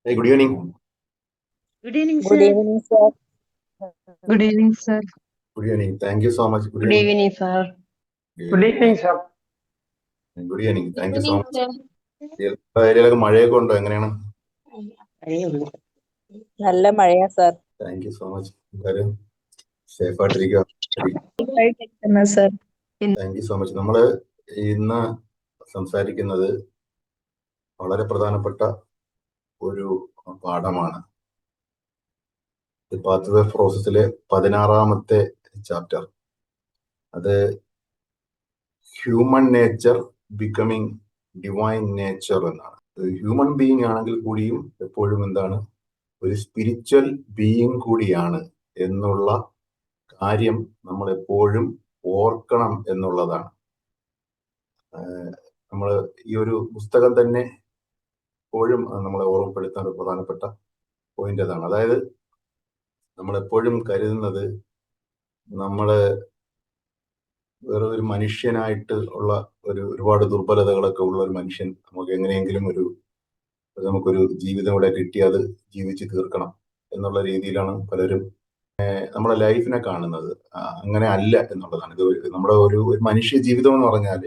Hey, good evening. Good evening, Good sir. evening, sir. Good evening, sir. Good evening. Thank you so much. Good Good evening. evening, sir. Good evening, sir. Good evening. Thank you so Evening, much. sir. ഏരിയയിലൊക്കെ മഴയൊക്കെ ഉണ്ടോ? എങ്ങനെയാണ്? നല്ല മഴയാ sir. Thank you so much. എല്ലാവരും safe ആയിട്ടിരിക്കുക. Sir thank you so much. നമ്മൾ ഇന്ന് സംസാരിക്കുന്നത് വളരെ പ്രധാനപ്പെട്ട ഒരു പാഠമാണ്. ദി പാത്വേ ഓഫ് പ്രോസസ്സിലെ 16ാമത്തെ ചാപ്റ്റർ. അത് human nature becoming divine nature എന്നാണ്. ഹ്യൂമൻ ബീയിങ് ആണെങ്കിൽ കൂടിയും എപ്പോഴും എന്താണ്, ഒരു സ്പിരിച്വൽ ബീയിങ് കൂടിയാണ് എന്നുള്ള കാര്യം നമ്മൾ എപ്പോഴും ഓർക്കണം എന്നുള്ളതാണ്. നമ്മൾ ഈ ഒരു പുസ്തകം തന്നെ എപ്പോഴും നമ്മളെ ഓർമ്മപ്പെടുത്താൻ ഒരു പ്രധാനപ്പെട്ട പോയിന്റ് അതാണ്. അതായത് നമ്മൾ എപ്പോഴും കരുതുന്നത് നമ്മൾ വേറെ ഒരു മനുഷ്യനായിട്ട് ഉള്ള ഒരുപാട് ദുർബലതകളൊക്കെ ഉള്ള ഒരു മനുഷ്യൻ, നമുക്ക് എങ്ങനെയെങ്കിലും നമുക്കൊരു ജീവിതം ഇവിടെ കിട്ടി അത് ജീവിച്ച് തീർക്കണം എന്നുള്ള രീതിയിലാണ് പലരും നമ്മുടെ ലൈഫിനെ കാണുന്നത്. അങ്ങനെ അല്ല എന്നുള്ളതാണ്. ഇത് നമ്മുടെ ഒരു മനുഷ്യ ജീവിതം എന്ന് പറഞ്ഞാൽ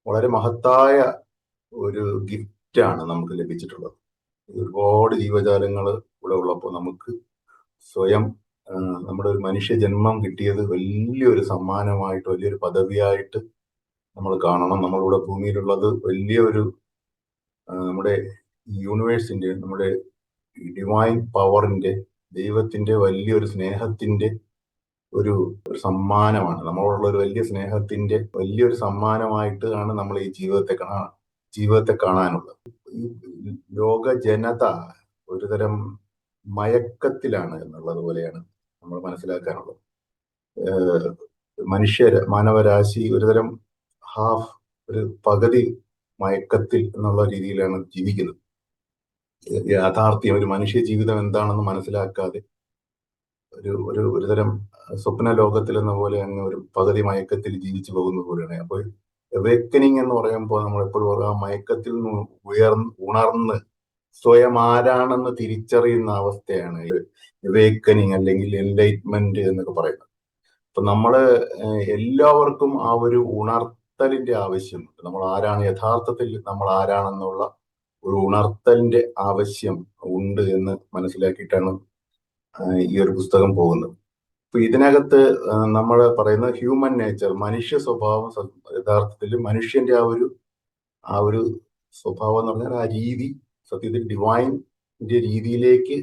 വളരെ മഹത്തായ ഒരു ഗിഫ്റ്റാണ് നമുക്ക് ലഭിച്ചിട്ടുള്ളത്. ഒരുപാട് ജീവജാലങ്ങൾ ഇവിടെ ഉള്ളപ്പോൾ നമുക്ക് സ്വയം നമ്മുടെ ഒരു മനുഷ്യ ജന്മം കിട്ടിയത് വലിയൊരു സമ്മാനമായിട്ട്, വലിയൊരു പദവിയായിട്ട് നമ്മൾ കാണണം. നമ്മളിവിടെ ഭൂമിയിലുള്ളത് വലിയൊരു നമ്മുടെ യൂണിവേഴ്സിന്റെ, നമ്മുടെ ഡിവൈൻ പവറിന്റെ, ദൈവത്തിന്റെ വലിയൊരു സ്നേഹത്തിന്റെ ഒരു സമ്മാനമാണ്. നമ്മളോടുള്ള ഒരു വലിയ സ്നേഹത്തിന്റെ വലിയൊരു സമ്മാനമായിട്ട് ആണ് നമ്മൾ ഈ ജീവിതത്തെ കാണാനുള്ളത്. ഈ ലോക ജനത ഒരുതരം മയക്കത്തിലാണ് എന്നുള്ളത് പോലെയാണ് നമ്മൾ മനസ്സിലാക്കാനുള്ളത്. മാനവരാശി ഒരുതരം ഒരു പകുതി മയക്കത്തിൽ എന്നുള്ള രീതിയിലാണ് ജീവിക്കുന്നത്. യാഥാർത്ഥ്യം, ഒരു മനുഷ്യ ജീവിതം എന്താണെന്ന് മനസ്സിലാക്കാതെ ഒരുതരം സ്വപ്ന ലോകത്തിൽ എന്ന പോലെ അങ്ങ് ഒരു പകുതി മയക്കത്തിൽ ജീവിച്ചു പോകുന്ന പോലെയാണ്. അപ്പോൾ അവേക്കനിങ് എന്ന് പറയുമ്പോൾ നമ്മൾ എപ്പോഴും ആ മയക്കത്തിൽ നിന്ന് ഉണർന്ന് സ്വയം ആരാണെന്ന് തിരിച്ചറിയുന്ന അവസ്ഥയാണ് അവേക്കനിങ് അല്ലെങ്കിൽ എൻലൈറ്റ്മെന്റ് എന്നൊക്കെ പറയുന്നത്. അപ്പൊ നമ്മള് എല്ലാവർക്കും ആ ഒരു ഉണർത്തലിന്റെ ആവശ്യമുണ്ട്. നമ്മൾ ആരാണ്, യഥാർത്ഥത്തിൽ നമ്മൾ ആരാണെന്നുള്ള ഒരു ഉണർത്തലിന്റെ ആവശ്യം ഉണ്ട് എന്ന് മനസ്സിലാക്കിയിട്ടാണ് ഈ ഒരു പുസ്തകം പോകുന്നത്. അപ്പൊ ഇതിനകത്ത് നമ്മൾ പറയുന്ന ഹ്യൂമൻ നേച്ചർ, മനുഷ്യ സ്വഭാവം, യഥാർത്ഥത്തിൽ മനുഷ്യന്റെ ആ ഒരു സ്വഭാവം എന്ന് പറഞ്ഞാൽ ആ രീതി സത്യത്തിൽ ഡിവൈൻ്റെ രീതിയിലേക്ക്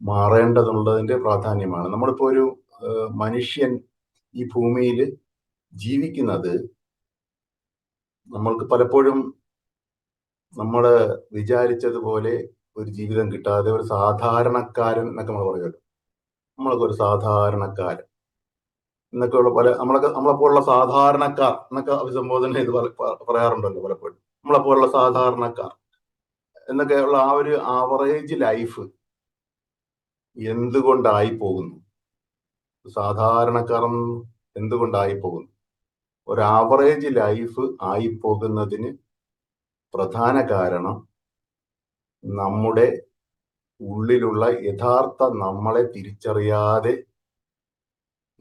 മാറേണ്ടതുള്ളതിന്റെ പ്രാധാന്യമാണ്. നമ്മളിപ്പോ ഒരു മനുഷ്യൻ ഈ ഭൂമിയിൽ ജീവിക്കുന്നത് നമ്മൾക്ക് പലപ്പോഴും നമ്മൾ വിചാരിച്ചതുപോലെ ഒരു ജീവിതം കിട്ടാതെ ഒരു സാധാരണക്കാരൻ എന്നൊക്കെ നമ്മൾ പറയുമല്ലോ. നമ്മളൊക്കെ ഒരു സാധാരണക്കാരൻ എന്നൊക്കെയുള്ള നമ്മളെപ്പോലുള്ള സാധാരണക്കാർ എന്നൊക്കെ അഭിസംബോധന ചെയ്ത് പറയാറുണ്ടല്ലോ പലപ്പോഴും. നമ്മളെപ്പോലുള്ള സാധാരണക്കാർ എന്നൊക്കെയുള്ള ആ ഒരു ആവറേജ് ലൈഫ് എന്തുകൊണ്ടായി പോകുന്നു? സാധാരണക്കാർ എന്തുകൊണ്ടായി പോകുന്നു? ഒരു ആവറേജ് ലൈഫ് ആയി പോകുന്നതിന് പ്രധാന കാരണം നമ്മുടെ ഉള്ളിലുള്ള യഥാർത്ഥ നമ്മളെ തിരിച്ചറിയാതെ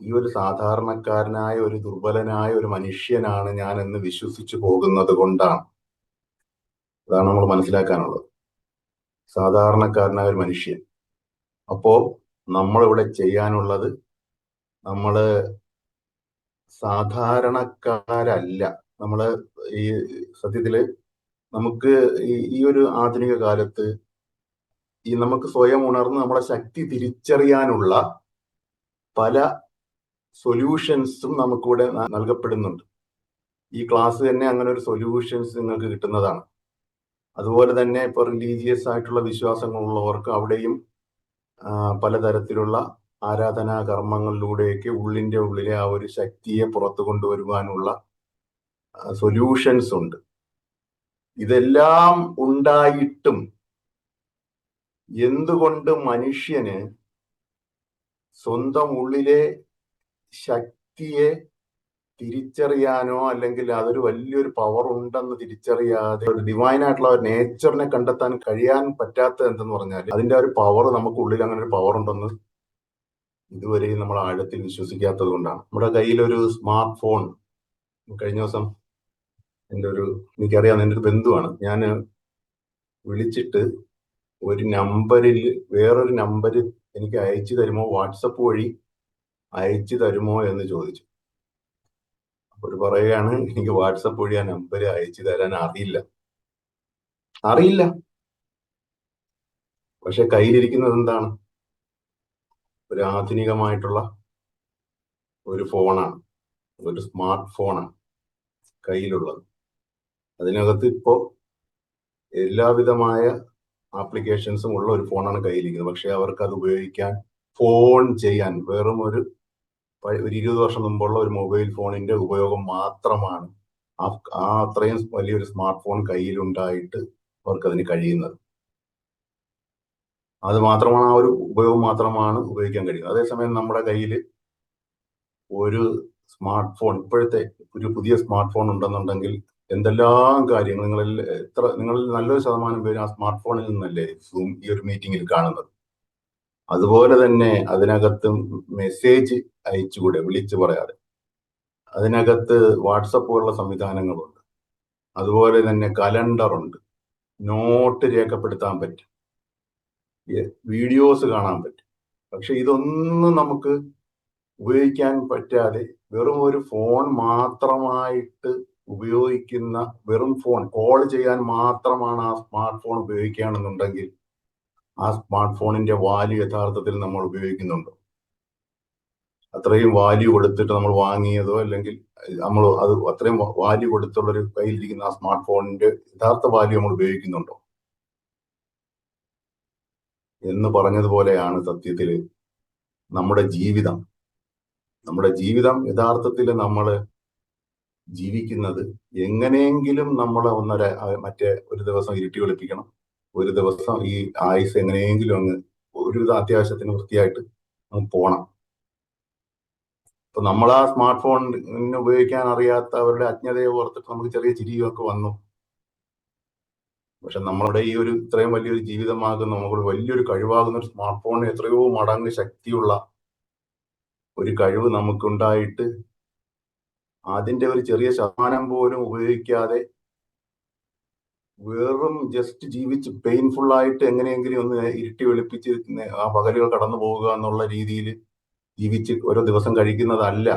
ഈ ഒരു സാധാരണക്കാരനായ ഒരു ദുർബലനായ ഒരു മനുഷ്യനാണ് ഞാൻ എന്ന് വിശ്വസിച്ചു പോകുന്നത് കൊണ്ടാണ്. അതാണ് നമ്മൾ മനസ്സിലാക്കാനുള്ളത്. സാധാരണക്കാരനായ ഒരു മനുഷ്യൻ. അപ്പോ നമ്മളിവിടെ ചെയ്യാനുള്ളത്, നമ്മള് സാധാരണക്കാരല്ല. നമ്മള് ഈ സത്യത്തില് നമുക്ക് ഈ ഒരു ആധുനിക കാലത്ത് നമുക്ക് സ്വയം ഉണർന്ന് നമ്മളെ ശക്തി തിരിച്ചറിയാനുള്ള പല സൊല്യൂഷൻസും നമുക്കിവിടെ നൽകപ്പെടുന്നുണ്ട്. ഈ ക്ലാസ് തന്നെ അങ്ങനെ ഒരു സൊല്യൂഷൻസ് നിങ്ങൾക്ക് കിട്ടുന്നതാണ്. അതുപോലെ തന്നെ ഇപ്പൊ റിലീജിയസ് ആയിട്ടുള്ള വിശ്വാസങ്ങളുള്ളവർക്ക് അവിടെയും പലതരത്തിലുള്ള ആരാധനാ കർമ്മങ്ങളിലൂടെയൊക്കെ ഉള്ളിലെ ആ ഒരു ശക്തിയെ പുറത്തു കൊണ്ടുവരുവാനുള്ള സൊല്യൂഷൻസ് ഉണ്ട്. ഇതെല്ലാം ഉണ്ടായിട്ടും എന്തുകൊണ്ട് മനുഷ്യന് സ്വന്തം ഉള്ളിലെ ശക്തിയെ തിരിച്ചറിയാനോ അല്ലെങ്കിൽ അതൊരു വലിയൊരു പവർ ഉണ്ടെന്ന് തിരിച്ചറിയാതെ ഒരു ഡിവൈൻ ആയിട്ടുള്ള ഒരു നേച്ചറിനെ കണ്ടെത്താൻ കഴിയാൻ പറ്റാത്ത എന്തെന്ന് പറഞ്ഞാൽ അതിന്റെ ഒരു പവർ നമുക്കുള്ളിൽ അങ്ങനെ ഒരു പവർ ഉണ്ടെന്ന് ഇതുവരെയും നമ്മൾ ആഴത്തിൽ വിശ്വസിക്കാത്തത് കൊണ്ടാണ്. നമ്മുടെ കയ്യിൽ ഒരു സ്മാർട്ട് ഫോൺ കഴിഞ്ഞ ദിവസം എനിക്കറിയാവുന്ന എൻ്റെ ഒരു ബന്ധുവാണ്. ഞാൻ വിളിച്ചിട്ട് ഒരു നമ്പറിൽ വേറൊരു നമ്പർ എനിക്ക് അയച്ചു തരുമോ, വാട്സപ്പ് വഴി അയച്ചു തരുമോ എന്ന് ചോദിച്ചു. അപ്പോൾ പറയുകയാണ്, എനിക്ക് വാട്സപ്പ് വഴി ആ നമ്പർ അയച്ചു തരാൻ അറിയില്ല. പക്ഷെ കയ്യിലിരിക്കുന്നത് എന്താണ്? ഒരു ആധുനികമായിട്ടുള്ള ഒരു ഫോണാണ്, ഒരു സ്മാർട്ട് ഫോണാണ് കയ്യിലുള്ളത്. അതിനകത്ത് ഇപ്പോ എല്ലാവിധമായ ആപ്ലിക്കേഷൻസും ഉള്ള ഒരു ഫോണാണ് കയ്യിലിരിക്കുന്നത്. പക്ഷെ അവർക്ക് അത് ഉപയോഗിക്കാൻ, ഫോൺ ചെയ്യാൻ വെറും ഒരു 20 വർഷം മുമ്പുള്ള ഒരു മൊബൈൽ ഫോണിന്റെ ഉപയോഗം മാത്രമാണ് ആ അത്രയും വലിയൊരു സ്മാർട്ട് ഫോൺ കയ്യിലുണ്ടായിട്ട് അവർക്ക് അതിന് കഴിയുന്നത്. അത് മാത്രമാണ്, ആ ഒരു ഉപയോഗം മാത്രമാണ് ഉപയോഗിക്കാൻ കഴിയുന്നത്. അതേസമയം നമ്മുടെ കയ്യിൽ ഒരു സ്മാർട്ട് ഫോൺ, ഇപ്പോഴത്തെ ഒരു പുതിയ സ്മാർട്ട് ഫോൺ ഉണ്ടെന്നുണ്ടെങ്കിൽ എന്തെല്ലാം കാര്യങ്ങൾ നിങ്ങളിൽ നല്ലൊരു ശതമാനം പേര് ആ സ്മാർട്ട് ഫോണിൽ നിന്നല്ലേ ഈ ഒരു മീറ്റിംഗിൽ കാണുന്നത്. അതുപോലെ തന്നെ അതിനകത്ത് മെസ്സേജ് അയച്ചുകൂടെ, വിളിച്ചു പറയാതെ? അതിനകത്ത് വാട്സപ്പ് പോലുള്ള സംവിധാനങ്ങളുണ്ട്. അതുപോലെ തന്നെ കലണ്ടറുണ്ട്, നോട്ട് രേഖപ്പെടുത്താൻ പറ്റും, വീഡിയോസ് കാണാൻ പറ്റും. പക്ഷെ ഇതൊന്നും നമുക്ക് ഉപയോഗിക്കാൻ പറ്റാതെ വെറും ഒരു ഫോൺ മാത്രമായിട്ട് ഉപയോഗിക്കുന്ന, വെറും ഫോൺ കോൾ ചെയ്യാൻ മാത്രമാണ് ആ സ്മാർട്ട് ഫോൺ ഉപയോഗിക്കുകയാണെന്നുണ്ടെങ്കിൽ ആ സ്മാർട്ട് ഫോണിന്റെ വാല്യൂ യഥാർത്ഥത്തിൽ നമ്മൾ ഉപയോഗിക്കുന്നുണ്ടോ? അത്രയും വാല്യൂ കൊടുത്തിട്ട് നമ്മൾ വാങ്ങിയതോ അല്ലെങ്കിൽ നമ്മൾ അത് അത്രയും വാല്യൂ കൊടുത്തുള്ളൊരു കയ്യിലിരിക്കുന്ന ആ സ്മാർട്ട് ഫോണിന്റെ യഥാർത്ഥ വാല്യൂ നമ്മൾ ഉപയോഗിക്കുന്നുണ്ടോ എന്ന് പറഞ്ഞതുപോലെയാണ് സത്യത്തിൽ നമ്മുടെ ജീവിതം. യഥാർത്ഥത്തിൽ നമ്മൾ ജീവിക്കുന്നത് എങ്ങനെയെങ്കിലും നമ്മളെ മറ്റേ ഒരു ദിവസം ഇരുട്ടി വെളുപ്പിക്കണം, ഒരു ദിവസം ഈ ആയുസ് എങ്ങനെയെങ്കിലും അങ്ങ് ഒരുവിധ അത്യാവശ്യത്തിന് വൃത്തിയായിട്ട് അങ്ങ് പോണം. ഇപ്പൊ നമ്മൾ ആ സ്മാർട്ട് ഫോൺ ഉപയോഗിക്കാൻ അറിയാത്തവരുടെ അജ്ഞതയെ ഓർത്തിട്ട് നമുക്ക് ചെറിയ ചിരിയൊക്കെ വന്നു. പക്ഷെ നമ്മളുടെ ഈ ഒരു ഇത്രയും വലിയൊരു ജീവിതമാകുന്ന, നമുക്ക് വലിയൊരു കഴിവാകുന്ന ഒരു സ്മാർട്ട് ഫോണിന് എത്രയോ മടങ്ങ് ശക്തിയുള്ള ഒരു കഴിവ് നമുക്കുണ്ടായിട്ട് അതിന്റെ ഒരു ചെറിയ ശതമാനം പോലും ഉപയോഗിക്കാതെ വെറും ജസ്റ്റ് ജീവിച്ച് പെയിൻഫുൾ ആയിട്ട് എങ്ങനെയെങ്കിലും ഒന്ന് ഇരുട്ടി വെളുപ്പിച്ച് ആ പകലുകൾ കടന്നു പോവുക എന്നുള്ള രീതിയിൽ ജീവിച്ച് ഓരോ ദിവസം കഴിക്കുന്നതല്ല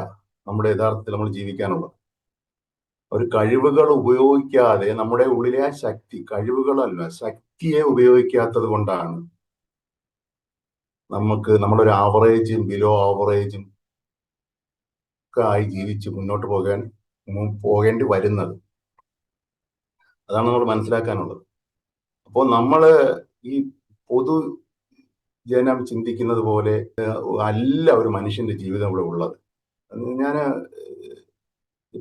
നമ്മുടെ യഥാർത്ഥത്തിൽ നമ്മൾ ജീവിക്കാനുള്ളത്. ഒരു കഴിവുകൾ ഉപയോഗിക്കാതെ നമ്മുടെ ഉള്ളിലെ ആ കഴിവുകളല്ല, ശക്തിയെ ഉപയോഗിക്കാത്തത് കൊണ്ടാണ് നമ്മളൊരു ആവറേജും ബിലോ ആവറേജും ഒക്കെ ആയി ജീവിച്ച് മുന്നോട്ട് പോകേണ്ടി വരുന്നത്. അതാണ് നമ്മൾ മനസ്സിലാക്കാനുള്ളത്. അപ്പോൾ നമ്മള് ഈ പൊതുജനം ചിന്തിക്കുന്നത് പോലെ അല്ല ഒരു മനുഷ്യന്റെ ജീവിതം ഇവിടെ ഉള്ളത്. ഞാൻ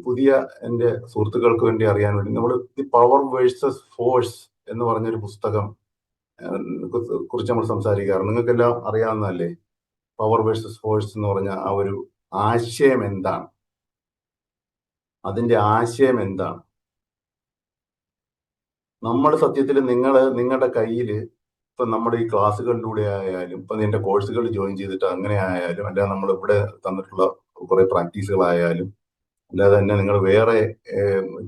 പുതിയ എൻ്റെ സുഹൃത്തുക്കൾക്ക് വേണ്ടി അറിയാൻ വേണ്ടി നമ്മൾ ദി പവർ വേഴ്സസ് ഫോഴ്സ് എന്ന് പറഞ്ഞൊരു പുസ്തകം കുറിച്ച് നമ്മൾ സംസാരിക്കാറുണ്ട്. നിങ്ങൾക്കെല്ലാം അറിയാവുന്നതല്ലേ പവർ വേഴ്സസ് ഫോഴ്സ് എന്ന് പറഞ്ഞ ആ ഒരു ആശയം എന്താണ്, അതിന്റെ ആശയം എന്താണ്? നമ്മൾ സത്യത്തിൽ നിങ്ങളുടെ കയ്യിൽ ഇപ്പൊ നമ്മുടെ ഈ ക്ലാസ്സുകളിലൂടെ ആയാലും, ഇപ്പൊ നിന്റെ കോഴ്സുകൾ ജോയിൻ ചെയ്തിട്ട് അങ്ങനെ ആയാലും, അല്ലാതെ നമ്മൾ ഇവിടെ തന്നിട്ടുള്ള കുറെ പ്രാക്ടീസുകളായാലും, അല്ലാതെ തന്നെ നിങ്ങൾ വേറെ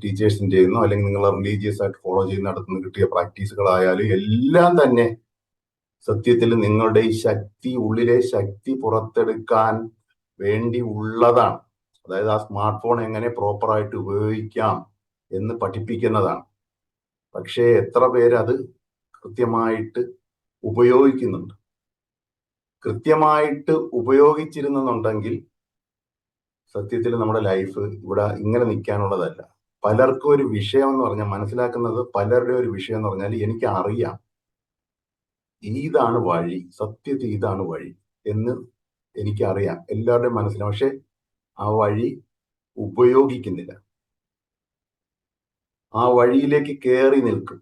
ടീച്ചേഴ്സിന്റെ ചെയ്യുന്നോ അല്ലെങ്കിൽ നിങ്ങൾ റിലീജിയസ് ആയിട്ട് ഫോളോ ചെയ്യുന്ന നടത്തുന്ന കിട്ടിയ പ്രാക്ടീസുകളായാലും എല്ലാം തന്നെ സത്യത്തിൽ നിങ്ങളുടെ ഈ ഉള്ളിലെ ശക്തി പുറത്തെടുക്കാൻ വേണ്ടി ഉള്ളതാണ്. അതായത് ആ സ്മാർട്ട് ഫോൺ എങ്ങനെ പ്രോപ്പറായിട്ട് ഉപയോഗിക്കാം എന്ന് പഠിപ്പിക്കുന്നതാണ്. പക്ഷേ എത്ര പേര് അത് കൃത്യമായിട്ട് ഉപയോഗിക്കുന്നുണ്ട്? കൃത്യമായിട്ട് ഉപയോഗിച്ചിരുന്നുണ്ടെങ്കിൽ സത്യത്തിൽ നമ്മുടെ ലൈഫ് ഇവിടെ ഇങ്ങനെ നിൽക്കാനുള്ളതല്ല. പലർക്കും ഒരു വിഷയം എന്ന് പറഞ്ഞാൽ, മനസ്സിലാക്കുന്നത് പലരുടെ ഒരു വിഷയം എന്ന് പറഞ്ഞാൽ, എനിക്ക് അറിയാം ഇതാണ് വഴി, സത്യത്തിൽ ഇതാണ് വഴി എന്ന് എനിക്കറിയാം, എല്ലാവരുടെയും മനസ്സിലാണ്. പക്ഷെ ആ വഴി ഉപയോഗിക്കുന്നില്ല. ആ വഴിയിലേക്ക് കയറി നിൽക്കും.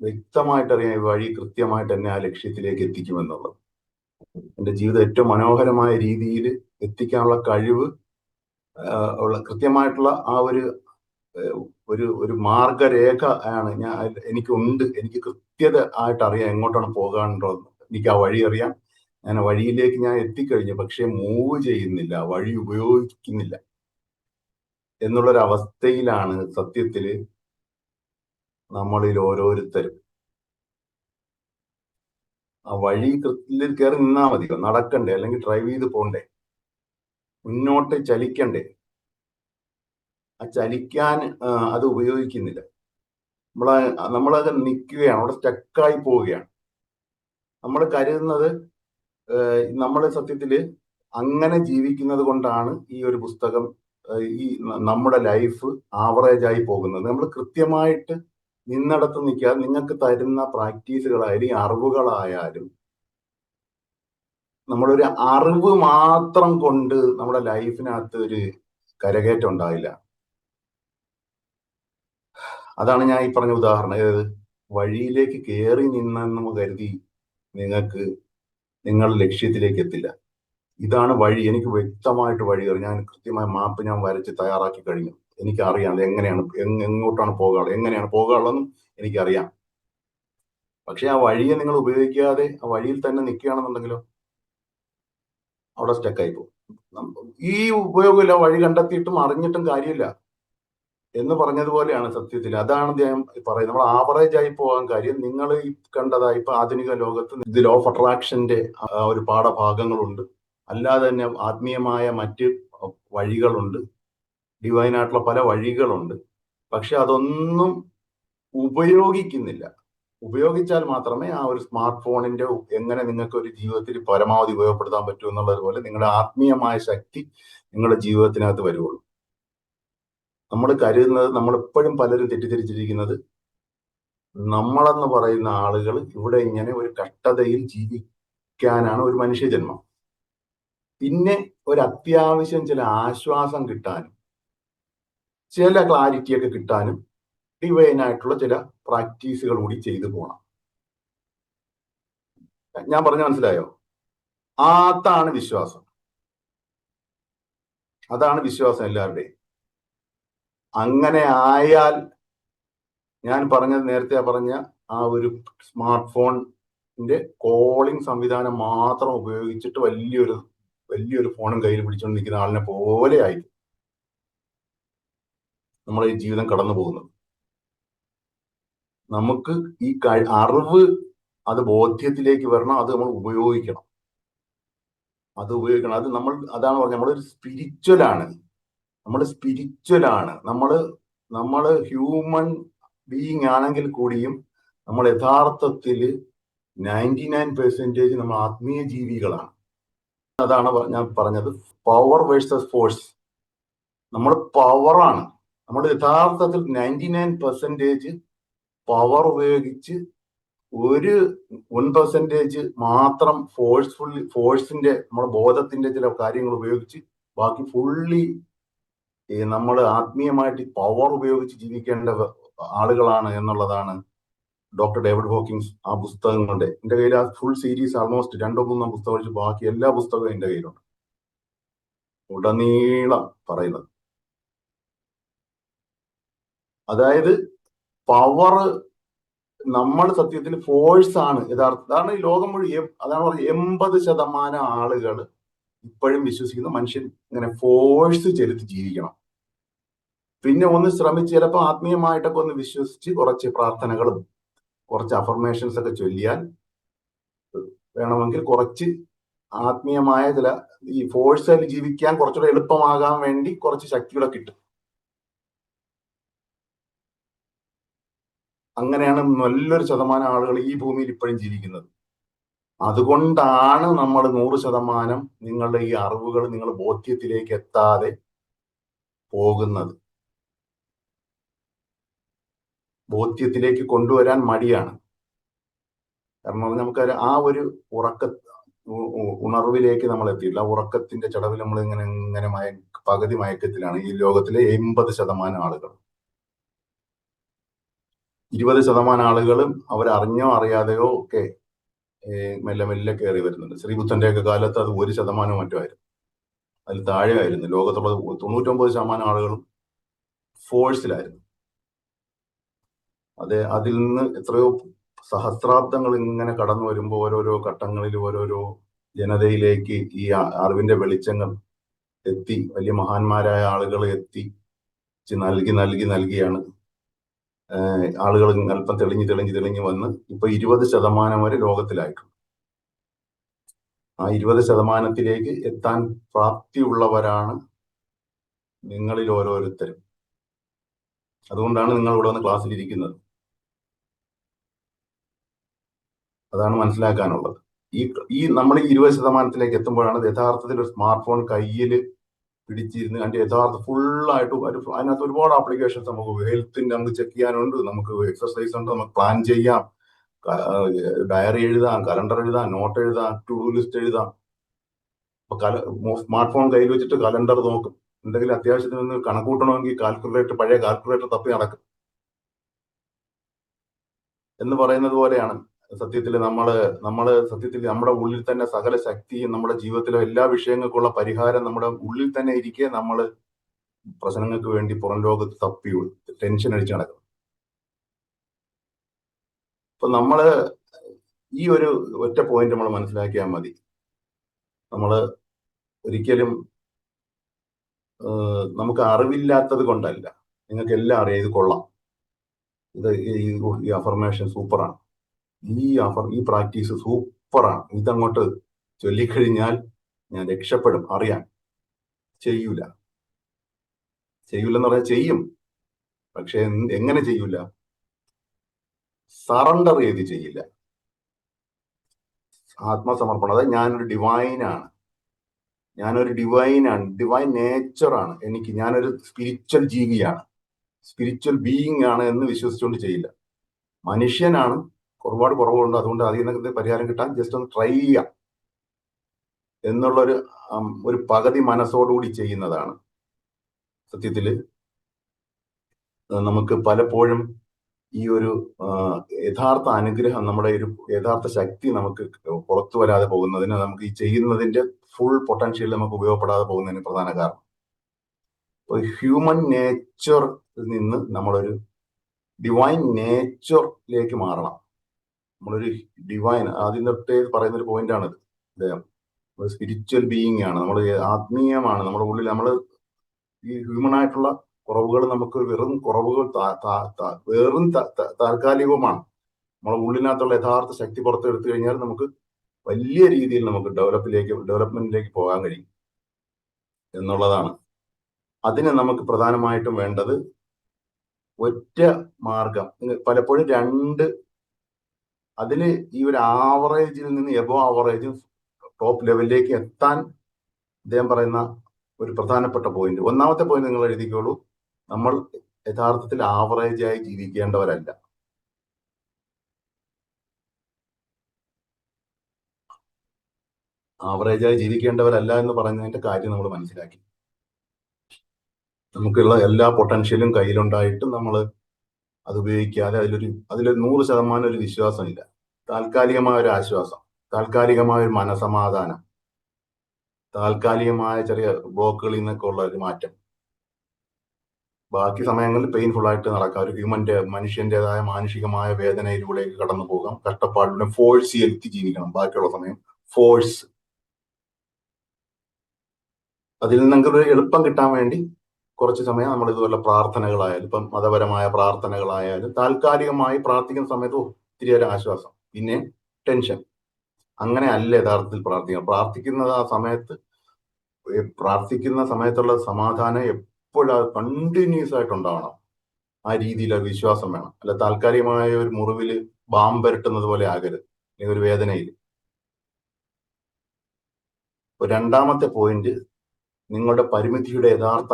വ്യക്തമായിട്ടറിയാം ഈ വഴി കൃത്യമായിട്ട് എന്നെ ആ ലക്ഷ്യത്തിലേക്ക് എത്തിക്കുമെന്നുള്ളത്. എൻ്റെ ജീവിതം ഏറ്റവും മനോഹരമായ രീതിയിൽ എത്തിക്കാനുള്ള കഴിവ് ഉള്ള കൃത്യമായിട്ടുള്ള ആ ഒരു ഒരു ഒരു മാർഗരേഖ ആണ് എനിക്കുണ്ട്. എനിക്ക് കൃത്യത ആയിട്ട് അറിയാം എങ്ങോട്ടാണ് പോകാനുണ്ടോ. എനിക്ക് ആ വഴി അറിയാം. ഞാൻ ആ വഴിയിലേക്ക് ഞാൻ എത്തിക്കഴിഞ്ഞു, പക്ഷെ മൂവ് ചെയ്യുന്നില്ല, വഴി ഉപയോഗിക്കുന്നില്ല എന്നുള്ളൊരവസ്ഥയിലാണ് സത്യത്തില് നമ്മളിൽ ഓരോരുത്തരും. ആ വഴി കയറി നിന്നാ മതിയോ? നടക്കണ്ടേ? അല്ലെങ്കിൽ ഡ്രൈവ് ചെയ്ത് പോണ്ടേ? മുന്നോട്ട് ചലിക്കണ്ടേ? ആ ചലിക്കാൻ അത് ഉപയോഗിക്കുന്നില്ല. നമ്മളത് നിൽക്കുകയാണ്, അവിടെ സ്റ്റക്കായി പോവുകയാണ്. നമ്മൾ കരുതുന്നത് നമ്മൾ സത്യത്തില് അങ്ങനെ ജീവിക്കുന്നത് കൊണ്ടാണ് ഈ ഒരു പുസ്തകം ഈ നമ്മുടെ ലൈഫ് ആവറേജ് ആയി പോകുന്നത്. നമ്മൾ കൃത്യമായിട്ട് നിന്നിടത്ത് നിൽക്കാതെ നിങ്ങൾക്ക് തരുന്ന പ്രാക്ടീസുകളായാലും അറിവുകളായാലും നമ്മളൊരു അറിവ് മാത്രം കൊണ്ട് നമ്മുടെ ലൈഫിനകത്ത് ഒരു കരകയറ്റം ഉണ്ടാവില്ല. അതാണ് ഞാൻ ഈ പറഞ്ഞ ഉദാഹരണം. അതായത് വഴിയിലേക്ക് കയറി നിന്നെന്ന് കരുതി നിങ്ങൾക്ക് നിങ്ങൾ ലക്ഷ്യത്തിലേക്ക് എത്തില്ല. ഇതാണ് വഴി. എനിക്ക് വ്യക്തമായിട്ട് വഴി അറിയാം. ഞാൻ കൃത്യമായ മാപ്പ് ഞാൻ വരച്ച് തയ്യാറാക്കി കഴിഞ്ഞു. എനിക്കറിയാം അത് എങ്ങനെയാണ്, എങ്ങോട്ടാണ് പോകാനുള്ളത്, എങ്ങനെയാണ് പോകാനുള്ളതെന്നും എനിക്കറിയാം. പക്ഷെ ആ വഴിയെ നിങ്ങൾ ഉപയോഗിക്കാതെ ആ വഴിയിൽ തന്നെ നിൽക്കുകയാണെന്നുണ്ടെങ്കിലോ അവിടെ സ്റ്റക്കായി പോകും. ഈ ഉപയോഗമില്ല, വഴി കണ്ടെത്തിയിട്ടും അറിഞ്ഞിട്ടും കാര്യമില്ല എന്ന് പറഞ്ഞതുപോലെയാണ് സത്യത്തിൽ. അതാണ് ഞാൻ പറയുന്നത്. നമ്മൾ ആവറേജ് ആയി പോകാൻ കാര്യം നിങ്ങൾ ഈ കണ്ടതായി ഇപ്പൊ ആധുനിക ലോകത്ത് ഇത് ലോ ഓഫ് അട്രാക്ഷന്റെ ഒരു പാഠഭാഗങ്ങളുണ്ട്. അല്ലാതെ തന്നെ ആത്മീയമായ മറ്റ് വഴികളുണ്ട്, ഡിവൈനായിട്ടുള്ള പല വഴികളുണ്ട്. പക്ഷെ അതൊന്നും ഉപയോഗിക്കുന്നില്ല. ഉപയോഗിച്ചാൽ മാത്രമേ ആ ഒരു സ്മാർട്ട് ഫോണിന്റെ എങ്ങനെ നിങ്ങൾക്ക് ഒരു ജീവിതത്തിൽ പരമാവധി ഉപയോഗപ്പെടുത്താൻ പറ്റൂ എന്നുള്ളതുപോലെ നിങ്ങളുടെ ആത്മീയമായ ശക്തി നിങ്ങളുടെ ജീവിതത്തിനകത്ത് വരുള്ളൂ. നമ്മൾ കരുതുന്നത്, നമ്മളെപ്പോഴും പലരും തെറ്റിദ്ധരിച്ചിരിക്കുന്നത്, നമ്മളെന്ന് പറയുന്ന ആളുകൾ ഇവിടെ ഇങ്ങനെ ഒരു കഷ്ടതയിൽ ജീവിക്കാനാണ് ഒരു മനുഷ്യജന്മം. പിന്നെ ഒരു അത്യാവശ്യം ചില ആശ്വാസം കിട്ടാനും ചില ക്ലാരിറ്റിയൊക്കെ കിട്ടാനും ഡിവൈൻ ആയിട്ടുള്ള ചില പ്രാക്ടീസുകൾ കൂടി ചെയ്തു പോകണം. ഞാൻ പറഞ്ഞ മനസ്സിലായോ? അതാണ് വിശ്വാസം. അതാണ് വിശ്വാസം എല്ലാവരുടെയും. അങ്ങനെ ആയാൽ ഞാൻ പറഞ്ഞത് നേരത്തെ പറഞ്ഞ ആ ഒരു സ്മാർട്ട് ഫോണിന്റെ കോളിംഗ് സംവിധാനം മാത്രം ഉപയോഗിച്ചിട്ട് വലിയൊരു ഫോണും കയ്യിൽ പിടിച്ചുകൊണ്ട് നിൽക്കുന്ന ആളിനെ പോലെ ആയി നമ്മളെ ഈ ജീവിതം കടന്നു പോകുന്നത്. നമുക്ക് ഈ അറിവ് അത് ബോധ്യത്തിലേക്ക് വരണം. അത് നമ്മൾ ഉപയോഗിക്കണം. അത് അതാണ് പറഞ്ഞത്, നമ്മളൊരു സ്പിരിച്വലാണ്. നമ്മള് ഹ്യൂമൻ ബീയിങ് ആണെങ്കിൽ കൂടിയും നമ്മൾ യഥാർത്ഥത്തിൽ 99% നമ്മൾ ആത്മീയ ജീവികളാണ്. അതാണ് ഞാൻ പറഞ്ഞത്, പവർ വേഴ്സസ് ഫോഴ്സ്. നമ്മൾ പവറാണ്. നമ്മൾ യഥാർത്ഥത്തിൽ 99% പവർ ഉപയോഗിച്ച് ഒരു 1% മാത്രം ഫോഴ്സിന്റെ നമ്മുടെ ബോധത്തിന്റെ ചില കാര്യങ്ങൾ ഉപയോഗിച്ച് ബാക്കി ഫുള്ളി നമ്മൾ ആത്മീയമായിട്ട് പവർ ഉപയോഗിച്ച് ജീവിക്കേണ്ട ആളുകളാണ് എന്നുള്ളതാണ് ഡോക്ടർ ഡേവിഡ് ഹോക്കിൻസ് ആ പുസ്തകങ്ങളുടെ. എൻ്റെ കയ്യിൽ ആ ഫുൾ സീരീസ് ആൾമോസ്റ്റ് 2-3 പുസ്തകം ഒഴിച്ച് ബാക്കി എല്ലാ പുസ്തകവും എൻ്റെ കയ്യിലുണ്ട്, ഉടനീളം പറയുന്നത്. അതായത് പവർ നമ്മൾ സത്യത്തിൽ ഫോഴ്സ് ആണ് യഥാർത്ഥ. അതാണ് ഈ ലോകം മുഴുവൻ, അതാണ് പറഞ്ഞത് 80% ആളുകൾ ഇപ്പോഴും വിശ്വസിക്കുന്ന മനുഷ്യൻ ഇങ്ങനെ ഫോഴ്സ് ചെലുത്തി ജീവിക്കണം. പിന്നെ ഒന്ന് ശ്രമിച്ച് ചിലപ്പോൾ ആത്മീയമായിട്ടൊക്കെ ഒന്ന് വിശ്വസിച്ച് കുറച്ച് പ്രാർത്ഥനകളും കുറച്ച് അഫർമേഷൻസ് ഒക്കെ ചൊല്ലിയാൽ വേണമെങ്കിൽ കുറച്ച് ആത്മീയമായ ചില ഈ ഫോഴ്സിൽ ജീവിക്കാൻ കുറച്ചുകൂടെ എളുപ്പമാകാൻ വേണ്ടി കുറച്ച് ശക്തികളൊക്കെ കിട്ടും. അങ്ങനെയാണ് നല്ലൊരു ശതമാനം ആളുകൾ ഈ ഭൂമിയിൽ ഇപ്പോഴും ജീവിക്കുന്നത്. അതുകൊണ്ടാണ് നമ്മൾ 100% നിങ്ങളുടെ ഈ അറിവുകൾ നിങ്ങൾ ബോധ്യത്തിലേക്ക് എത്താതെ പോകുന്നത്. ബോധ്യത്തിലേക്ക് കൊണ്ടുവരാൻ മടിയാണ്. കാരണം നമുക്ക് ആ ഒരു ഉണർവിലേക്ക് നമ്മൾ എത്തിയില്ല. ആ ഉറക്കത്തിന്റെ ചടവിൽ നമ്മൾ ഇങ്ങനെ പകുതി മയക്കത്തിലാണ് ഈ ലോകത്തിലെ 80% ആളുകൾ. 20% ആളുകളും അവരറിഞ്ഞോ അറിയാതെയോ ഒക്കെ മെല്ലെ മെല്ലെ കയറി വരുന്നുണ്ട്. ശ്രീബുദ്ധന്റെ ഒക്കെ കാലത്ത് അത് 1% മറ്റോ ആയിരുന്നു. അതിൽ താഴെയായിരുന്നു. ലോകത്തുള്ള 99% ആളുകളും ഫോഴ്സിലായിരുന്നു. അതിൽ നിന്ന് എത്രയോ സഹസ്രാബ്ദങ്ങൾ ഇങ്ങനെ കടന്നു വരുമ്പോൾ ഓരോരോ ഘട്ടങ്ങളിൽ ഓരോരോ ജനതയിലേക്ക് ഈ അറിവിന്റെ വെളിച്ചങ്ങൾ എത്തി, വലിയ മഹാന്മാരായ ആളുകൾ നൽകിയാണ് ആളുകൾ അല്പം തെളിഞ്ഞ് വന്ന് ഇപ്പൊ 20% വരെ ലോകത്തിലായിട്ടുണ്ട്. ആ 20%ത്തിലേക്ക് എത്താൻ പ്രാപ്തിയുള്ളവരാണ് നിങ്ങളിൽ ഓരോരുത്തരും. അതുകൊണ്ടാണ് നിങ്ങൾ ഇവിടെ വന്ന് ക്ലാസ്സിൽ ഇരിക്കുന്നത്. അതാണ് മനസ്സിലാക്കാനുള്ളത്. ഈ നമ്മൾ ഈ 20%ത്തിലേക്ക് എത്തുമ്പോഴാണ് യഥാർത്ഥത്തിൽ ഒരു സ്മാർട്ട് ഫോൺ കയ്യിൽ പിടിച്ചിരുന്ന് അതിന്റെ ഫുള്ളായിട്ട് അതിനകത്ത് ഒരുപാട് ആപ്ലിക്കേഷൻസ് നമുക്ക് ഹെൽത്തിന്റെ നമുക്ക് ചെക്ക് ചെയ്യാനുണ്ട്, നമുക്ക് എക്സർസൈസ് ഉണ്ട്, നമുക്ക് പ്ലാൻ ചെയ്യാം, ഡയറി എഴുതാം, കലണ്ടർ എഴുതാം, നോട്ട് എഴുതാം, ടു ഡു ലിസ്റ്റ് എഴുതാം. സ്മാർട്ട് ഫോൺ കയ്യിൽ വെച്ചിട്ട് കലണ്ടർ നോക്കും. എന്തെങ്കിലും അത്യാവശ്യത്തിന് നിന്ന് കണക്കൂട്ടണമെങ്കിൽ പഴയ കാൽക്കുലേറ്റർ തപ്പി നടക്കും എന്ന് പറയുന്നത് പോലെയാണ് സത്യത്തിൽ സത്യത്തിൽ നമ്മുടെ ഉള്ളിൽ തന്നെ സകല ശക്തിയും നമ്മുടെ ജീവിതത്തിലെ എല്ലാ വിഷയങ്ങൾക്കുള്ള പരിഹാരം നമ്മുടെ ഉള്ളിൽ തന്നെ ഇരിക്കെ നമ്മൾ പ്രശ്നങ്ങൾക്ക് വേണ്ടി പുറം ലോകത്ത് തപ്പി ടെൻഷൻ അടിച്ച് നടക്കും. അപ്പൊ നമ്മള് ഈ ഒരു ഒറ്റ പോയിന്റ് നമ്മൾ മനസ്സിലാക്കിയാൽ മതി. നമ്മള് ഒരിക്കലും നമുക്ക് അറിവില്ലാത്തത് കൊണ്ടല്ല. നിങ്ങൾക്ക് എല്ലാം അറിയാം, ഇത് കൊള്ളാം, ഈ അഫർമേഷൻ സൂപ്പറാണ്, ഈ പ്രാക്ടീസ് സൂപ്പറാണ്, ഇതങ്ങോട്ട് ചൊല്ലിക്കഴിഞ്ഞാൽ ഞാൻ രക്ഷപ്പെടും, അറിയാം. ചെയ്യൂലെന്ന് പറഞ്ഞാൽ ചെയ്യും, പക്ഷെ എങ്ങനെ ചെയ്യൂല? സറണ്ടർ ചെയ്ത് ചെയ്യില്ല. ആത്മസമർപ്പണം. അതായത് ഞാനൊരു ഡിവൈൻ നേച്ചറാണ് എനിക്ക്, ഞാനൊരു സ്പിരിച്വൽ ജീവിയാണ്, സ്പിരിച്വൽ ബീയിങ് ആണ് എന്ന് വിശ്വസിച്ചുകൊണ്ട് ചെയ്യില്ല. മനുഷ്യനാണ്, ഒരുപാട് കുറവുണ്ട്, അതുകൊണ്ട് അതിൽ നിന്നൊക്കെ പരിഹാരം കിട്ടാൻ ജസ്റ്റ് ഒന്ന് ട്രൈ ചെയ്യാം എന്നുള്ളൊരു പകുതി മനസ്സോടുകൂടി ചെയ്യുന്നതാണ്. സത്യത്തില് നമുക്ക് പലപ്പോഴും ഈ ഒരു യഥാർത്ഥ അനുഗ്രഹം, നമ്മുടെ ഒരു യഥാർത്ഥ ശക്തി നമുക്ക് പുറത്തു വരാതെ പോകുന്നതിന്, നമുക്ക് ഈ ചെയ്യുന്നതിന്റെ ഫുൾ പൊട്ടൻഷ്യൽ നമുക്ക് ഉപയോഗപ്പെടാതെ പോകുന്നതിന് പ്രധാന കാരണം ഒരു ഹ്യൂമൻ നേച്ചറിൽ നിന്ന് നമ്മളൊരു ഡിവൈൻ നേച്ചറിലേക്ക് മാറണം. നമ്മളൊരു ഡിവൈൻ, ആദ്യം തൊട്ടേ പറയുന്ന ഒരു പോയിന്റാണിത്. അദ്ദേഹം സ്പിരിച്വൽ ബീയിങ് ആണ്, നമ്മൾ ആത്മീയമാണ്. നമ്മുടെ ഉള്ളിൽ നമ്മൾ ഈ ഹ്യൂമൻ ആയിട്ടുള്ള കുറവുകൾ നമുക്ക് വെറും താൽക്കാലികവുമാണ്. നമ്മുടെ ഉള്ളിനകത്തുള്ള യഥാർത്ഥ ശക്തി പുറത്തെടുത്തു കഴിഞ്ഞാൽ നമുക്ക് വലിയ രീതിയിൽ നമുക്ക് ഡെവലപ്മെന്റിലേക്ക് പോകാൻ കഴിയും എന്നുള്ളതാണ്. അതിന് നമുക്ക് പ്രധാനമായിട്ടും വേണ്ടത് ഒറ്റ മാർഗം. പലപ്പോഴും അതില് ഈ ഒരു ആവറേജിൽ നിന്ന് എബോ ആവറേജ് ടോപ്പ് ലെവലിലേക്ക് എത്താൻ അദ്ദേഹം പറയുന്ന ഒരു പ്രധാനപ്പെട്ട പോയിന്റ്, ഒന്നാമത്തെ പോയിന്റ് നിങ്ങൾ എഴുതിക്കോളൂ. നമ്മൾ യഥാർത്ഥത്തിൽ ആവറേജായി ജീവിക്കേണ്ടവരല്ല. എന്ന് പറയുന്നതിന്റെ കാര്യം നമ്മൾ മനസ്സിലാക്കി. നമുക്കുള്ള എല്ലാ പൊട്ടൻഷ്യലും കയ്യിലുണ്ടായിട്ടും നമ്മൾ അത് ഉപയോഗിക്കാതെ അതിലൊരു 100% ഒരു വിശ്വാസമില്ല. താൽക്കാലികമായ ഒരു ആശ്വാസം, താൽക്കാലികമായ ഒരു മനസമാധാനം, താൽക്കാലികമായ ചെറിയ ബ്ലോക്കുകളിൽ നിന്നൊക്കെ ഉള്ള ഒരു മാറ്റം. ബാക്കി സമയങ്ങളിൽ പെയിൻഫുൾ ആയിട്ട് നടക്കാം. ഒരു മനുഷ്യന്റേതായ മാനുഷികമായ വേദനയിലൂടെ കടന്നു പോകാം, കഷ്ടപ്പാടിലൂടെ ഫോഴ്സ് ചെയ്ത് ജീവിക്കണം. ബാക്കിയുള്ള സമയം ഫോഴ്സ്, അതിൽ നിന്നൊരു എളുപ്പം കിട്ടാൻ വേണ്ടി കുറച്ച് സമയം നമ്മൾ ഇതുപോലെ പ്രാർത്ഥനകളായാലും, ഇപ്പം മതപരമായ പ്രാർത്ഥനകളായാലും താൽക്കാലികമായി പ്രാർത്ഥിക്കുന്ന സമയത്ത് ഒത്തിരി ഒരു ആശ്വാസം, പിന്നെ ടെൻഷൻ. അങ്ങനെ അല്ല യഥാർത്ഥത്തിൽ പ്രാർത്ഥിക്കുന്ന സമയത്തുള്ള സമാധാനം എപ്പോഴും കണ്ടിന്യൂസ് ആയിട്ടുണ്ടാവണം. ആ രീതിയിൽ വിശ്വാസം വേണം. അല്ല താൽക്കാലികമായ ഒരു മുറിവിൽ ബാമ്പരട്ടുന്നത് പോലെ ആകരുത്, അല്ലെങ്കിൽ ഒരു വേദനയിൽ. രണ്ടാമത്തെ പോയിന്റ്, നിങ്ങളുടെ പരിമിതിയുടെ യഥാർത്ഥ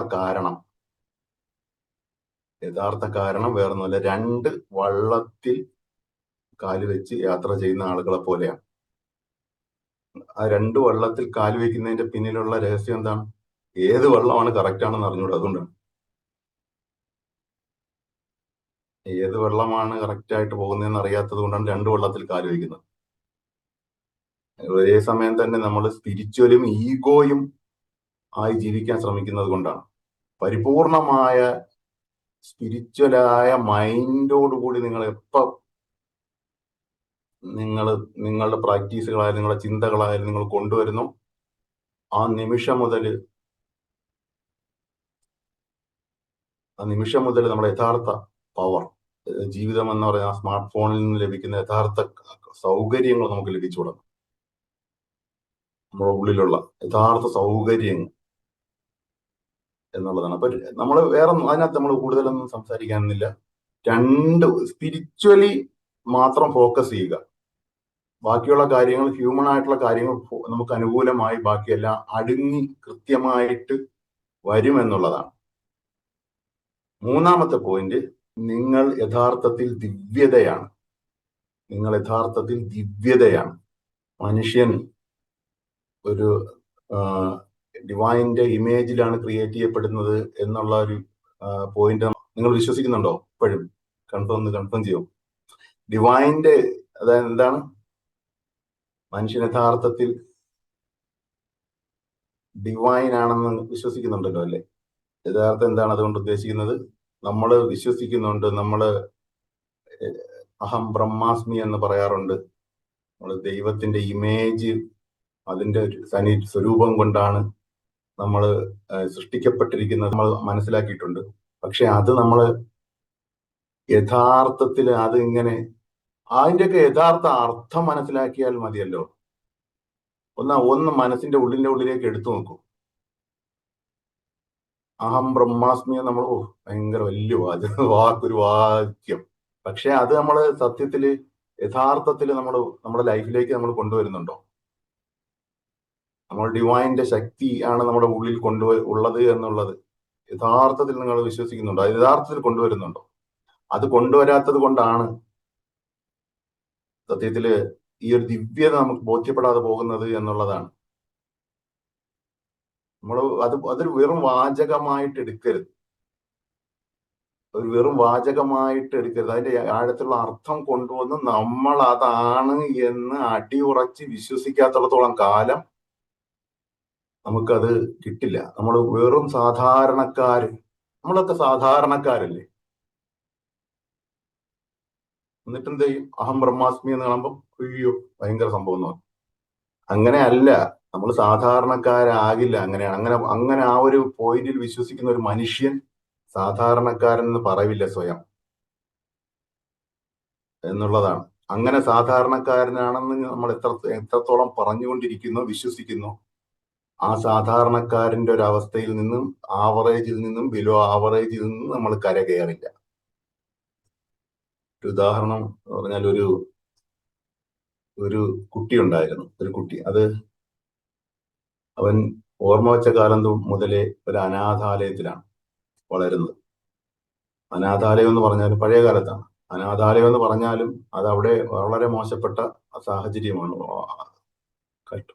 കാരണം വേറൊന്നുമല്ല, 2 വള്ളത്തിൽ കാലുവെച്ച് യാത്ര ചെയ്യുന്ന ആളുകളെ പോലെയാണ്. ആ 2 വള്ളത്തിൽ കാലുവെക്കുന്നതിന്റെ പിന്നിലുള്ള രഹസ്യം എന്താണ്? ഏത് വള്ളമാണ് കറക്റ്റ് ആണെന്ന് അറിഞ്ഞൂടാ. അതുകൊണ്ടാണ് ഏത് വെള്ളമാണ് കറക്റ്റ് ആയിട്ട് പോകുന്നതെന്ന് അറിയാത്തത് കൊണ്ടാണ് 2 വള്ളത്തിൽ കാലുവെക്കുന്നത്. ഒരേ സമയം തന്നെ നമ്മൾ സ്പിരിച്വലും ഈഗോയും ആയി ജീവിക്കാൻ ശ്രമിക്കുന്നത് കൊണ്ടാണ്. പരിപൂർണമായ സ്പിരിച്വലായ മൈൻഡോടുകൂടി നിങ്ങൾ എപ്പോൾ നിങ്ങളുടെ പ്രാക്ടീസുകളായാലും നിങ്ങളുടെ ചിന്തകളായാലും നിങ്ങൾ കൊണ്ടുവരുന്നു, ആ നിമിഷം മുതൽ നമ്മുടെ യഥാർത്ഥ പവർ, ജീവിതം എന്ന് പറയുന്ന ആ സ്മാർട്ട് ഫോണിൽ നിന്ന് ലഭിക്കുന്ന യഥാർത്ഥ സൗകര്യങ്ങൾ നമുക്ക് ലഭിച്ചു തുടങ്ങും. നമ്മുടെ ഉള്ളിലുള്ള യഥാർത്ഥ സൗകര്യങ്ങൾ എന്നുള്ളതാണ്. അപ്പൊ നമ്മൾ വേറെ അതിനകത്ത് നമ്മൾ കൂടുതലൊന്നും സംസാരിക്കാനൊന്നുമില്ല. രണ്ട് സ്പിരിച്വലി മാത്രം ഫോക്കസ് ചെയ്യുക. ബാക്കിയുള്ള കാര്യങ്ങൾ, ഹ്യൂമൺ ആയിട്ടുള്ള കാര്യങ്ങൾ നമുക്ക് അനുകൂലമായി ബാക്കിയെല്ലാം അടുങ്ങി കൃത്യമായിട്ട് വരുമെന്നുള്ളതാണ്. മൂന്നാമത്തെ പോയിന്റ്, നിങ്ങൾ യഥാർത്ഥത്തിൽ ദിവ്യതയാണ്. മനുഷ്യൻ ഒരു ഡിവൈൻ്റെ ഇമേജിലാണ് ക്രിയേറ്റ് ചെയ്യപ്പെടുന്നത് എന്നുള്ള ഒരു പോയിന്റ് നിങ്ങൾ വിശ്വസിക്കുന്നുണ്ടോ? ഇപ്പോഴും കൺഫേം ചെയ്യും. ഡിവൈൻ്റെ അതായത് എന്താണ്? മനുഷ്യൻ യഥാർത്ഥത്തിൽ ഡിവൈൻ ആണെന്ന് വിശ്വസിക്കുന്നുണ്ടല്ലോ അല്ലേ? യഥാർത്ഥം എന്താണ് അതുകൊണ്ട് ഉദ്ദേശിക്കുന്നത്? നമ്മൾ വിശ്വസിക്കുന്നുണ്ട്, നമ്മൾ അഹം ബ്രഹ്മാസ്മി എന്ന് പറയാറുണ്ട്. നമ്മൾ ദൈവത്തിന്റെ ഇമേജ്, അതിന്റെ സ്വരൂപം കൊണ്ടാണ് നമ്മൾ സൃഷ്ടിക്കപ്പെട്ടിരിക്കുന്നത് നമ്മൾ മനസ്സിലാക്കിയിട്ടുണ്ട്. പക്ഷെ അത് നമ്മൾ യഥാർത്ഥത്തിൽ അത് ഇങ്ങനെ അതിൻ്റെയൊക്കെ യഥാർത്ഥ അർത്ഥം മനസ്സിലാക്കിയാൽ മതിയല്ലോ. ഒന്ന് മനസ്സിന്റെ ഉള്ളിലേക്ക് എടുത്തു നോക്കൂ. അഹം ബ്രഹ്മാസ്മി നമ്മൾ ഭയങ്കര വലിയ ഒരു വാക്യം. പക്ഷെ അത് നമ്മൾ സത്യത്തില് യഥാർത്ഥത്തിൽ നമ്മുടെ ലൈഫിലേക്ക് നമ്മൾ കൊണ്ടുവരുന്നുണ്ടോ? നമ്മൾ ഡിവൈൻ്റെ ശക്തി ആണ് നമ്മുടെ ഉള്ളിൽ ഉള്ളത് എന്നുള്ളത് യഥാർത്ഥത്തിൽ നിങ്ങൾ വിശ്വസിക്കുന്നുണ്ടോ? അത് യഥാർത്ഥത്തിൽ കൊണ്ടുവരുന്നുണ്ടോ? അത് കൊണ്ടുവരാത്തത് കൊണ്ടാണ് സത്യത്തില് ഈ ഒരു ദിവ്യത നമുക്ക് ബോധ്യപ്പെടാതെ പോകുന്നത് എന്നുള്ളതാണ്. നമ്മൾ അതൊരു വെറും വാചകമായിട്ട് എടുക്കരുത്. അതിന്റെ ആഴത്തിലുള്ള അർത്ഥം കൊണ്ടുവന്ന് നമ്മൾ അതാണ് എന്ന് അടിയുറച്ച് വിശ്വസിക്കാത്തിടത്തോളം കാലം നമുക്കത് കിട്ടില്ല. നമ്മൾ വെറും നമ്മളൊക്കെ സാധാരണക്കാരല്ലേ? എന്നിട്ട് എന്ത് ചെയ്യും? അഹം ബ്രഹ്മാസ്മി എന്ന് കാണുമ്പോൾ അയ്യോ ഭയങ്കര സംഭവം എന്ന് പറയും. അങ്ങനെ അല്ല, നമ്മൾ സാധാരണക്കാരാകില്ല. അങ്ങനെ ആ ഒരു പോയിന്റിൽ വിശ്വസിക്കുന്ന ഒരു മനുഷ്യൻ സാധാരണക്കാരൻ എന്ന് പറയില്ല സ്വയം എന്നുള്ളതാണ്. അങ്ങനെ സാധാരണക്കാരനാണെന്ന് നമ്മൾ എത്രത്തോളം പറഞ്ഞുകൊണ്ടിരിക്കുന്നു, വിശ്വസിക്കുന്നു, ആ സാധാരണക്കാരന്റെ ഒരു അവസ്ഥയിൽ നിന്നും, ആവറേജിൽ നിന്നും, ബിലോ ആവറേജിൽ നിന്നും നമ്മൾ കരകയറില്ല. ഒരു ഉദാഹരണം പറഞ്ഞാൽ, ഒരു കുട്ടി ഉണ്ടായിരുന്നു. അവൻ ഓർമ്മ വെച്ച കാലം മുതലേ ഒരു അനാഥാലയത്തിലാണ് വളരുന്നത്. അനാഥാലയം എന്ന് പറഞ്ഞാലും പഴയ കാലത്താണ്. അനാഥാലയം എന്ന് പറഞ്ഞാലും അത് അവിടെ വളരെ മോശപ്പെട്ട സാഹചര്യമാണ്.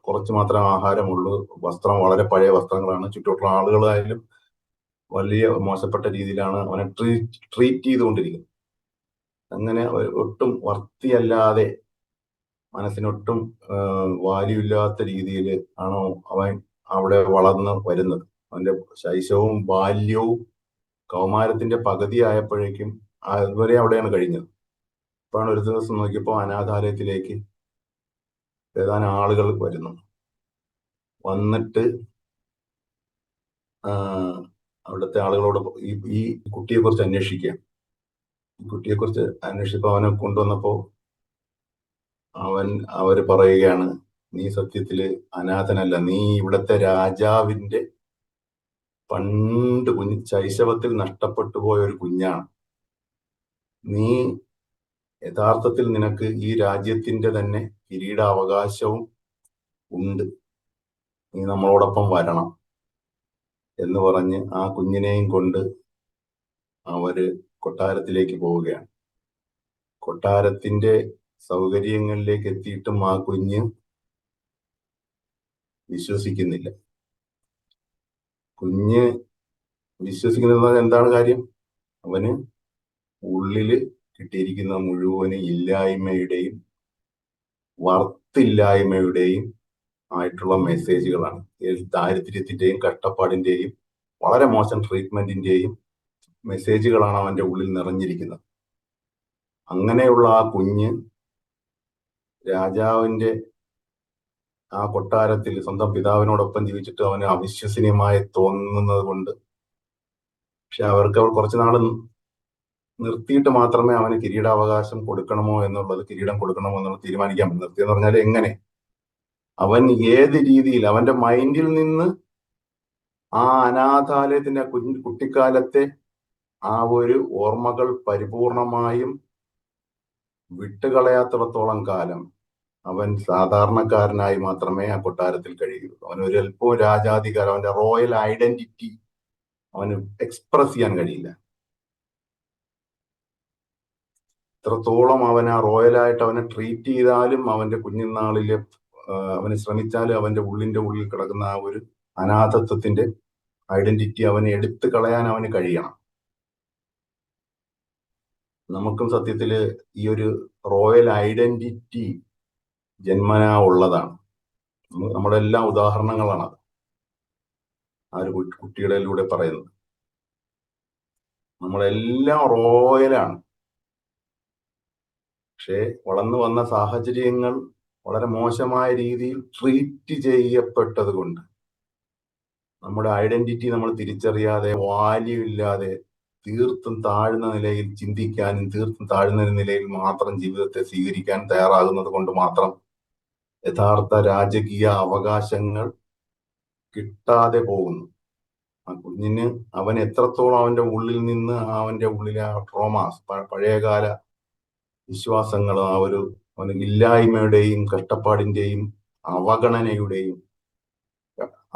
കുറച്ച് മാത്രം ആഹാരമുള്ളൂ, വസ്ത്രം വളരെ പഴയ വസ്ത്രങ്ങളാണ്, ചുറ്റുമുള്ള ആളുകളായാലും വലിയ മോശപ്പെട്ട രീതിയിലാണ് അവനെ ട്രീറ്റ് ചെയ്തുകൊണ്ടിരിക്കുന്നത്. അങ്ങനെ ഒട്ടും വർത്തിയല്ലാതെ, മനസ്സിനൊട്ടും വാല്യൂ ഇല്ലാത്ത രീതിയിൽ ആണോ അവൻ അവിടെ വളർന്ന് വരുന്നത്. അവന്റെ ശൈശവവും ബാല്യവും കൗമാരത്തിന്റെ പകുതി ആയപ്പോഴേക്കും അതുവരെ അവിടെയാണ് കഴിഞ്ഞത്. അപ്പോഴാണ് ഒരു ദിവസം നോക്കിയപ്പോൾ അനാഥാലയത്തിലേക്ക് ഏതാനും ആളുകൾ വന്നിട്ട് അവിടുത്തെ ആളുകളോട് ഈ കുട്ടിയെക്കുറിച്ച് അന്വേഷിക്കുക. കുട്ടിയെക്കുറിച്ച് അന്വേഷിച്ചപ്പോൾ അവനെ കൊണ്ടുവന്നപ്പോൾ അവര് പറയുകയാണ്, നീ സത്യത്തില് അനാഥനല്ല, നീ ഇവിടുത്തെ രാജാവിന്റെ പണ്ട് ശൈശവത്തിൽ നഷ്ടപ്പെട്ടു പോയ ഒരു കുഞ്ഞാണ്. നീ യഥാർത്ഥത്തിൽ നിനക്ക് ഈ രാജ്യത്തിന്റെ തന്നെ കിരീടാവകാശവും ഉണ്ട്, നീ നമ്മളോടൊപ്പം വരണം എന്ന് പറഞ്ഞ് ആ കുഞ്ഞിനെയും കൊണ്ട് അവര് കൊട്ടാരത്തിലേക്ക് പോവുകയാണ്. കൊട്ടാരത്തിന്റെ സൗകര്യങ്ങളിലേക്ക് എത്തിയിട്ടും ആ കുഞ്ഞ് വിശ്വസിക്കുന്നില്ല. കുഞ്ഞ് വിശ്വസിക്കുന്നത് എന്താണ് കാര്യം? അവന് ഉള്ളില് കിട്ടിയിരിക്കുന്ന മുഴുവന് ഇല്ലായ്മയുടെയും വർത്തില്ലായ്മയുടെയും ആയിട്ടുള്ള മെസ്സേജുകളാണ്. ദാരിദ്ര്യത്തിന്റെയും കഷ്ടപ്പാടിന്റെയും വളരെ മോശം ട്രീറ്റ്മെന്റിന്റെയും മെസ്സേജുകളാണ് അവന്റെ ഉള്ളിൽ നിറഞ്ഞിരിക്കുന്നത്. അങ്ങനെയുള്ള ആ കുഞ്ഞ് രാജാവിന്റെ ആ കൊട്ടാരത്തിൽ സ്വന്തം പിതാവിനോടൊപ്പം ജീവിച്ചിട്ട് അവന് അവിശ്വസനീയമായി തോന്നുന്നത് കൊണ്ട്, പക്ഷെ അവർക്ക് കുറച്ചു നാൾ നിർത്തിയിട്ട് മാത്രമേ അവന് കിരീടാവകാശം കൊടുക്കണമോ എന്നുള്ളത്, കിരീടം കൊടുക്കണമോ എന്നുള്ളത് തീരുമാനിക്കാൻ പറ്റും. നിർത്തിയെന്ന് പറഞ്ഞാൽ എങ്ങനെ, അവൻ ഏത് രീതിയിൽ അവന്റെ മൈൻഡിൽ നിന്ന് ആ അനാഥാലയത്തിന്റെ കുട്ടിക്കാലത്തെ ആ ഒരു ഓർമ്മകൾ പരിപൂർണമായും വിട്ടുകളയാത്തിടത്തോളം കാലം അവൻ സാധാരണക്കാരനായി മാത്രമേ ആ കൊട്ടാരത്തിൽ കഴിയുള്ളൂ. അവൻ ഒരു അല്പവും രാജാധികാരം, അവന്റെ റോയൽ ഐഡന്റിറ്റി അവന് എക്സ്പ്രസ് ചെയ്യാൻ കഴിയില്ല. എത്രത്തോളം അവൻ ആ റോയലായിട്ട് അവനെ ട്രീറ്റ് ചെയ്താലും, അവന്റെ കുഞ്ഞുനാളിലെ അവന് ശ്രമിച്ചാലും അവന്റെ ഉള്ളിൽ കിടക്കുന്ന ആ ഒരു അനാഥത്വത്തിന്റെ ഐഡന്റിറ്റി അവനെ എടുത്തു കളയാൻ അവന് കഴിയണം. നമുക്കും സത്യത്തില് ഈ ഒരു റോയൽ ഐഡന്റിറ്റി ജന്മനാ ഉള്ളതാണ്. നമ്മുടെ എല്ലാ ഉദാഹരണങ്ങളാണ് അത് ആ ഒരു കുട്ടികളിലൂടെ പറയുന്നത്. നമ്മളെല്ലാം റോയലാണ്. പക്ഷെ വളർന്നു വന്ന സാഹചര്യങ്ങൾ വളരെ മോശമായ രീതിയിൽ ട്രീറ്റ് ചെയ്യപ്പെട്ടത് കൊണ്ട് നമ്മുടെ ഐഡന്റിറ്റി നമ്മൾ തിരിച്ചറിയാതെ, വാല്യൂ ഇല്ലാതെ, തീർത്തും താഴ്ന്ന നിലയിൽ ചിന്തിക്കാനും തീർത്തും താഴ്ന്ന നിലയിൽ മാത്രം ജീവിതത്തെ സ്വീകരിക്കാൻ തയ്യാറാകുന്നത് കൊണ്ട് മാത്രം യഥാർത്ഥ രാജകീയ അവകാശങ്ങൾ കിട്ടാതെ പോകുന്നു. ആ കുഞ്ഞിന് അവൻ എത്രത്തോളം അവന്റെ ഉള്ളിൽ നിന്ന് അവന്റെ ഉള്ളിലെ ആ ട്രോമാസ്, പഴയകാല വിശ്വാസങ്ങൾ, ആ ഒരു അവന് ഇല്ലായ്മയുടെയും കഷ്ടപ്പാടിന്റെയും അവഗണനയുടെയും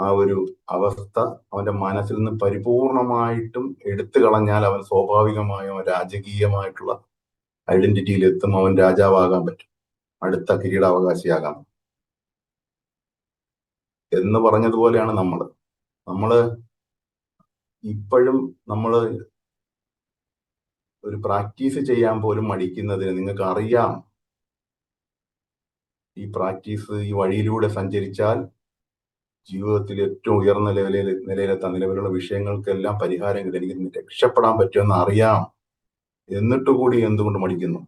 ആ ഒരു അവസ്ഥ അവന്റെ മനസ്സിൽ നിന്ന് പരിപൂർണമായിട്ടും എടുത്തു കളഞ്ഞാൽ അവൻ സ്വാഭാവികമായും രാജകീയമായിട്ടുള്ള ഐഡന്റിറ്റിയിൽ എത്തും. അവൻ രാജാവാകാൻ പറ്റും, അടുത്ത കിരീടാവകാശിയാകാം എന്ന് പറഞ്ഞതുപോലെയാണ് നമ്മള് ഇപ്പോഴും ഒരു പ്രാക്ടീസ് ചെയ്യാൻ പോലും മടിക്കുന്നതിന്, നിങ്ങൾക്ക് അറിയാം ഈ പ്രാക്ടീസ്, ഈ വഴിയിലൂടെ സഞ്ചരിച്ചാൽ ജീവിതത്തിൽ ഏറ്റവും ഉയർന്ന നിലയിലെത്താൻ, നിലവിലുള്ള വിഷയങ്ങൾക്കെല്ലാം പരിഹാരം കിട്ടും, എനിക്ക് രക്ഷപ്പെടാൻ പറ്റുമെന്ന് അറിയാം, എന്നിട്ട് കൂടി എന്തുകൊണ്ട് മടിക്കുന്നു?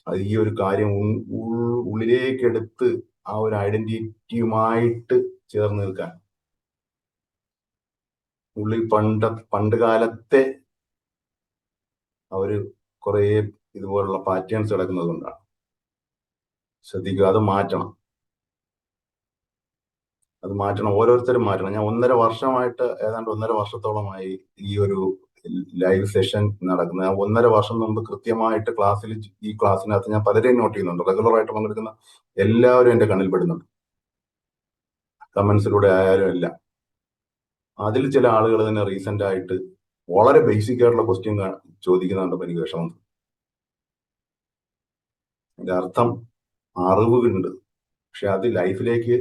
അത് ഈ ഒരു കാര്യം ഉള്ളിലേക്കെടുത്ത് ആ ഒരു ഐഡന്റിറ്റിയുമായിട്ട് ചേർന്ന് നിൽക്കാൻ, ഉള്ളിൽ പണ്ട് കാലത്തെ അവര് കുറെ ഇതുപോലുള്ള പാറ്റേൺസ് കിടക്കുന്നത് കൊണ്ടാണ്. ശ്രദ്ധിക്കുക, അത് മാറ്റണം. ഓരോരുത്തരും മാറ്റണം. ഞാൻ ഏതാണ്ട് 1.5 വർഷത്തോളമായി ഈ ഒരു ലൈവ് സെഷൻ നടക്കുന്നത്. 1.5 വർഷം മുമ്പ് കൃത്യമായിട്ട് ഈ ക്ലാസ്സിനകത്ത് ഞാൻ പലരെയും നോട്ട് ചെയ്യുന്നുണ്ട്. റെഗുലർ ആയിട്ട് പങ്കെടുക്കുന്ന എല്ലാവരും എന്റെ കണ്ണിൽ പെടുന്നുണ്ട്, കമന്റ്സിലൂടെ ആയാലും എല്ലാം. അതിൽ ചില ആളുകൾ തന്നെ റീസെന്റ് ആയിട്ട് വളരെ ബേസിക് ആയിട്ടുള്ള ക്വസ്റ്റ്യൻ ചോദിക്കുന്നുണ്ടപ്പോൾ എനിക്ക് വിഷമം. അതിന്റെ അർത്ഥം അറിവുകളുണ്ട്, പക്ഷെ അത് ലൈഫിലേക്ക്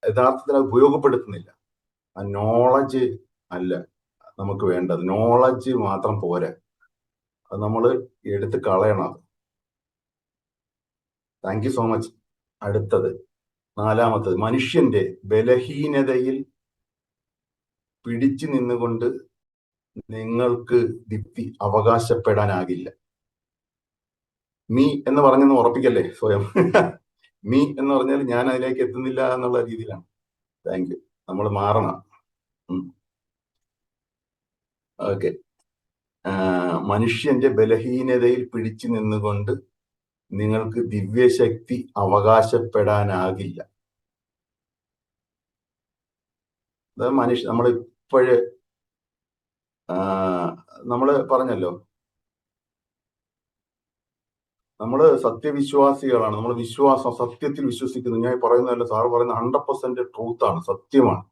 യഥാർത്ഥത്തിൽ ഉപയോഗപ്പെടുത്തുന്നില്ല. ആ നോളജ് അല്ല നമുക്ക് വേണ്ടത്, നോളജ് മാത്രം പോരാ, അത് നമ്മൾ എടുത്ത് കളയണം. Thank you so much. അടുത്തത് 4-മത്തത്, മനുഷ്യന്റെ ബലഹീനതയിൽ പിടിച്ചു നിന്നുകൊണ്ട് നിങ്ങൾക്ക് ദീപ്തി അവകാശപ്പെടാനാകില്ല. മീ എന്ന് പറഞ്ഞെന്ന് ഉറപ്പിക്കല്ലേ സ്വയം. മീ എന്ന് പറഞ്ഞാൽ ഞാൻ അതിലേക്ക് എത്തുന്നില്ല എന്നുള്ള രീതിയിലാണ്. Thank you. നമ്മൾ മാറണം. ഓക്കെ. മനുഷ്യന്റെ ബലഹീനതയിൽ പിടിച്ചു നിന്നുകൊണ്ട് നിങ്ങൾക്ക് ദിവ്യശക്തി അവകാശപ്പെടാനാകില്ല. അത് നമ്മള് പറഞ്ഞല്ലോ, നമ്മള് സത്യവിശ്വാസികളാണ്. നമ്മൾ സത്യത്തിൽ വിശ്വസിക്കുന്നു. ഞാൻ പറയുന്നതല്ല, സാറ് പറയുന്ന 100% ട്രൂത്താണ്, സത്യമാണ്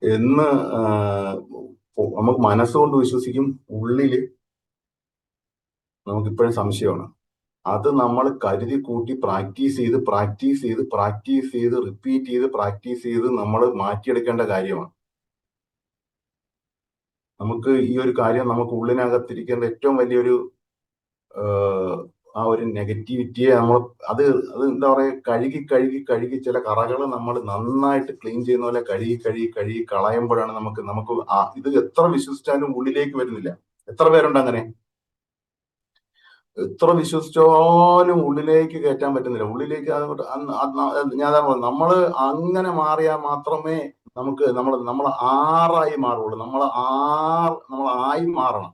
എന്ന് നമുക്ക് മനസ്സുകൊണ്ട് വിശ്വസിക്കും. ഉള്ളില് നമുക്കിപ്പോഴും സംശയമാണ്. അത് നമ്മൾ കരുതി കൂട്ടി പ്രാക്ടീസ് ചെയ്ത് റിപ്പീറ്റ് ചെയ്ത് നമ്മൾ മാറ്റിയെടുക്കേണ്ട കാര്യമാണ്. നമുക്ക് ഈ ഒരു കാര്യം നമുക്ക് ഉള്ളിനകത്തിരിക്കേണ്ട ഏറ്റവും വലിയൊരു ആ ഒരു നെഗറ്റിവിറ്റിയെ നമ്മൾ അത് അത് എന്താ പറയുക, കഴുകി ചില കറകൾ നമ്മൾ നന്നായിട്ട് ക്ലീൻ ചെയ്യുന്ന പോലെ കഴുകി കളയുമ്പോഴാണ് നമുക്ക് ഇത് എത്ര വിശ്വസിച്ചാലും ഉള്ളിലേക്ക് വരുന്നില്ല. എത്ര പേരുണ്ട് അങ്ങനെ? എത്ര വിശ്വസിച്ചാലും ഉള്ളിലേക്ക് കയറ്റാൻ പറ്റുന്നില്ല. ഉള്ളിലേക്ക് ഞാൻ നമ്മള് അങ്ങനെ മാറിയാൽ മാത്രമേ നമ്മൾ ആറായി മാറുള്ളൂ. നമ്മൾ ആയി മാറണം.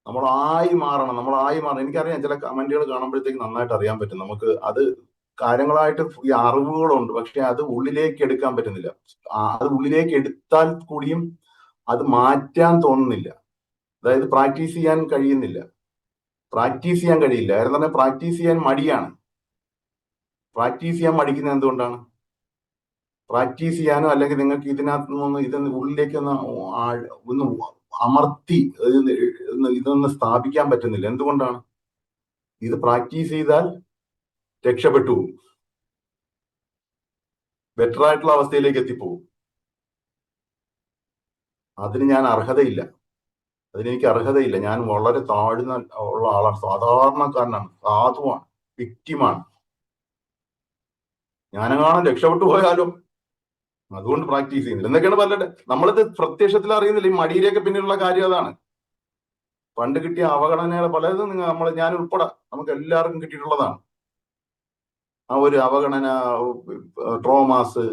നമ്മളായി മാറണം. എനിക്കറിയാം, ചില കമന്റുകൾ കാണുമ്പോഴത്തേക്ക് നന്നായിട്ട് അറിയാൻ പറ്റും. നമുക്ക് അത് കാര്യങ്ങളായിട്ട് ഈ അറിവുകളുണ്ട്, പക്ഷെ അത് ഉള്ളിലേക്ക് എടുക്കാൻ പറ്റുന്നില്ല. അത് ഉള്ളിലേക്ക് എടുത്താൽ കൂടിയും അത് മാറ്റാൻ തോന്നുന്നില്ല. അതായത് പ്രാക്ടീസ് ചെയ്യാൻ കഴിയില്ല. കാരണം പറഞ്ഞാൽ പ്രാക്ടീസ് ചെയ്യാൻ മടിയാണ്. പ്രാക്ടീസ് ചെയ്യാൻ മടിക്കുന്നത് എന്തുകൊണ്ടാണ്? പ്രാക്ടീസ് ചെയ്യാനോ അല്ലെങ്കിൽ നിങ്ങൾക്ക് ഇതിനകത്ത് നിന്ന് ഉള്ളിലേക്ക് ഒന്ന് അമർത്തി ഇതൊന്ന് സ്ഥാപിക്കാൻ പറ്റുന്നില്ല. എന്തുകൊണ്ടാണ്? ഇത് പ്രാക്ടീസ് ചെയ്താൽ രക്ഷപ്പെട്ടു പോകും, ബെറ്റർ ആയിട്ടുള്ള അവസ്ഥയിലേക്ക് എത്തിപ്പോകും. അതിന് എനിക്ക് അർഹതയില്ല. ഞാൻ വളരെ താഴ്ന്ന ഉള്ള ആളാണ്, സാധാരണക്കാരനാണ്, സാധുവാണ്, വിക്റ്റിമാണ്. ഞാനെങ്ങാനും രക്ഷപ്പെട്ടു പോയാലോ? അതുകൊണ്ട് പ്രാക്ടീസ് ചെയ്യുന്നില്ല എന്നൊക്കെയാണ് പലരുടെ. നമ്മളിത് പ്രത്യക്ഷത്തിൽ അറിയുന്നില്ല. ഈ മടിയിലേക്ക് പിന്നിലുള്ള കാര്യം അതാണ്. പണ്ട് കിട്ടിയ അവഗണനകൾ പലതും ഞാൻ ഉൾപ്പെടെ നമുക്ക് എല്ലാവർക്കും കിട്ടിയിട്ടുള്ളതാണ്. ആ ഒരു അവഗണന, ട്രോമാസ്,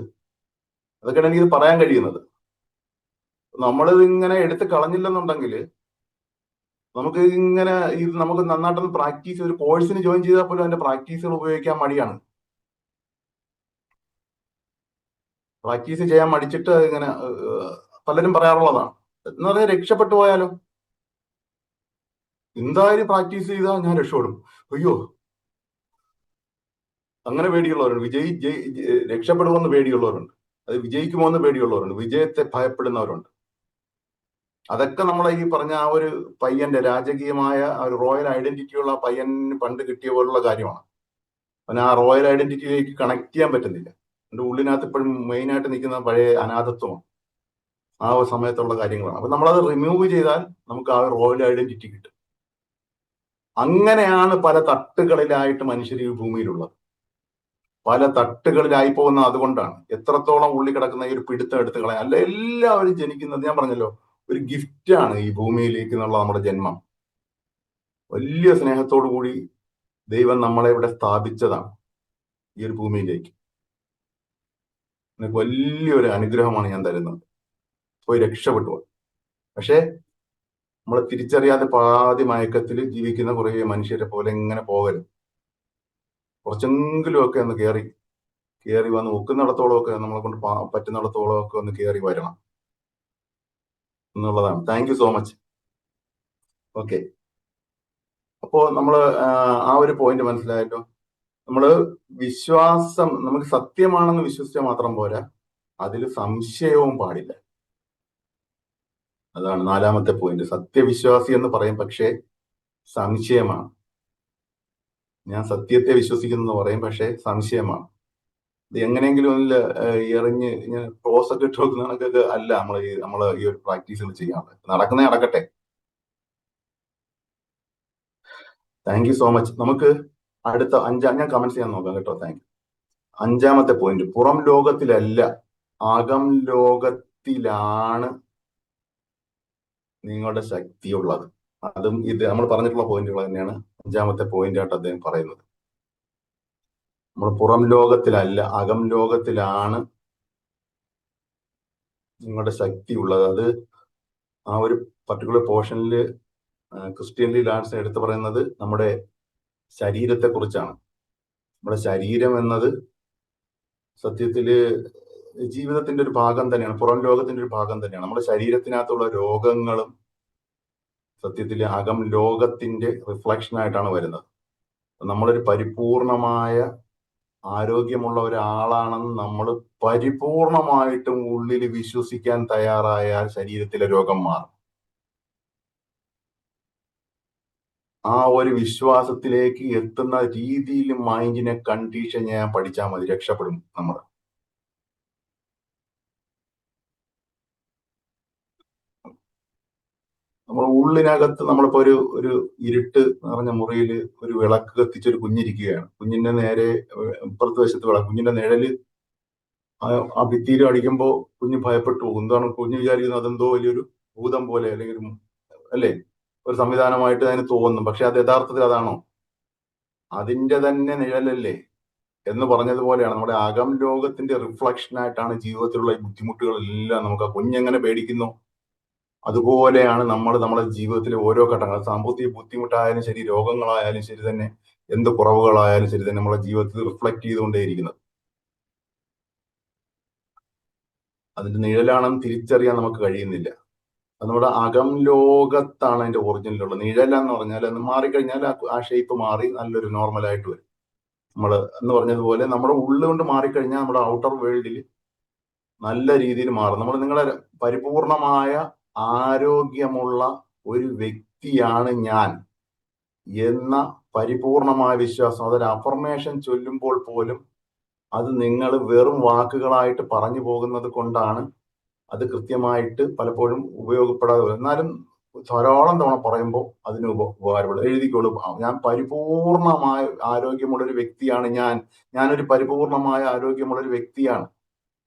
അതൊക്കെയാണ് എനിക്കിത് പറയാൻ കഴിയുന്നത്. നമ്മളിത് ഇങ്ങനെ എടുത്ത് കളഞ്ഞില്ലെന്നുണ്ടെങ്കിൽ നമുക്ക് നന്നായിട്ടൊന്ന് പ്രാക്ടീസ്, ഒരു കോഴ്സിന് ജോയിൻ ചെയ്താൽ പോലും അതിന്റെ പ്രാക്ടീസുകൾ ഉപയോഗിക്കാൻ മടിയാണ്. പ്രാക്ടീസ് ചെയ്യാൻ മടിച്ചിട്ട് ഇങ്ങനെ പലരും പറയാറുള്ളതാണ്. എന്ന് പറഞ്ഞാൽ രക്ഷപ്പെട്ടു പോയാലും എന്തായാലും പ്രാക്ടീസ് ചെയ്താൽ ഞാൻ രക്ഷപ്പെടും. അയ്യോ, അങ്ങനെ പേടിയുള്ളവരുണ്ട്. രക്ഷപ്പെടുമെന്ന് പേടിയുള്ളവരുണ്ട്. അത് വിജയിക്കുമോ എന്ന് പേടിയുള്ളവരുണ്ട്. വിജയത്തെ ഭയപ്പെടുന്നവരുണ്ട്. അതൊക്കെ നമ്മളെ ഈ പറഞ്ഞ ആ ഒരു പയ്യന്റെ രാജകീയമായ ആ ഒരു റോയൽ ഐഡന്റിറ്റിയുള്ള പയ്യന് പണ്ട് കിട്ടിയ പോലുള്ള കാര്യമാണ്. അവന് ആ റോയൽ ഐഡന്റിറ്റിയിലേക്ക് കണക്ട് ചെയ്യാൻ പറ്റുന്നില്ല. എൻ്റെ ഉള്ളിനകത്ത് ഇപ്പോഴും മെയിനായിട്ട് നിൽക്കുന്ന പഴയ അനാഥത്വമാണ്, ആ ഒരു സമയത്തുള്ള കാര്യങ്ങളാണ്. അപ്പൊ നമ്മളത് റിമൂവ് ചെയ്താൽ നമുക്ക് ആ റോയൽ ഐഡന്റിറ്റി കിട്ടും. അങ്ങനെയാണ് പല തട്ടുകളിലായിട്ട് മനുഷ്യർ ഈ ഭൂമിയിലുള്ളത്. പല തട്ടുകളിലായി പോകുന്ന അതുകൊണ്ടാണ്. എത്രത്തോളം ഉള്ളി കിടക്കുന്ന ഈ ഒരു പിടുത്തം എടുത്ത് കളയാൻ അല്ല, എല്ലാവരും ജനിക്കുന്നത്, ഞാൻ പറഞ്ഞല്ലോ, ഒരു ഗിഫ്റ്റാണ് ഈ ഭൂമിയിലേക്ക് എന്നുള്ള നമ്മുടെ ജന്മം. വലിയ സ്നേഹത്തോടു കൂടി ദൈവം നമ്മളെ ഇവിടെ സ്ഥാപിച്ചതാണ് ഈ ഒരു ഭൂമിയിലേക്ക്. വലിയൊരു അനുഗ്രഹമാണ് ഞാൻ തരുന്നത്. പോയി രക്ഷപ്പെട്ടു. പക്ഷേ നമ്മളെ തിരിച്ചറിയാതെ പാതി മയക്കത്തിൽ ജീവിക്കുന്ന കുറേ മനുഷ്യരെ പോലെ ഇങ്ങനെ പോകരുത്. കുറച്ചെങ്കിലും ഒക്കെ ഒന്ന് കയറി വന്ന് ഒക്കുന്നിടത്തോളം ഒക്കെ നമ്മളെ കൊണ്ട് പറ്റുന്നിടത്തോളം ഒക്കെ ഒന്ന് കയറി വരണം എന്നുള്ളതാണ്. Thank you so much. Okay, അപ്പോ നമ്മള് ആ ഒരു പോയിന്റ് മനസ്സിലായല്ലോ. നമ്മള് വിശ്വാസം, നമുക്ക് സത്യമാണെന്ന് വിശ്വസിച്ചാൽ മാത്രം പോരാ, അതിൽ സംശയവും പാടില്ല. അതാണ് 4ാമത്തെ പോയിന്റ്. സത്യവിശ്വാസി എന്ന് പറയും, പക്ഷേ സംശയമാണ്. ഞാൻ സത്യത്തെ വിശ്വസിക്കുന്നു പറയും, പക്ഷേ സംശയമാണ്. ഇത് എങ്ങനെയെങ്കിലും എറിഞ്ഞ് ഇങ്ങനെ ക്ലോസ് ഒക്കെ ഇട്ട് വെക്കുന്ന കണക്കൊക്കെ അല്ല നമ്മൾ ഈ ഒരു പ്രാക്ടീസുകൾ ചെയ്യാറുണ്ട്. നടക്കട്ടെ. Thank you so much. നമുക്ക് അടുത്ത ഞാൻ കമന്റ്സ് ചെയ്യാൻ നോക്കാം കേട്ടോ. Thank you. 5ാമത്തെ പോയിന്റ്, പുറം ലോകത്തിലല്ല, അകം ലോകത്തിലാണ് നിങ്ങളുടെ ശക്തിയുള്ളത്. അതും ഇത് നമ്മൾ പറഞ്ഞിട്ടുള്ള പോയിന്റുകൾ തന്നെയാണ് 5ാമത്തെ പോയിന്റ് ആയിട്ട് അദ്ദേഹം പറയുന്നത്. നമ്മൾ പുറം ലോകത്തിലല്ല, അകം ലോകത്തിലാണ് നിങ്ങളുടെ ശക്തി ഉള്ളത്. അത് ആ ഒരു പർട്ടിക്കുലർ പോർഷനിൽ ക്രിസ്ത്യൻ ലാൻസ് എടുത്തു പറയുന്നത് നമ്മുടെ ശരീരത്തെ കുറിച്ചാണ്. നമ്മുടെ ശരീരം എന്നത് സത്യത്തില് ജീവിതത്തിന്റെ ഒരു ഭാഗം തന്നെയാണ്, പുറം ലോകത്തിന്റെ ഒരു ഭാഗം തന്നെയാണ്. നമ്മുടെ ശരീരത്തിനകത്തുള്ള രോഗങ്ങളും സത്യത്തിൽ അകം ലോകത്തിന്റെ റിഫ്ലക്ഷൻ ആയിട്ടാണ് വരുന്നത്. നമ്മളൊരു പരിപൂർണമായ ആരോഗ്യമുള്ള ഒരാളാണെന്ന് നമ്മൾ പരിപൂർണമായിട്ടും ഉള്ളിൽ വിശ്വസിക്കാൻ തയ്യാറായാൽ ശരീരത്തിലെ രോഗം മാറും. ആ ഒരു വിശ്വാസത്തിലേക്ക് എത്തുന്ന രീതിയിൽ മൈൻഡിനെ കണ്ടീഷൻ ചെയ്യാൻ പഠിച്ചാൽ മതി, രക്ഷപ്പെടും നമ്മൾ. നമ്മൾ ഉള്ളിനകത്ത് നമ്മളിപ്പോ ഒരു ഇരുട്ട് നിറഞ്ഞ മുറിയിൽ ഒരു വിളക്ക് കത്തിച്ചൊരു കുഞ്ഞിരിക്കുകയാണ്. കുഞ്ഞിന്റെ നേരെ ഇപ്പുറത്ത് വശത്ത് വിളക്ക്, കുഞ്ഞിന്റെ നിഴല് ആ ഭിത്തിയിൽ അടിക്കുമ്പോൾ കുഞ്ഞ് ഭയപ്പെട്ടു പോകും. എന്താണ് കുഞ്ഞ് വിചാരിക്കുന്നത്? അതെന്തോ വലിയൊരു ഭൂതം പോലെ അല്ലെങ്കിൽ അല്ലേ ഒരു സംവിധാനമായിട്ട് അതിന് തോന്നും. പക്ഷെ അത് യഥാർത്ഥത്തിൽ അതാണോ? അതിന്റെ തന്നെ നിഴലല്ലേ എന്ന് പറഞ്ഞതുപോലെയാണ് നമ്മുടെ അകം ലോകത്തിന്റെ റിഫ്ലക്ഷൻ ആയിട്ടാണ് ജീവിതത്തിലുള്ള ഈ ബുദ്ധിമുട്ടുകളെല്ലാം. നമുക്ക് ആ കുഞ്ഞെങ്ങനെ പേടിക്കുന്നു അതുപോലെയാണ് നമ്മുടെ ജീവിതത്തിലെ ഓരോ ഘട്ടങ്ങൾ. സാമ്പത്തിക ബുദ്ധിമുട്ടായാലും ശരി, രോഗങ്ങളായാലും ശരി തന്നെ, എന്ത് കുറവുകളായാലും ശരി തന്നെ നമ്മുടെ ജീവിതത്തിൽ റിഫ്ലക്ട് ചെയ്തുകൊണ്ടേയിരിക്കുന്നത്. അതിന്റെ നിഴലാണെന്ന് തിരിച്ചറിയാൻ നമുക്ക് കഴിയുന്നില്ല. അത് നമ്മുടെ അകം ലോകത്താണ് അതിന്റെ ഒറിജിനലുള്ളത്. നിഴലെന്ന് പറഞ്ഞാൽ അത് മാറിക്കഴിഞ്ഞാൽ ആ ഷേപ്പ് മാറി നല്ലൊരു നോർമലായിട്ട് വരും. നമ്മൾ എന്ന് പറഞ്ഞതുപോലെ നമ്മുടെ ഉള്ളുകൊണ്ട് മാറിക്കഴിഞ്ഞാൽ നമ്മുടെ ഔട്ടർ വേൾഡിൽ നല്ല രീതിയിൽ മാറും. നിങ്ങളെ പരിപൂർണമായ ആരോഗ്യമുള്ള ഒരു വ്യക്തിയാണ് ഞാൻ എന്ന പരിപൂർണമായ വിശ്വാസം, അതൊരു അഫർമേഷൻ ചൊല്ലുമ്പോൾ പോലും അത് നിങ്ങൾ വെറും വാക്കുകളായിട്ട് പറഞ്ഞു പോകുന്നത് കൊണ്ടാണ് അത് കൃത്യമായിട്ട് പലപ്പോഴും ഉപയോഗപ്പെടാതെ വരും. എന്നാലും ധാരാളം തവണ പറയുമ്പോൾ അതിന് ഉപകാരപ്പെടും. എഴുതിക്കോളൂ, ഞാൻ പരിപൂർണമായ ആരോഗ്യമുള്ളൊരു വ്യക്തിയാണ്, ഞാനൊരു പരിപൂർണമായ ആരോഗ്യമുള്ളൊരു വ്യക്തിയാണ്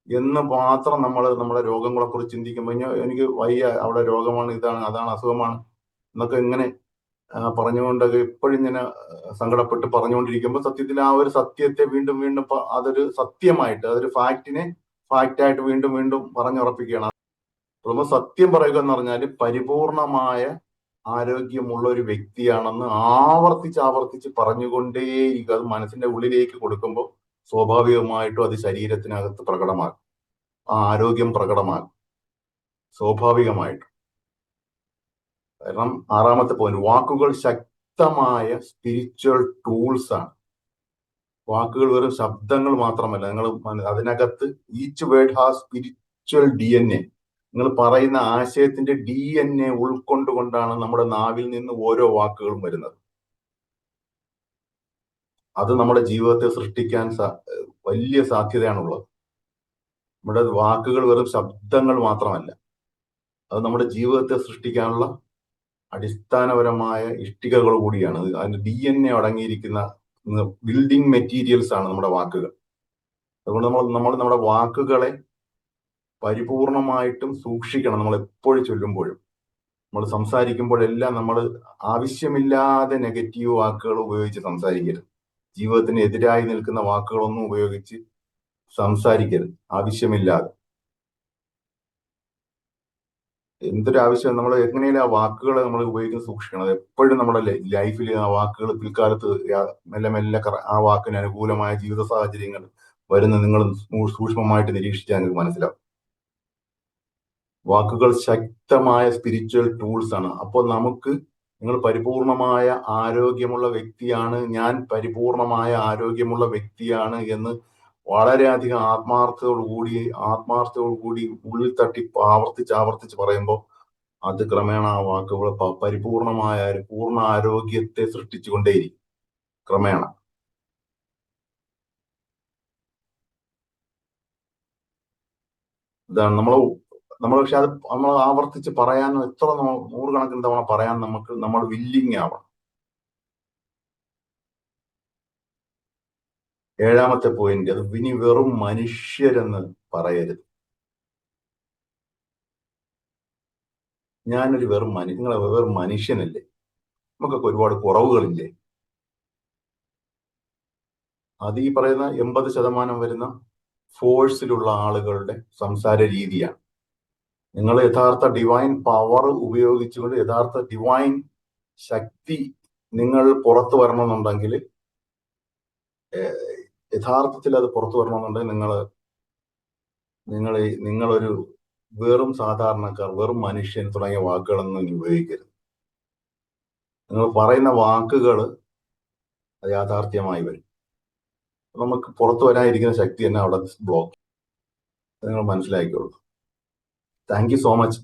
എന്ന് മാത്രം നമ്മൾ നമ്മുടെ രോഗങ്ങളെ കുറിച്ച് ചിന്തിക്കുമ്പോൾ എനിക്ക് വയ്യ, അവിടെ രോഗമാണ്, ഇതാണ്, അതാണ്, അസുഖമാണ് എന്നൊക്കെ ഇങ്ങനെ പറഞ്ഞുകൊണ്ടൊക്കെ എപ്പോഴും ഇങ്ങനെ സങ്കടപ്പെട്ട് പറഞ്ഞുകൊണ്ടിരിക്കുമ്പോൾ സത്യത്തിൽ ആ ഒരു സത്യത്തെ വീണ്ടും വീണ്ടും അതൊരു സത്യമായിട്ട്, അതൊരു ഫാക്റ്റായിട്ട് വീണ്ടും വീണ്ടും പറഞ്ഞുറപ്പിക്കുകയാണ്. അപ്പോൾ സത്യം പറയുക എന്ന് പറഞ്ഞാൽ പരിപൂർണമായ ആരോഗ്യമുള്ള ഒരു വ്യക്തിയാണെന്ന് ആവർത്തിച്ച് പറഞ്ഞുകൊണ്ടേയിരിക്കും. അത് മനസ്സിന്റെ ഉള്ളിലേക്ക് കൊടുക്കുമ്പോൾ സ്വാഭാവികമായിട്ടും അത് ശരീരത്തിനകത്ത് പ്രകടമാകും. ആ ആരോഗ്യം പ്രകടമാകും സ്വാഭാവികമായിട്ടും. കാരണം 6ാമത്തെ പോയിന്റ്, വാക്കുകൾ ശക്തമായ സ്പിരിച്വൽ ടൂൾസ് ആണ്. വാക്കുകൾ വെറും ശബ്ദങ്ങൾ മാത്രമല്ല. നിങ്ങൾ അതിനകത്ത് each word has spiritual DNA. നിങ്ങൾ പറയുന്ന ആശയത്തിന്റെ DNA ഉൾക്കൊണ്ടുകൊണ്ടാണ് നമ്മുടെ നാവിൽ നിന്ന് ഓരോ വാക്കുകളും വരുന്നത്. അത് നമ്മുടെ ജീവിതത്തെ സൃഷ്ടിക്കാൻ വലിയ സാധ്യതയാണുള്ളത്. നമ്മുടെ വാക്കുകൾ വെറും ശബ്ദങ്ങൾ മാത്രമല്ല, അത് നമ്മുടെ ജീവിതത്തെ സൃഷ്ടിക്കാനുള്ള അടിസ്ഥാനപരമായ ഇഷ്ടികകൾ കൂടിയാണ്. അതിന്റെ DNA അടങ്ങിയിരിക്കുന്ന ബിൽഡിംഗ് മെറ്റീരിയൽസ് ആണ് നമ്മുടെ വാക്കുകൾ. അതുകൊണ്ട് നമ്മൾ നമ്മുടെ വാക്കുകളെ പരിപൂർണമായിട്ടും സൂക്ഷിക്കണം. നമ്മൾ എപ്പോഴും ചൊല്ലുമ്പോഴും നമ്മൾ സംസാരിക്കുമ്പോഴെല്ലാം നമ്മൾ ആവശ്യമില്ലാതെ നെഗറ്റീവ് വാക്കുകൾ ഉപയോഗിച്ച് സംസാരിക്കരുത്. ജീവിതത്തിന് എതിരായി നിൽക്കുന്ന വാക്കുകളൊന്നും ഉപയോഗിച്ച് സംസാരിക്കരുത് ആവശ്യമില്ലാതെ. എന്തൊരാവശ്യം നമ്മൾ എങ്ങനെയും ആ വാക്കുകളെ നമ്മൾ ഉപയോഗിക്കുന്നത് സൂക്ഷിക്കണം. അത് എപ്പോഴും നമ്മുടെ ലൈഫിൽ ആ വാക്കുകൾ പിൽക്കാലത്ത് മെല്ലെ മെല്ലെ ആ വാക്കിന് അനുകൂലമായ ജീവിത സാഹചര്യങ്ങൾ വരുന്ന നിങ്ങൾ സൂക്ഷ്മമായിട്ട് നിരീക്ഷിച്ചാൽ നിങ്ങൾക്ക് മനസ്സിലാവും. വാക്കുകൾ ശക്തമായ സ്പിരിച്വൽ ടൂൾസ് ആണ്. അപ്പോൾ നിങ്ങൾ പരിപൂർണമായ ആരോഗ്യമുള്ള വ്യക്തിയാണ്, ഞാൻ പരിപൂർണമായ ആരോഗ്യമുള്ള വ്യക്തിയാണ് എന്ന് വളരെയധികം ആത്മാർത്ഥതയോടുകൂടി ഉള്ളിൽ തട്ടി ആവർത്തിച്ച് പറയുമ്പോൾ അത് ക്രമേണ ആ വാക്കുകൾ പരിപൂർണമായ പൂർണ്ണ ആരോഗ്യത്തെ സൃഷ്ടിച്ചുകൊണ്ടേയിരിക്കും ക്രമേണ. ഇതാണ് നമ്മൾ പക്ഷെ അത് നമ്മൾ ആവർത്തിച്ച് പറയാൻ എത്ര നൂറുകണക്കിന് തവണ പറയാൻ നമ്മൾ വില്ലിങ് ആവണം. 7ാമത്തെ പോയിന്റ്, അത് ഇനി വെറും മനുഷ്യരെന്ന് പറയരുത്. നിങ്ങൾ വെറും മനുഷ്യനല്ലേ? നമുക്കൊക്കെ ഒരുപാട് കുറവുകളില്ലേ? അത് ഈ പറയുന്ന 80% വരുന്ന ഫോഴ്സിലുള്ള ആളുകളുടെ സംസാര രീതിയാണ്. നിങ്ങൾ യഥാർത്ഥ ഡിവൈൻ പവർ ഉപയോഗിച്ചുകൊണ്ട് യഥാർത്ഥ ഡിവൈൻ ശക്തി നിങ്ങൾ പുറത്തു വരണമെന്നുണ്ടെങ്കിൽ, യഥാർത്ഥത്തിൽ അത് പുറത്തു വരണമെന്നുണ്ടെങ്കിൽ നിങ്ങളൊരു വെറും സാധാരണക്കാർ, വെറും മനുഷ്യൻ തുടങ്ങിയ വാക്കുകളൊന്നും ഉപയോഗിക്കരുത്. നിങ്ങൾ പറയുന്ന വാക്കുകൾ അത് യാഥാർത്ഥ്യമായി വരും. നമുക്ക് പുറത്തു വരാനിരിക്കുന്ന ശക്തി തന്നെ അവിടെ ബ്ലോക്ക്. നിങ്ങൾ മനസ്സിലാക്കിക്കോളൂ. Thank you so much.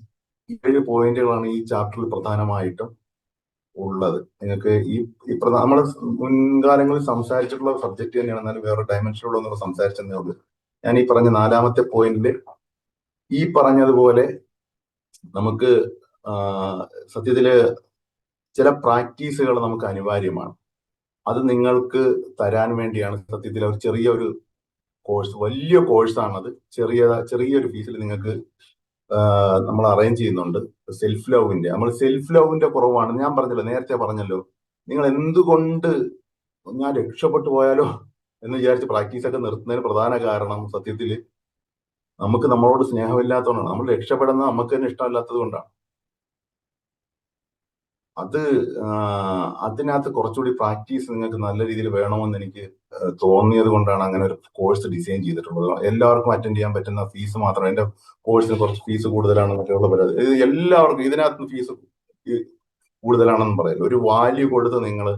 7 പോയിന്റുകളാണ് ഈ ചാപ്റ്ററിൽ പ്രധാനമായിട്ടും ഉള്ളത്. നിങ്ങൾക്ക് നമ്മൾ മുൻകാലങ്ങളിൽ സംസാരിച്ചിട്ടുള്ള സബ്ജക്ട് തന്നെയാണ്, എന്നാലും വേറെ ഡയമെൻഷനിലുള്ള നമ്മൾ സംസാരിച്ചതേ ഉള്ളൂ. ഞാൻ ഈ പറഞ്ഞ 4ാമത്തെ പോയിന്റിൽ ഈ പറഞ്ഞതുപോലെ നമുക്ക് സത്യത്തില് ചില പ്രാക്ടീസുകൾ നമുക്ക് അനിവാര്യമാണ്. അത് നിങ്ങൾക്ക് തരാൻ വേണ്ടിയാണ് സത്യത്തിൽ ഒരു ചെറിയൊരു കോഴ്സ്, വലിയ കോഴ്സാണത്. ചെറിയൊരു ഫീസിൽ നിങ്ങൾക്ക് നമ്മൾ അറേഞ്ച് ചെയ്യുന്നുണ്ട്. സെൽഫ് ലവിന്റെ, നമ്മൾ സെൽഫ് ലവിന്റെ കുറവാണ്. ഞാൻ പറഞ്ഞല്ലോ, നേരത്തെ പറഞ്ഞല്ലോ, നിങ്ങൾ എന്തുകൊണ്ട് ഞാൻ രക്ഷപ്പെട്ടു പോയാലോ എന്ന് വിചാരിച്ച് പ്രാക്ടീസൊക്കെ നിർത്തുന്നതിന് പ്രധാന കാരണം സത്യത്തിൽ നമുക്ക് നമ്മളോട് സ്നേഹമില്ലാത്തതുകൊണ്ടാണ്. നമ്മൾ രക്ഷപ്പെടുന്നത് നമുക്ക് തന്നെ ഇഷ്ടമല്ലാത്തത് കൊണ്ടാണ്. അതിനകത്ത് കുറച്ചുകൂടി പ്രാക്ടീസ് നിങ്ങൾക്ക് നല്ല രീതിയിൽ വേണമെന്ന് എനിക്ക് തോന്നിയത് കൊണ്ടാണ് അങ്ങനെ ഒരു കോഴ്സ് ഡിസൈൻ ചെയ്തിട്ടുള്ളത്. എല്ലാവർക്കും അറ്റൻഡ് ചെയ്യാൻ പറ്റുന്ന ഫീസ് മാത്രം. എന്റെ കോഴ്സിന് കുറച്ച് ഫീസ് കൂടുതലാണെന്നൊക്കെയുള്ള പരാതി. ഇത് എല്ലാവർക്കും ഇതിനകത്ത് ഫീസ് കൂടുതലാണെന്ന് പറയില്ല. ഒരു വാല്യൂ കൊടുത്ത് നിങ്ങൾ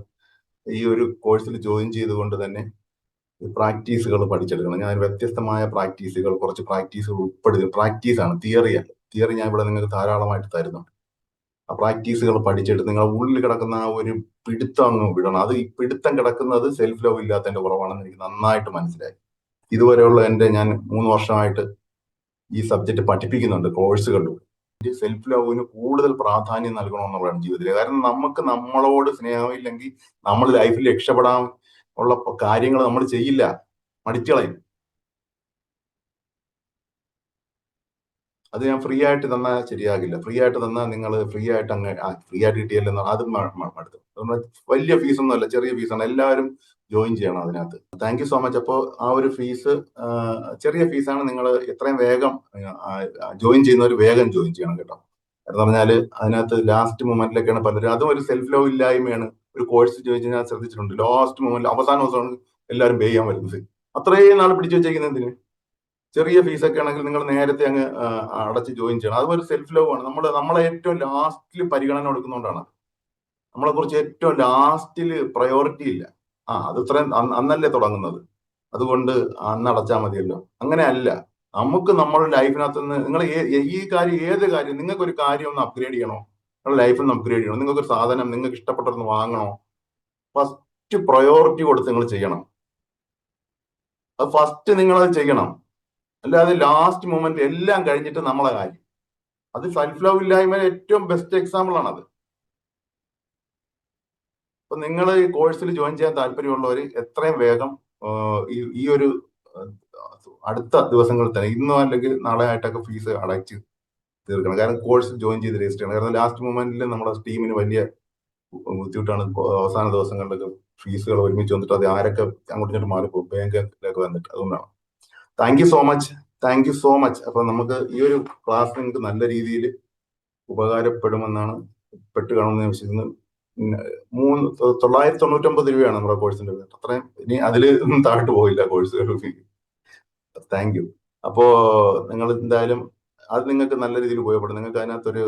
ഈ ഒരു കോഴ്സിൽ ജോയിൻ ചെയ്തുകൊണ്ട് തന്നെ പ്രാക്ടീസുകൾ പഠിച്ചെടുക്കണം. ഞാൻ വ്യത്യസ്തമായ പ്രാക്ടീസുകൾ, കുറച്ച് പ്രാക്ടീസുകൾ ഉൾപ്പെടുത്തി, പ്രാക്ടീസാണ്, തിയറിയല്ല. തിയറി ഞാൻ ഇവിടെ നിങ്ങൾക്ക് ധാരാളമായിട്ട് തരുന്നുണ്ട്. ആ പ്രാക്ടീസുകൾ പഠിച്ചെടുത്ത് നിങ്ങളുടെ ഉള്ളിൽ കിടക്കുന്ന ആ ഒരു പിടുത്തം അങ്ങ് വിടണം. അത് ഈ പിടുത്തം കിടക്കുന്നത് സെൽഫ് ലവ് ഇല്ലാത്തതിന്റെ കുറവാണെന്ന് എനിക്ക് നന്നായിട്ട് മനസ്സിലായി. ഇതുവരെയുള്ള ഞാൻ 3 വർഷമായിട്ട് ഈ സബ്ജക്ട് പഠിപ്പിക്കുന്നുണ്ട് കോഴ്സുകളിലൂടെ. സെൽഫ് ലവിന് കൂടുതൽ പ്രാധാന്യം നൽകണമെന്നുള്ളതാണ് ജീവിതത്തിൽ. കാരണം നമുക്ക് നമ്മളോട് സ്നേഹമില്ലെങ്കിൽ നമ്മൾ ലൈഫിൽ രക്ഷപ്പെടാൻ ഉള്ള കാര്യങ്ങൾ നമ്മൾ ചെയ്യില്ല, മടിച്ചുകളയും. അത് ഞാൻ ഫ്രീ ആയിട്ട് തന്നാൽ ശരിയാകില്ല. ഫ്രീ ആയിട്ട് തന്നാൽ നിങ്ങൾ ഫ്രീ ആയിട്ട് ഫ്രീ ആയിട്ട് കിട്ടിയല്ലെന്ന് അതും മടുത്തു. വലിയ ഫീസൊന്നും അല്ല, ചെറിയ ഫീസാണ്. എല്ലാവരും ജോയിൻ ചെയ്യണം അതിനകത്ത്. Thank you so much. അപ്പോൾ ആ ഒരു ഫീസ് ചെറിയ ഫീസാണ്. നിങ്ങൾ എത്രയും വേഗം ജോയിൻ ചെയ്യുന്നവർ വേഗം ജോയിൻ ചെയ്യണം കേട്ടോ. എന്ന് പറഞ്ഞാൽ അതിനകത്ത് ലാസ്റ്റ് മൊമെന്റിലൊക്കെയാണ് പലരും, അതും ഒരു സെൽഫ് ലവ് ഇല്ലായ്മയാണ്. ഒരു കോഴ്സ് ജോയിൻ ചെയ്യാൻ ശ്രദ്ധിച്ചിട്ടുണ്ട്, ലാസ്റ്റ് മൊമെന്റിൽ അവസാന ദിവസമാണ് എല്ലാവരും പേ ചെയ്യാൻ വരുന്നത്. അത്രയും നാൾ പിടിച്ചു വെച്ചേക്കുന്നതിന് ചെറിയ ഫീസൊക്കെ ആണെങ്കിൽ നിങ്ങൾ നേരത്തെ അങ്ങ് അടച്ച് ജോയിൻ ചെയ്യണം. അതൊരു സെൽഫ് ലവ് ആണ്. നമ്മളെ ഏറ്റവും ലാസ്റ്റിൽ പരിഗണന കൊടുക്കുന്നതുകൊണ്ടാണ്. നമ്മളെ കുറിച്ച് ഏറ്റവും ലാസ്റ്റിൽ പ്രയോറിറ്റി ഇല്ല. അത് ഇത്രയും അന്നല്ലേ തുടങ്ങുന്നത്, അതുകൊണ്ട് അന്ന് അടച്ചാൽ മതിയല്ലോ. അങ്ങനെ അല്ല. നമുക്ക് നമ്മുടെ ലൈഫിനകത്ത് നിന്ന് നിങ്ങൾ ഈ കാര്യം, ഏത് കാര്യം, നിങ്ങൾക്ക് ഒരു കാര്യം ഒന്ന് അപ്ഗ്രേഡ് ചെയ്യണോ, നിങ്ങളുടെ ലൈഫിൽ നിന്ന് അപ്ഗ്രേഡ് ചെയ്യണോ, നിങ്ങൾക്ക് ഒരു സാധനം നിങ്ങൾക്ക് ഇഷ്ടപ്പെട്ടൊന്ന് വാങ്ങണോ, ഫസ്റ്റ് പ്രയോറിറ്റി കൊടുത്ത് നിങ്ങൾ ചെയ്യണം. അത് ഫസ്റ്റ് നിങ്ങളത് ചെയ്യണം. അല്ലാതെ ലാസ്റ്റ് മൊമെന്റ് എല്ലാം കഴിഞ്ഞിട്ട് നമ്മളെ കാര്യം. അത് സെൽഫ് ലവ് ഇല്ലായ്മ ഏറ്റവും ബെസ്റ്റ് എക്സാമ്പിൾ ആണത്. അപ്പൊ നിങ്ങൾ ഈ കോഴ്സിൽ ജോയിൻ ചെയ്യാൻ താല്പര്യമുള്ളവർ എത്രയും വേഗം ഈ ഒരു അടുത്ത ദിവസങ്ങളിൽ തന്നെ, ഇന്നോ അല്ലെങ്കിൽ നാളെ ആയിട്ടൊക്കെ ഫീസ് അടച്ച് തീർക്കണം. കാരണം കോഴ്സ് ജോയിൻ ചെയ്ത് രജിസ്റ്റർ ചെയ്യണം. കാരണം ലാസ്റ്റ് മൊമെന്റിൽ നമ്മുടെ ടീമിന് വലിയ ബുദ്ധിമുട്ടാണ്. അവസാന ദിവസങ്ങളിലൊക്കെ ഫീസുകൾ ഒരുമിച്ച് വന്നിട്ട് അത് ആരൊക്കെ അങ്ങോട്ടും ഇങ്ങോട്ട് മാറിപ്പോകും, ബാങ്കിലൊക്കെ വന്നിട്ട്. അതുകൊണ്ടാണ്. Thank you so much, thank you so much. അപ്പൊ നമുക്ക് ഈ ഒരു ക്ലാസ് നിങ്ങൾക്ക് നല്ല രീതിയിൽ ഉപകാരപ്പെടുമെന്നാണ്, പെട്ട് കാണുമെന്ന് ഞാൻ വിശ്വസിക്കുന്നു. 999 രൂപയാണ് നമ്മുടെ കോഴ്സിന്റെ പേര്. അത്രയും ഇനി അതിൽ താഴ്ത്തു പോയില്ല കോഴ്സുകൾ ഫീ. Thank you. അപ്പോ നിങ്ങൾ എന്തായാലും അത് നിങ്ങൾക്ക് നല്ല രീതിയിൽ ഉപയോഗപ്പെടും. നിങ്ങൾക്ക് അതിനകത്തൊരു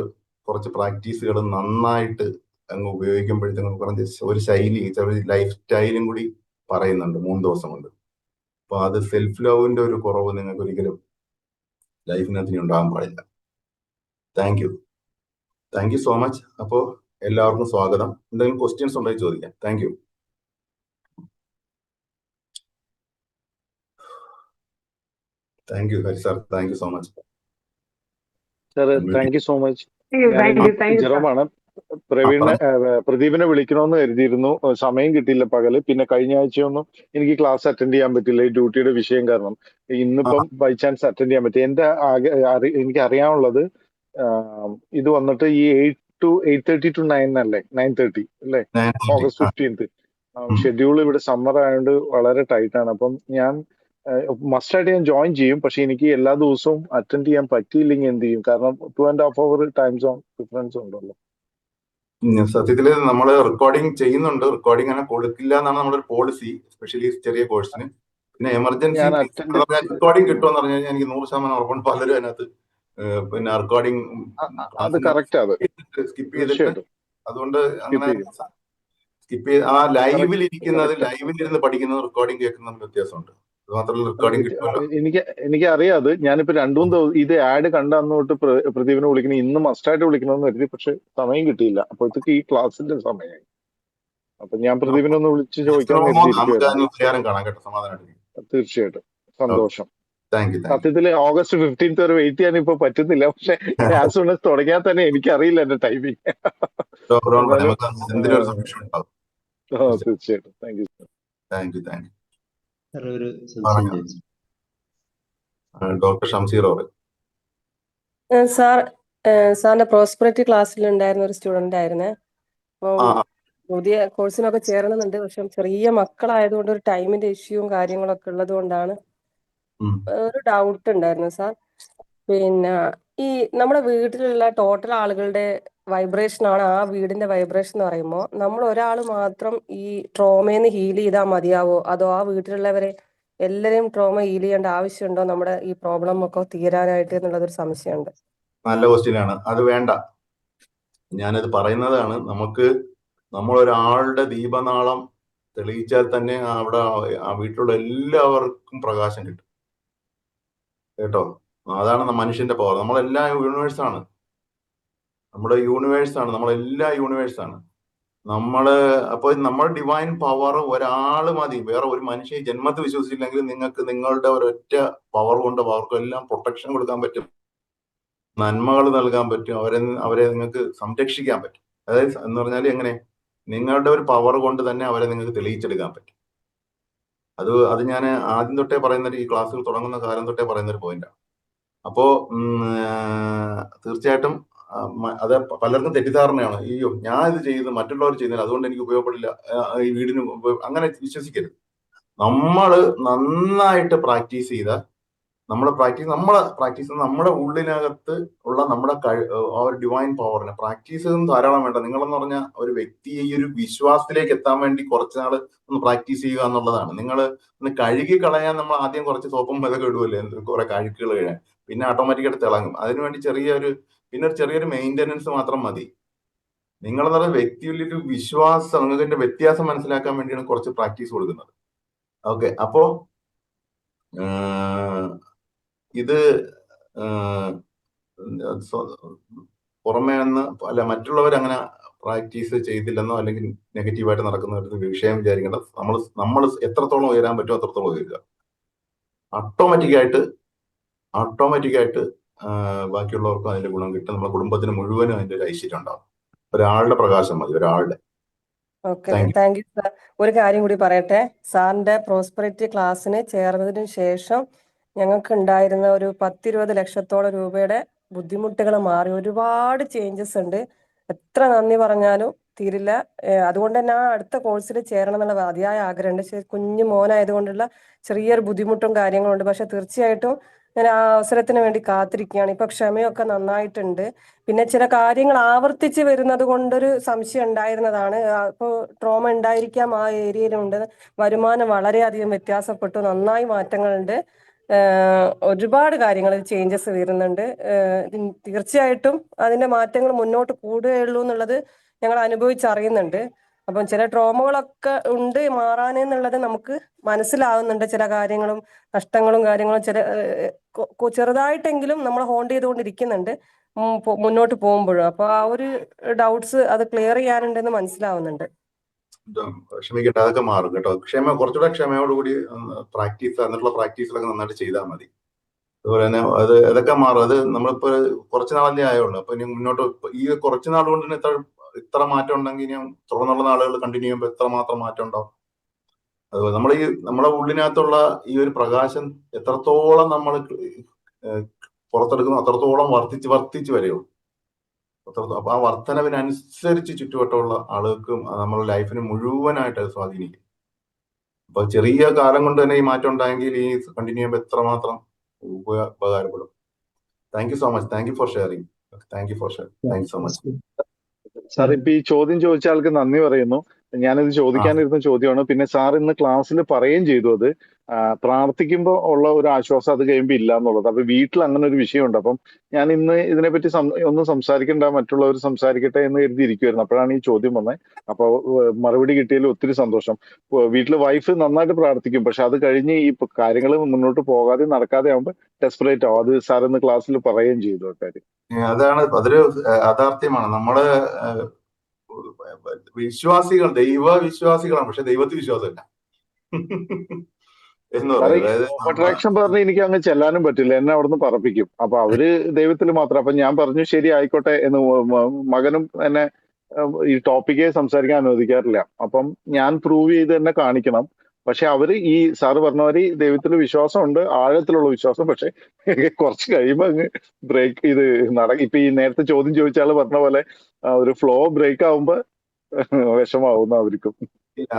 കുറച്ച് പ്രാക്ടീസുകൾ നന്നായിട്ട് അങ്ങ് ഉപയോഗിക്കുമ്പോഴത്തേക്കും പറഞ്ഞ ഒരു ശൈലി, ഒരു ലൈഫ് സ്റ്റൈലും കൂടി പറയുന്നുണ്ട് 3 ദിവസം കൊണ്ട്. അപ്പൊ അത് സെൽഫ് ലവിന്റെ ഒരു കുറവ് നിങ്ങൾക്ക് ഒരിക്കലും ലൈഫിനകത്ത് ഇനി ഉണ്ടാകാൻ പാടില്ല. Thank you so much. അപ്പോ എല്ലാവർക്കും സ്വാഗതം. എന്തെങ്കിലും ക്വസ്റ്റ്യൻസ് ഉണ്ടെങ്കിൽ ചോദിക്കാം. Thank you. Thank you Hari sir, thank you so much. Sir thank you so much. ജെറോമാണ്. പ്രദീപിനെ വിളിക്കണമെന്ന് കരുതിയിരുന്നു, സമയം കിട്ടിയില്ല പകല്. പിന്നെ കഴിഞ്ഞ ആഴ്ചയൊന്നും എനിക്ക് ക്ലാസ് അറ്റൻഡ് ചെയ്യാൻ പറ്റില്ല, ഈ ഡ്യൂട്ടിയുടെ വിഷയം കാരണം. ഇന്നിപ്പം ബൈ ചാൻസ് അറ്റൻഡ് ചെയ്യാൻ പറ്റി. എന്റെ എനിക്ക് അറിയാനുള്ളത് ഇത് വന്നിട്ട് ഈ 8:30 to 9 അല്ലേ, 9:30 അല്ലേ, August 15th. ഷെഡ്യൂൾ ഇവിടെ സമ്മർ ആയതുകൊണ്ട് വളരെ ടൈറ്റ് ആണ്. അപ്പം ഞാൻ മസ്റ്റായിട്ട് ഞാൻ ജോയിൻ ചെയ്യും. പക്ഷെ എനിക്ക് എല്ലാ ദിവസവും അറ്റൻഡ് ചെയ്യാൻ പറ്റിയില്ലെങ്കിൽ എന്ത് ചെയ്യും? കാരണം 2.5 hour ടൈം സോൺ ഡിഫറൻസ് ഉണ്ടല്ലോ. സത്യത്തില് നമ്മൾ റെക്കോർഡിംഗ് ചെയ്യുന്നുണ്ട്. റെക്കോർഡിംഗ് അങ്ങനെ കൊടുക്കില്ല എന്നാണ് നമ്മുടെ ഒരു പോളിസി, എസ്പെഷ്യലി ചെറിയ കോഴ്സിന്. പിന്നെ എമർജൻസി റെക്കോർഡിംഗ് കിട്ടുമെന്ന് പറഞ്ഞു കഴിഞ്ഞാൽ എനിക്ക് 100% ഉറപ്പുണ്ട്. പലരും അതിനകത്ത് പിന്നെ റെക്കോർഡിംഗ് സ്കിപ്പ് ചെയ്തിട്ട്, അതുകൊണ്ട് അങ്ങനെ സ്കിപ്പ് ചെയ്ത് ആ ലൈവിൽ ഇരിക്കുന്നത്, ലൈവിൽ ഇരുന്ന് പഠിക്കുന്നത് റെക്കോർഡിംഗ് കേൾക്കുന്ന വ്യത്യാസമുണ്ട്. അത് മാത്രമല്ല റെക്കോർഡിംഗ് കിട്ടുമല്ലോ. എനിക്ക് അറിയാം. ഞാനിപ്പോ 2-3 ദിവസം ഇത് ആഡ് കണ്ട അന്ന് തൊട്ട് പ്രദീപിനെ വിളിക്കണം, ഇന്ന് മസ്റ്റായിട്ട് വിളിക്കണമെന്ന് കരുതി. പക്ഷെ സമയം കിട്ടിയില്ല. അപ്പോഴത്തേക്ക് ഈ ക്ലാസിന്റെ സമയമായി. അപ്പൊ ഞാൻ പ്രദീപിനെ ഒന്ന് വിളിച്ച് ചോദിക്കാൻ. കാണാം കേട്ടോ. സമാധാനമായിട്ട്. തീർച്ചയായിട്ടും സന്തോഷം. Thank you. സത്യത്തിൽ August 15th വരെ വെയിറ്റ് ചെയ്യാൻ ഇപ്പൊ പറ്റുന്നില്ല. പക്ഷെ ആസ് സൂൺ ആസ് തുടങ്ങിയാൽ തന്നെ എനിക്കറിയില്ല എന്റെ ടൈമിങ്. എന്തായാലും എന്തിനൊരു സംശയം ഉണ്ടാവും. തീർച്ചയായിട്ടും thank you. Thank U. Sir ഒരു സംശയം ചോദിച്ചു. ഡോക്ടർ ഷംസീർ അവർ. സാറിന്റെ പ്രോസ്പെറിറ്റി ക്ലാസ്സിൽ ഉണ്ടായിരുന്ന ഒരു സ്റ്റുഡന്റ് ആയിരുന്നേ. അപ്പം ആ പുതിയ കോഴ്സിനൊക്കെ ചേരണമെന്നുണ്ട്. പക്ഷെ ചെറിയ മക്കളായതുകൊണ്ട് ഒരു ടൈമിന്റെ ഇഷ്യൂവും കാര്യങ്ങളൊക്കെ ഉള്ളത് കൊണ്ടാണ് ഉം. ഒരു ഡൗട്ട് ഉണ്ടായിരുന്നു സാർ. പിന്നെ ഈ നമ്മുടെ വീട്ടിലുള്ള ടോട്ടൽ ആളുകളുടെ വൈബ്രേഷൻ ആണ് ആ വീടിന്റെ വൈബ്രേഷൻ എന്ന് പറയുമ്പോൾ നമ്മൾ ഒരാൾ മാത്രം ഈ ട്രോമയിൽ നിന്ന് ഹീൽ ചെയ്താൽ മതിയാവോ, അതോ ആ വീട്ടിലുള്ളവരെ എല്ലാവരെയും ട്രോമ ഹീൽ ചെയ്യേണ്ട ആവശ്യമുണ്ടോ നമ്മുടെ ഈ പ്രോബ്ലം ഒക്കെ തീരാനായിട്ട് എന്നുള്ളതൊരു സംശയമുണ്ട്. നല്ല ക്വസ്റ്റ്യൻ ആണ്. അത് വേണ്ട, ഞാനത് പറയുന്നതാണ്. നമ്മളൊരാളുടെ ദീപനാളം തെളിയിച്ചാൽ തന്നെ അവിടെ ആ വീട്ടിലുള്ള എല്ലാവർക്കും പ്രകാശം കിട്ടും കേട്ടോ. അതാണ് മനുഷ്യന്റെ പവർ. നമ്മളെല്ലാം യൂണിവേഴ്സാണ്, നമ്മളെല്ലാം യൂണിവേഴ്സാണ്. അപ്പോൾ നമ്മൾ ഡിവൈൻ പവർ ഒരാൾ മതി. വേറെ ഒരു മനുഷ്യ ജന്മത്തിൽ വിശ്വസിച്ചില്ലെങ്കിൽ നിങ്ങൾക്ക് നിങ്ങളുടെ ഒരൊറ്റ പവർ കൊണ്ട് അവർക്കെല്ലാം പ്രൊട്ടക്ഷൻ കൊടുക്കാൻ പറ്റും, നന്മകൾ നൽകാൻ പറ്റും, അവരെ നിങ്ങൾക്ക് സംരക്ഷിക്കാൻ പറ്റും. അതായത് എന്ന് പറഞ്ഞാൽ എങ്ങനെ, നിങ്ങളുടെ ഒരു പവർ കൊണ്ട് തന്നെ അവരെ നിങ്ങൾക്ക് തെളിയിച്ചെടുക്കാൻ പറ്റും. അത് ഞാൻ ആദ്യം തൊട്ടേ പറയുന്ന, ഈ ക്ലാസ്സുകൾ തുടങ്ങുന്ന കാലം തൊട്ടേ പറയുന്ന ഒരു പോയിന്റാണ്. അപ്പോ തീർച്ചയായിട്ടും അത് പലർക്കും തെറ്റിദ്ധാരണയാണ്. അയ്യോ ഞാൻ ഇത് ചെയ്ത് മറ്റുള്ളവർ ചെയ്യുന്നില്ല അതുകൊണ്ട് എനിക്ക് ഉപയോഗപ്പെടില്ല, ഈ വീടിന് അങ്ങനെ വിശ്വസിക്കരുത്. നമ്മൾ നന്നായിട്ട് പ്രാക്ടീസ് ചെയ്താൽ നമ്മളെ പ്രാക്ടീസ് നമ്മുടെ ഉള്ളിനകത്ത് ഉള്ള നമ്മുടെ ആ ഒരു ഡിവൈൻ പവറിനെ പ്രാക്ടീസ് ധാരാളം വേണ്ട. നിങ്ങളെന്ന് പറഞ്ഞാൽ ഒരു വ്യക്തിയെ ഈ ഒരു വിശ്വാസത്തിലേക്ക് എത്താൻ വേണ്ടി കുറച്ചുനാൾ ഒന്ന് പ്രാക്ടീസ് ചെയ്യുക എന്നുള്ളതാണ്. നിങ്ങൾ ഒന്ന് കഴുകി കളയാൻ നമ്മൾ ആദ്യം കുറച്ച് സോപ്പും ഇതൊക്കെ ഇടുമല്ലേ, കുറെ കഴുക്കുകൾ കഴിയാൻ, പിന്നെ ഓട്ടോമാറ്റിക്കായിട്ട് തിളങ്ങും. അതിനുവേണ്ടി ചെറിയൊരു മെയിൻ്റനൻസ് മാത്രം മതി. നിങ്ങളെന്ന് പറഞ്ഞ വ്യക്തിയിൽ ഒരു വിശ്വാസം, നിങ്ങൾക്ക് ഇതിന്റെ വ്യത്യാസം മനസ്സിലാക്കാൻ വേണ്ടിയാണ് കുറച്ച് പ്രാക്ടീസ് കൊടുക്കുന്നത്. ഓക്കെ, അപ്പോ ഇത് പുറമേ നിന്ന് അല്ല, മറ്റുള്ളവർ അങ്ങനെ പ്രാക്ടീസ് ചെയ്തില്ലെന്നോ അല്ലെങ്കിൽ നെഗറ്റീവായിട്ട് നടക്കുന്ന ഒരു വിഷയം വിചാരിക്കേണ്ട. നമ്മൾ എത്രത്തോളം ഉയരാൻ പറ്റുമോ അത്രത്തോളം ഉയരുക. ഓട്ടോമാറ്റിക്കായിട്ട് ബാക്കിയുള്ളവർക്കും അതിന്റെ ഗുണം കിട്ടും. നമ്മുടെ കുടുംബത്തിന് മുഴുവനും അതിന്റെ ഒരു ഐശ്വര്യം ഉണ്ടാവും. ഒരാളുടെ പ്രകാശം മതി, ഒരാളുടെ. Okay, thank you sir. ഒരു കാര്യം കൂടി പറയട്ടെ. സാറിന്റെ പ്രോസ്പെറിറ്റി ക്ലാസ്സിന് ചേർന്നതിന് ശേഷം ഞങ്ങൾക്ക് ഉണ്ടായിരുന്ന ഒരു 10-20 ലക്ഷത്തോളം രൂപയുടെ ബുദ്ധിമുട്ടുകൾ മാറി. ഒരുപാട് ചേഞ്ചസ് ഉണ്ട്. എത്ര നന്ദി പറഞ്ഞാലും തീരില്ല. അതുകൊണ്ട് തന്നെ ആ അടുത്ത കോഴ്സിൽ ചേരണം എന്നുള്ള അതിയായ ആഗ്രഹമുണ്ട്. കുഞ്ഞു മോനായതുകൊണ്ടുള്ള ചെറിയൊരു ബുദ്ധിമുട്ടും കാര്യങ്ങളുണ്ട്. പക്ഷെ തീർച്ചയായിട്ടും ഞാൻ ആ അവസരത്തിന് വേണ്ടി കാത്തിരിക്കുകയാണ്. ഇപ്പൊ ക്ഷമയൊക്കെ നന്നായിട്ടുണ്ട്. പിന്നെ ചില കാര്യങ്ങൾ ആവർത്തിച്ച് വരുന്നത് കൊണ്ടൊരു സംശയം ഉണ്ടായിരുന്നതാണ്. ഇപ്പോൾ ട്രോമ ഉണ്ടായിരിക്കാം ആ ഏരിയയിലുണ്ട്. വരുമാനം വളരെയധികം വ്യത്യാസപ്പെട്ടു, നന്നായി മാറ്റങ്ങളുണ്ട്. ഒരുപാട് കാര്യങ്ങൾ ചേഞ്ചസ് വരുന്നുണ്ട്. തീർച്ചയായിട്ടും അതിന്റെ മാറ്റങ്ങൾ മുന്നോട്ട് കൂടുകയുള്ളൂ എന്നുള്ളത് ഞങ്ങൾ അനുഭവിച്ചറിയുന്നുണ്ട്. അപ്പം ചില ട്രോമകളൊക്കെ ഉണ്ട് മാറാനെന്നുള്ളത് നമുക്ക് മനസ്സിലാവുന്നുണ്ട്. ചില കാര്യങ്ങളും നഷ്ടങ്ങളും കാര്യങ്ങളും ചെറുതായിട്ടെങ്കിലും നമ്മൾ ഹോണ്ട് ചെയ്തുകൊണ്ടിരിക്കുന്നുണ്ട് മുന്നോട്ട് പോകുമ്പോഴും. അപ്പൊ ആ ഒരു ഡൗട്ട്സ് അത് ക്ലിയർ ചെയ്യാനുണ്ടെന്ന് മനസ്സിലാവുന്നുണ്ട്. ക്ഷമിക്കട്ടെ, അതൊക്കെ മാറും കേട്ടോ. കുറച്ചുകൂടെ ക്ഷമയോടുകൂടി പ്രാക്ടീസ്, എന്നിട്ടുള്ള പ്രാക്ടീസിലൊക്കെ നന്നായിട്ട് ചെയ്താൽ മതി. അതുപോലെ തന്നെ അതൊക്കെ മാറും. അത് നമ്മളിപ്പോ കുറച്ച് നാളല്ലേ ആയുള്ളൂ. അപ്പൊ ഇനി മുന്നോട്ട് ഈ കുറച്ച് നാൾ കൊണ്ട് തന്നെ ഇത്ര മാറ്റം ഉണ്ടെങ്കിൽ ഇനി തുടർന്നുള്ള നാളുകൾ കണ്ടിന്യൂ ചെയ്യുമ്പോൾ എത്രമാത്രം മാറ്റം ഉണ്ടാവും. അതുപോലെ നമ്മളെ ഉള്ളിനകത്തുള്ള ഈ ഒരു പ്രകാശം എത്രത്തോളം നമ്മൾ പുറത്തെടുക്കുന്നു അത്രത്തോളം വർദ്ധിച്ച് വരെയുള്ളൂ. അപ്പൊ ആ വർധനവിനനുസരിച്ച് ചുറ്റുവട്ടമുള്ള ആളുകൾക്കും നമ്മുടെ ലൈഫിന് മുഴുവനായിട്ട് അത് സ്വാധീനിക്കും. അപ്പൊ ചെറിയ കാലം കൊണ്ട് തന്നെ ഈ മാറ്റം ഉണ്ടായെങ്കിൽ ഈ കണ്ടിന്യൂ ചെയ്യുമ്പോൾ എത്രമാത്രം ഉപകാരപ്പെടും. Thank you so much. Thank you for sharing. Thank you so much. Sir, ഇപ്പൊ ഈ ചോദ്യം ചോദിച്ച ആൾക്ക് നന്ദി പറയുന്നു. ഞാനിത് ചോദിക്കാനിരുന്ന ചോദ്യമാണ്. പിന്നെ സാർ ഇന്ന് ക്ലാസ്സിൽ പറയുകയും ചെയ്തു, അത് പ്രാർത്ഥിക്കുമ്പോൾ ഉള്ള ഒരു ആശ്വാസം അത് കഴിയുമ്പോൾ ഇല്ല എന്നുള്ളത്. അപ്പൊ വീട്ടിൽ അങ്ങനെ ഒരു വിഷയമുണ്ട്. അപ്പം ഞാൻ ഇന്ന് ഇതിനെപ്പറ്റി ഒന്നും സംസാരിക്കണ്ട, മറ്റുള്ളവർ സംസാരിക്കട്ടെ എന്ന് കരുതിയിരിക്കുമായിരുന്നു. അപ്പോഴാണ് ഈ ചോദ്യം വന്നത്. അപ്പൊ മറുപടി കിട്ടിയതിൽ ഒത്തിരി സന്തോഷം. വീട്ടിൽ വൈഫ് നന്നായിട്ട് പ്രാർത്ഥിക്കും, പക്ഷെ അത് കഴിഞ്ഞ് ഈ കാര്യങ്ങൾ മുന്നോട്ട് പോകാതെ നടക്കാതെ ആകുമ്പോൾ ഡെസ്പറേറ്റ് ആവും. അത് സാർ ഇന്ന് ക്ലാസ്സിൽ പറയുകയും ചെയ്തു കാര്യം. അതൊരു യാഥാർത്ഥ്യമാണ്. നമ്മള് ദൈവവിശ്വാസികളാണ്, പക്ഷെ ദൈവത്തിൽ വിശ്വാസമില്ല. എന്ന് സാറേ പറയുന്നത്. ഈ അതായത് ലോ ഓഫ് അട്രാക്ഷൻ പറഞ്ഞ് എനിക്ക് അങ്ങ് ചെല്ലാനും പറ്റില്ല, എന്നെ അവിടുന്ന് പറപ്പിക്കും. അപ്പൊ അവര് ദൈവത്തിൽ മാത്രം. അപ്പൊ ഞാൻ പറഞ്ഞു ശരി ആയിക്കോട്ടെ എന്ന്. മകനും എന്നെ ഈ ടോപ്പിക്കേ സംസാരിക്കാൻ അനുവദിക്കാറില്ല. അപ്പം ഞാൻ പ്രൂവ് ചെയ്ത് തന്നെ കാണിക്കണം. പക്ഷെ അവര് ഈ സാറ് പറഞ്ഞവര് ദൈവത്തിൽ വിശ്വാസമുണ്ട്, ആഴത്തിലുള്ള വിശ്വാസം. പക്ഷെ കുറച്ച് കഴിയുമ്പോ അങ്ങ് ബ്രേക്ക് ഇത് ഇപ്പൊ ഈ നേരത്തെ ചോദ്യം ചോദിച്ച ആള് പറഞ്ഞ പോലെ ഒരു ഫ്ലോ ബ്രേക്ക് ആവുമ്പോ വിഷമാവുന്ന അവർക്കും.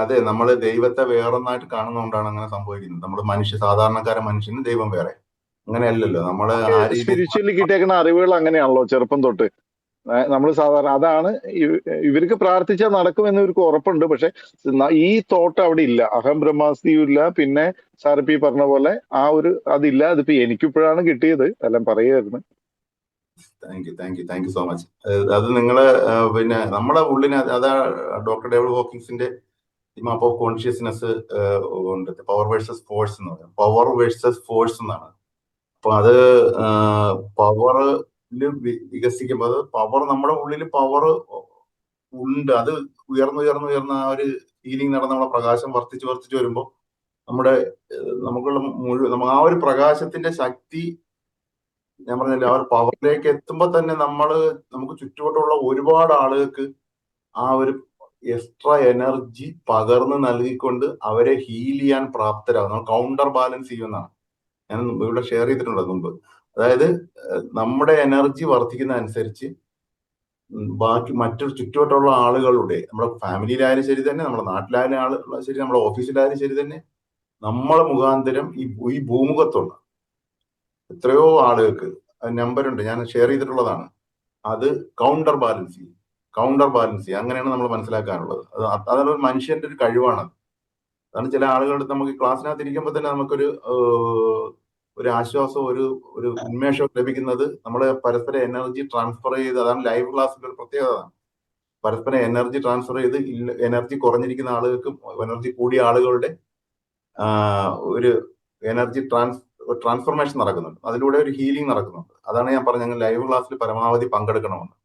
അതെ, നമ്മൾ ദൈവത്തെ വേറൊന്നായിട്ട് കാണുന്നതുകൊണ്ടാണ് അങ്ങനെ സംഭവിക്കുന്നത്. നമ്മൾ സാധാരണക്കാരൻ മനുഷ്യന് ദൈവം വേറെ, അങ്ങനെയല്ലല്ലോ. നമ്മള് ആ രീതിയിൽ സ്പിരിച്വലി കിട്ടിയേക്കുന്ന അറിവുകൾ അങ്ങനെയാണല്ലോ ചെറുപ്പം തൊട്ട്. നമ്മൾ സാധാരണ അതാണ് ഇവർക്ക് പ്രാർത്ഥിച്ചാൽ നടക്കുമെന്ന് ഇവർക്ക് ഉറപ്പുണ്ട്. പക്ഷെ ഈ തോട്ട് അവിടെ ഇല്ല, അഹം ബ്രഹ്മാസ്തിയും ഇല്ല. പിന്നെ സാറിപ്പി പറഞ്ഞ പോലെ ആ ഒരു അതില്ല. അതിപ്പോ എനിക്കിപ്പോഴാണ് കിട്ടിയത്, എല്ലാം പറയുമായിരുന്നു. Thank you so much. അത് നിങ്ങള് പിന്നെ നമ്മുടെ ഉള്ളിന് അതാ ഡോക്ടർ ഡേവിഡ് ഹോക്കിൻസിന്റെ മാപ്പ് ഓഫ് കോൺഷ്യസ്നെസ് ഉണ്ട്, പവർ വേഴ്സസ് ഫോഴ്സ് എന്ന് പറയുന്നത്. പവർ വേഴ്സസ് ഫോഴ്സ് എന്നാണ്. അപ്പൊ അത് പവറില് വികസിക്കുമ്പോൾ പവർ നമ്മുടെ ഉള്ളിൽ പവർ ഉണ്ട്. അത് ഉയർന്ന ആ ഒരു ഫീലിംഗ് നടന്ന നമ്മളെ പ്രകാശം വർദ്ധിച്ചു വരുമ്പോൾ നമുക്കുള്ള ആ ഒരു പ്രകാശത്തിന്റെ ശക്തി, ഞാൻ പറഞ്ഞില്ല, ആ ഒരു പവറിലേക്ക് എത്തുമ്പോൾ തന്നെ നമുക്ക് ചുറ്റുവട്ടമുള്ള ഒരുപാട് ആളുകൾക്ക് ആ ഒരു എക്സ്ട്രാ എനർജി പകർന്ന് നൽകിക്കൊണ്ട് അവരെ ഹീൽ ചെയ്യാൻ പ്രാപ്തരാകും. നമ്മൾ കൗണ്ടർ ബാലൻസ് ചെയ്യുമെന്നാണ് ഞാൻ ഇവിടെ ഷെയർ ചെയ്തിട്ടുണ്ട് മുമ്പ്. അതായത് നമ്മുടെ എനർജി വർദ്ധിക്കുന്ന അനുസരിച്ച് ബാക്കി മറ്റൊരു ചുറ്റുവട്ടമുള്ള ആളുകളുടെ, നമ്മുടെ ഫാമിലിയിലായാലും ശരി തന്നെ, നമ്മുടെ നാട്ടിലായാലും ശരി, നമ്മുടെ ഓഫീസിലായാലും ശരി തന്നെ, നമ്മളെ മുഖാന്തരം ഈ ഭൂമുഖത്തുള്ള എത്രയോ ആളുകൾക്ക് നമ്പറുണ്ട്, ഞാൻ ഷെയർ ചെയ്തിട്ടുള്ളതാണ്. അത് കൗണ്ടർ ബാലൻസ് ചെയ്യും. അങ്ങനെയാണ് നമ്മൾ മനസ്സിലാക്കാനുള്ളത്. അതാണ് ഒരു മനുഷ്യന്റെ ഒരു കഴിവാണ്. അതാണ് ചില ആളുകളുടെ നമുക്ക് ക്ലാസ്സിനകത്ത് ഇരിക്കുമ്പോൾ തന്നെ നമുക്കൊരു ആശ്വാസം, ഒരു ഉന്മേഷം ലഭിക്കുന്നത് നമ്മുടെ പരസ്പര എനർജി ട്രാൻസ്ഫർ ചെയ്ത്. അതാണ് ലൈവ് ക്ലാസ്സിന്റെ ഒരു പ്രത്യേകത. പരസ്പരം എനർജി ട്രാൻസ്ഫർ ചെയ്ത് എനർജി കുറഞ്ഞിരിക്കുന്ന ആളുകൾക്കും എനർജി കൂടിയ ആളുകളുടെ ഒരു എനർജി ട്രാൻസ്ഫർമേഷൻ നടക്കുന്നുണ്ട്. അതിലൂടെ ഒരു ഹീലിംഗ് നടക്കുന്നുണ്ട്. അതാണ് ഞാൻ പറഞ്ഞത്, ലൈവ് ക്ലാസ്സിൽ പരമാവധി പങ്കെടുക്കണമെന്ന്.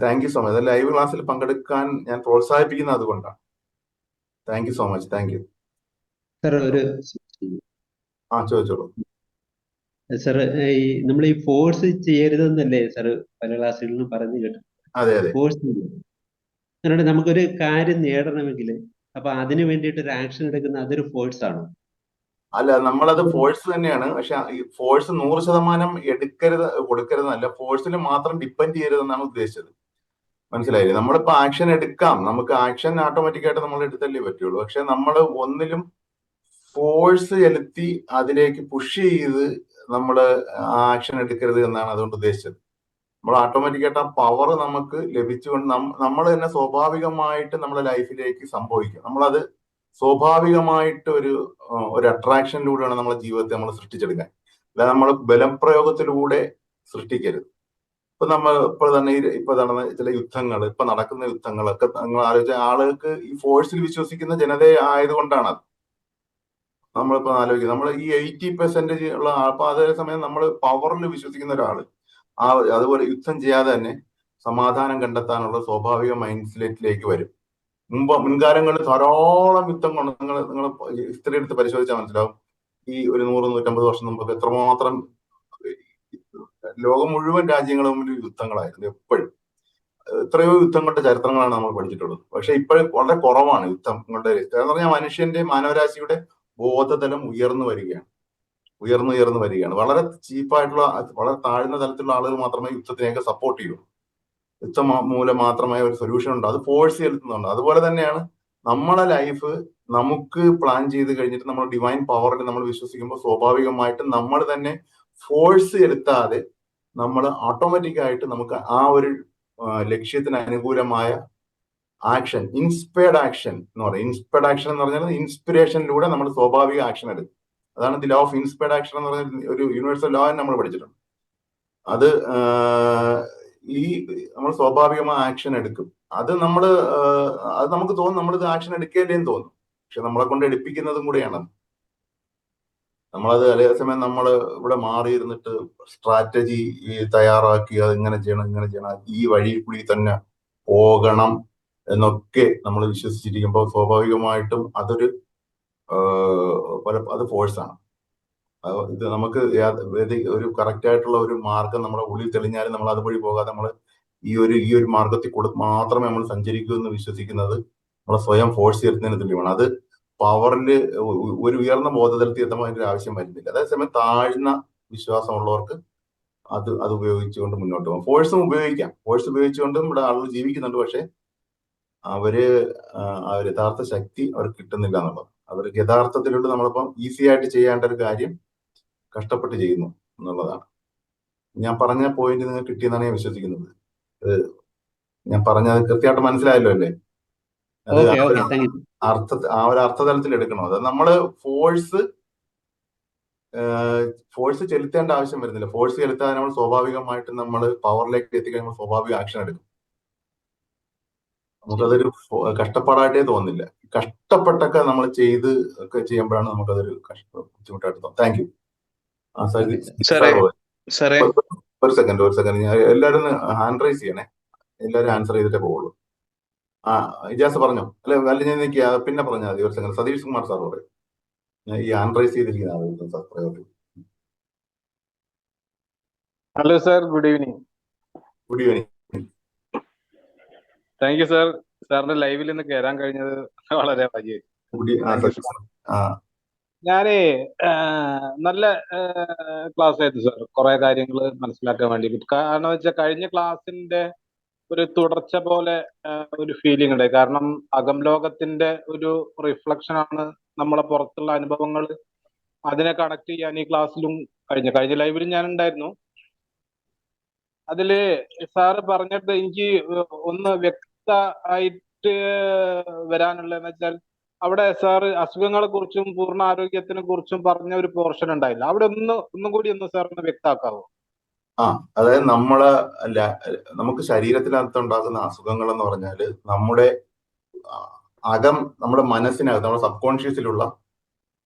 Thank you so much. Live ക്ലാസ്സിൽ പങ്കെടുക്കാൻ ഞാൻ പ്രോത്സാഹിപ്പിക്കുന്നത് അതുകൊണ്ടാണ്. Thank you so much. Thank you sir. ഒരു ചോദിച്ചോളൂ സാർ, നമ്മൾ ഈ ഫോഴ്സ് ചെയ്യരുതെന്നല്ലേ സാർ പല ക്ലാസ്സുകളിലും പറഞ്ഞു കേട്ടു? അതെ. ഫോഴ്സ് അങ്ങനെ നമുക്കൊരു കാര്യം നേടണമെങ്കിൽ അപ്പൊ അതിന് വേണ്ടിയിട്ട് ഒരു ആക്ഷൻ എടുക്കുന്ന അതൊരു ഫോഴ്സ് ആണോ? അല്ല, നമ്മളത് ഫോഴ്സ് തന്നെയാണ്. പക്ഷെ ഫോഴ്സ് 100% കൊടുക്കരുതെന്നല്ല, ഫോഴ്സിൽ മാത്രം ഡിപ്പെൻഡ് ചെയ്യരുതെന്നാണ് ഉദ്ദേശിച്ചത്. മനസ്സിലായില്ലേ? നമ്മളിപ്പോ ആക്ഷൻ എടുക്കാം, നമുക്ക് ആക്ഷൻ ഓട്ടോമാറ്റിക്കായിട്ട് നമ്മൾ എടുത്തല്ലേ പറ്റുള്ളൂ. പക്ഷെ നമ്മൾ ഒന്നിലും ഫോഴ്സ് ചെലുത്തി അതിലേക്ക് പുഷ് ചെയ്ത് നമ്മൾ ആക്ഷൻ എടുക്കരുത് എന്നാണ് അതുകൊണ്ട് ഉദ്ദേശിച്ചത്. നമ്മൾ ഓട്ടോമാറ്റിക്കായിട്ട് ആ പവർ നമുക്ക് ലഭിച്ചുകൊണ്ട് നമ്മൾ തന്നെ സ്വാഭാവികമായിട്ട് നമ്മുടെ ലൈഫിലേക്ക് സംഭവിക്കും. നമ്മളത് സ്വാഭാവികമായിട്ട് ഒരു അട്രാക്ഷനിലൂടെയാണ് നമ്മുടെ ജീവിതത്തെ നമ്മൾ സൃഷ്ടിച്ചെടുക്കാൻ. അല്ലാതെ നമ്മൾ ബലപ്രയോഗത്തിലൂടെ സൃഷ്ടിക്കരുത്. ഇപ്പൊ തന്നെ നടന്ന ചില യുദ്ധങ്ങൾ, ഇപ്പൊ നടക്കുന്ന യുദ്ധങ്ങളൊക്കെ നിങ്ങൾ ആലോചിച്ച ആളുകൾക്ക് ഈ ഫോഴ്സിൽ വിശ്വസിക്കുന്ന ജനത ആയതുകൊണ്ടാണ് അത്. നമ്മളിപ്പോ ആലോചിക്കുക, നമ്മൾ ഈ 80% ഉള്ള അപ്പൊ അതേസമയം നമ്മൾ പവറിൽ വിശ്വസിക്കുന്ന ഒരാള് അതുപോലെ യുദ്ധം ചെയ്യാതെ തന്നെ സമാധാനം കണ്ടെത്താനുള്ള സ്വാഭാവിക മൈൻഡ് സെറ്റിലേക്ക് വരും. മുൻകാലങ്ങളിൽ ധാരാളം യുദ്ധങ്ങൾ നിങ്ങൾ ഹിസ്റ്ററി എടുത്ത് പരിശോധിച്ചാൽ മനസ്സിലാവും. ഈ ഒരു 100-150 വർഷം മുമ്പ് എത്രമാത്രം ലോകം മുഴുവൻ രാജ്യങ്ങളും തമ്മിൽ യുദ്ധങ്ങളായിരുന്നു. എപ്പോഴും എത്രയോ യുദ്ധങ്ങളുടെ ചരിത്രങ്ങളാണ് നമ്മൾ പഠിച്ചിട്ടുള്ളത്. പക്ഷെ ഇപ്പോഴും വളരെ കുറവാണ് യുദ്ധങ്ങളുടെ. എന്ന് പറഞ്ഞാൽ മനുഷ്യന്റെ, മാനവരാശിയുടെ ബോധതലം ഉയർന്നു വരികയാണ്. വളരെ ചീപ്പായിട്ടുള്ള, വളരെ താഴ്ന്ന തലത്തിലുള്ള ആളുകൾ മാത്രമേ യുദ്ധത്തിനെയൊക്കെ സപ്പോർട്ട് ചെയ്യൂ. യുദ്ധം മൂലം മാത്രമേ ഒരു സൊല്യൂഷൻ ഉണ്ട്. അത് ഫോഴ്സ് ചെലുത്തുന്നുണ്ട്. അതുപോലെ തന്നെയാണ് നമ്മളെ ലൈഫ് നമുക്ക് പ്ലാൻ ചെയ്ത് കഴിഞ്ഞിട്ട് നമ്മൾ ഡിവൈൻ പവറിൽ നമ്മൾ വിശ്വസിക്കുമ്പോൾ സ്വാഭാവികമായിട്ടും നമ്മൾ തന്നെ ഫോഴ്സ് ചെലുത്താതെ നമ്മൾ ഓട്ടോമാറ്റിക്കായിട്ട് നമുക്ക് ആ ഒരു ലക്ഷ്യത്തിന് അനുകൂലമായ ആക്ഷൻ, ഇൻസ്പയർഡ് ആക്ഷൻ എന്ന് പറയും. ഇൻസ്പയർഡ് ആക്ഷൻ എന്ന് പറഞ്ഞാൽ ഇൻസ്പിറേഷനിലൂടെ നമ്മൾ സ്വാഭാവിക ആക്ഷൻ എടുക്കും. അതാണ് the law of inspired action എന്ന് പറഞ്ഞ ഒരു യൂണിവേഴ്സൽ ലോ നമ്മൾ പഠിച്ചിട്ടുണ്ട്. അത് നമ്മൾ സ്വാഭാവികമായ ആക്ഷൻ എടുക്കും. അത് നമുക്ക് തോന്നും നമ്മളിത് ആക്ഷൻ എടുക്കേണ്ടേന്ന് തോന്നും. പക്ഷെ നമ്മളെ കൊണ്ട് എടുപ്പിക്കുന്നതും കൂടെയാണ്. നമ്മളത് അതേസമയം നമ്മൾ ഇവിടെ മാറിയിരുന്നിട്ട് സ്ട്രാറ്റജി തയ്യാറാക്കി അത് ഇങ്ങനെ ചെയ്യണം, ഈ വഴി കൂടി തന്നെ പോകണം എന്നൊക്കെ നമ്മൾ വിശ്വസിച്ചിരിക്കുമ്പോൾ സ്വാഭാവികമായിട്ടും അതൊരു അത് ഫോഴ്സാണ്. ഇത് നമുക്ക് ഒരു കറക്റ്റ് ആയിട്ടുള്ള ഒരു മാർഗം നമ്മുടെ ഉള്ളിൽ തെളിഞ്ഞാലും നമ്മൾ അതുവഴി പോകാതെ നമ്മൾ ഈ ഒരു മാർഗത്തിൽ കൂടെ മാത്രമേ നമ്മൾ സഞ്ചരിക്കൂ എന്ന് വിശ്വസിക്കുന്നത് നമ്മളെ സ്വയം ഫോഴ്സ് ചെയ്യുന്നതിന് തുല്യമാണ്. അത് പവറിൽ ഒരു ഉയർന്ന ബോധതലത്തിൽ എത്തുമ്പോൾ അതിന്റെ ആവശ്യം വരുന്നില്ല. അതേസമയം താഴ്ന്ന വിശ്വാസമുള്ളവർക്ക് അത് ഉപയോഗിച്ചുകൊണ്ട് മുന്നോട്ട് പോകും. ഫോഴ്സും ഉപയോഗിക്കാം. ഫോഴ്സ് ഉപയോഗിച്ചുകൊണ്ട് നമ്മുടെ ആളുകൾ ജീവിക്കുന്നുണ്ട്. പക്ഷെ അവര് യഥാർത്ഥ ശക്തി അവർക്ക് കിട്ടുന്നില്ല എന്നുള്ളത്. അവർക്ക് യഥാർത്ഥത്തിലുള്ള നമ്മളിപ്പം ഈസി ആയിട്ട് ചെയ്യേണ്ട ഒരു കാര്യം കഷ്ടപ്പെട്ട് ചെയ്യുന്നു എന്നുള്ളതാണ്. ഞാൻ പറഞ്ഞ പോയിന്റ് നിങ്ങൾക്ക് കിട്ടിയെന്നാണ് ഞാൻ വിശ്വസിക്കുന്നത്. ഞാൻ പറഞ്ഞത് കൃത്യമായിട്ട് മനസ്സിലായല്ലോ അല്ലേ? അത് ആ ഒരു അർത്ഥതലത്തിൽ എടുക്കണം. അത് നമ്മള് ഫോഴ്സ് ചെലുത്തേണ്ട ആവശ്യം വരുന്നില്ല. ഫോഴ്സ് ചെലുത്താൻ നമ്മൾ സ്വാഭാവികമായിട്ട് നമ്മൾ പവറിലേക്ക് എത്തിക്കാൻ സ്വാഭാവിക ആക്ഷൻ എടുക്കും. നമുക്കതൊരു കഷ്ടപ്പാടായിട്ടേ തോന്നില്ല. കഷ്ടപ്പെട്ടൊക്കെ നമ്മൾ ചെയ്യുമ്പോഴാണ് നമുക്കതൊരു ബുദ്ധിമുട്ടായിട്ട് തോന്നുന്നത്. Thank you. ഒരു സെക്കൻഡ് ഞാൻ എല്ലാവരും ഹാൻഡ് റൈസ് ചെയ്യണേ. എല്ലാവരും ആൻസർ ചെയ്തിട്ടേ പോവുള്ളൂ. ഇജാസ് പറഞ്ഞോ? അല്ല ഞാൻ പിന്നെ പറഞ്ഞാൽ മതി. ഒരു സെക്കൻഡ്. സതീഷ് കുമാർ സാർ പറയും. ഈ ഹാൻഡ് റൈസ് ചെയ്തിരിക്കുന്ന hello sir, good evening. Good evening. Thank you sir. സാറിന്റെ ലൈവിൽ നിന്ന് കയറാൻ കഴിഞ്ഞത് വളരെ ഭാഗ്യമായി. ഞാനേ നല്ല ക്ലാസ് ആയിരുന്നു സാർ. കുറെ കാര്യങ്ങൾ മനസ്സിലാക്കാൻ വേണ്ടി. കാരണം വെച്ചാൽ കഴിഞ്ഞ ക്ലാസ്സിന്റെ ഒരു തുടർച്ച പോലെ ഒരു ഫീലിംഗ് ഉണ്ട്. കാരണം അകം ലോകത്തിന്റെ ഒരു റിഫ്ലക്ഷൻ ആണ് നമ്മളെ പുറത്തുള്ള അനുഭവങ്ങൾ. അതിനെ കണക്ട് ചെയ്യാൻ ഈ ക്ലാസ്സിലും കഴിഞ്ഞ ലൈവിലും ഞാൻ ഉണ്ടായിരുന്നു. അതില് സാറ് പറഞ്ഞിട്ട് എനിക്ക് ഒന്ന് വ്യക്തമായിട്ട് വരാനുള്ളതെന്ന് വെച്ചാൽ, അവിടെ സാറ് അസുഖങ്ങളെ കുറിച്ചും പൂർണ്ണ ആരോഗ്യത്തിനെ കുറിച്ചും പറഞ്ഞ ഒരു പോർഷൻ ഉണ്ടായില്ല. അവിടെ ഒന്നും കൂടി സാർ ഒന്ന് വ്യക്തമാക്കാവോ? അതായത് നമുക്ക് ശരീരത്തിനകത്ത് ഉണ്ടാകുന്ന അസുഖങ്ങൾ എന്ന് പറഞ്ഞാല് നമ്മുടെ മനസ്സിനകത്ത്, നമ്മുടെ സബ് കോൺഷ്യസിലുള്ള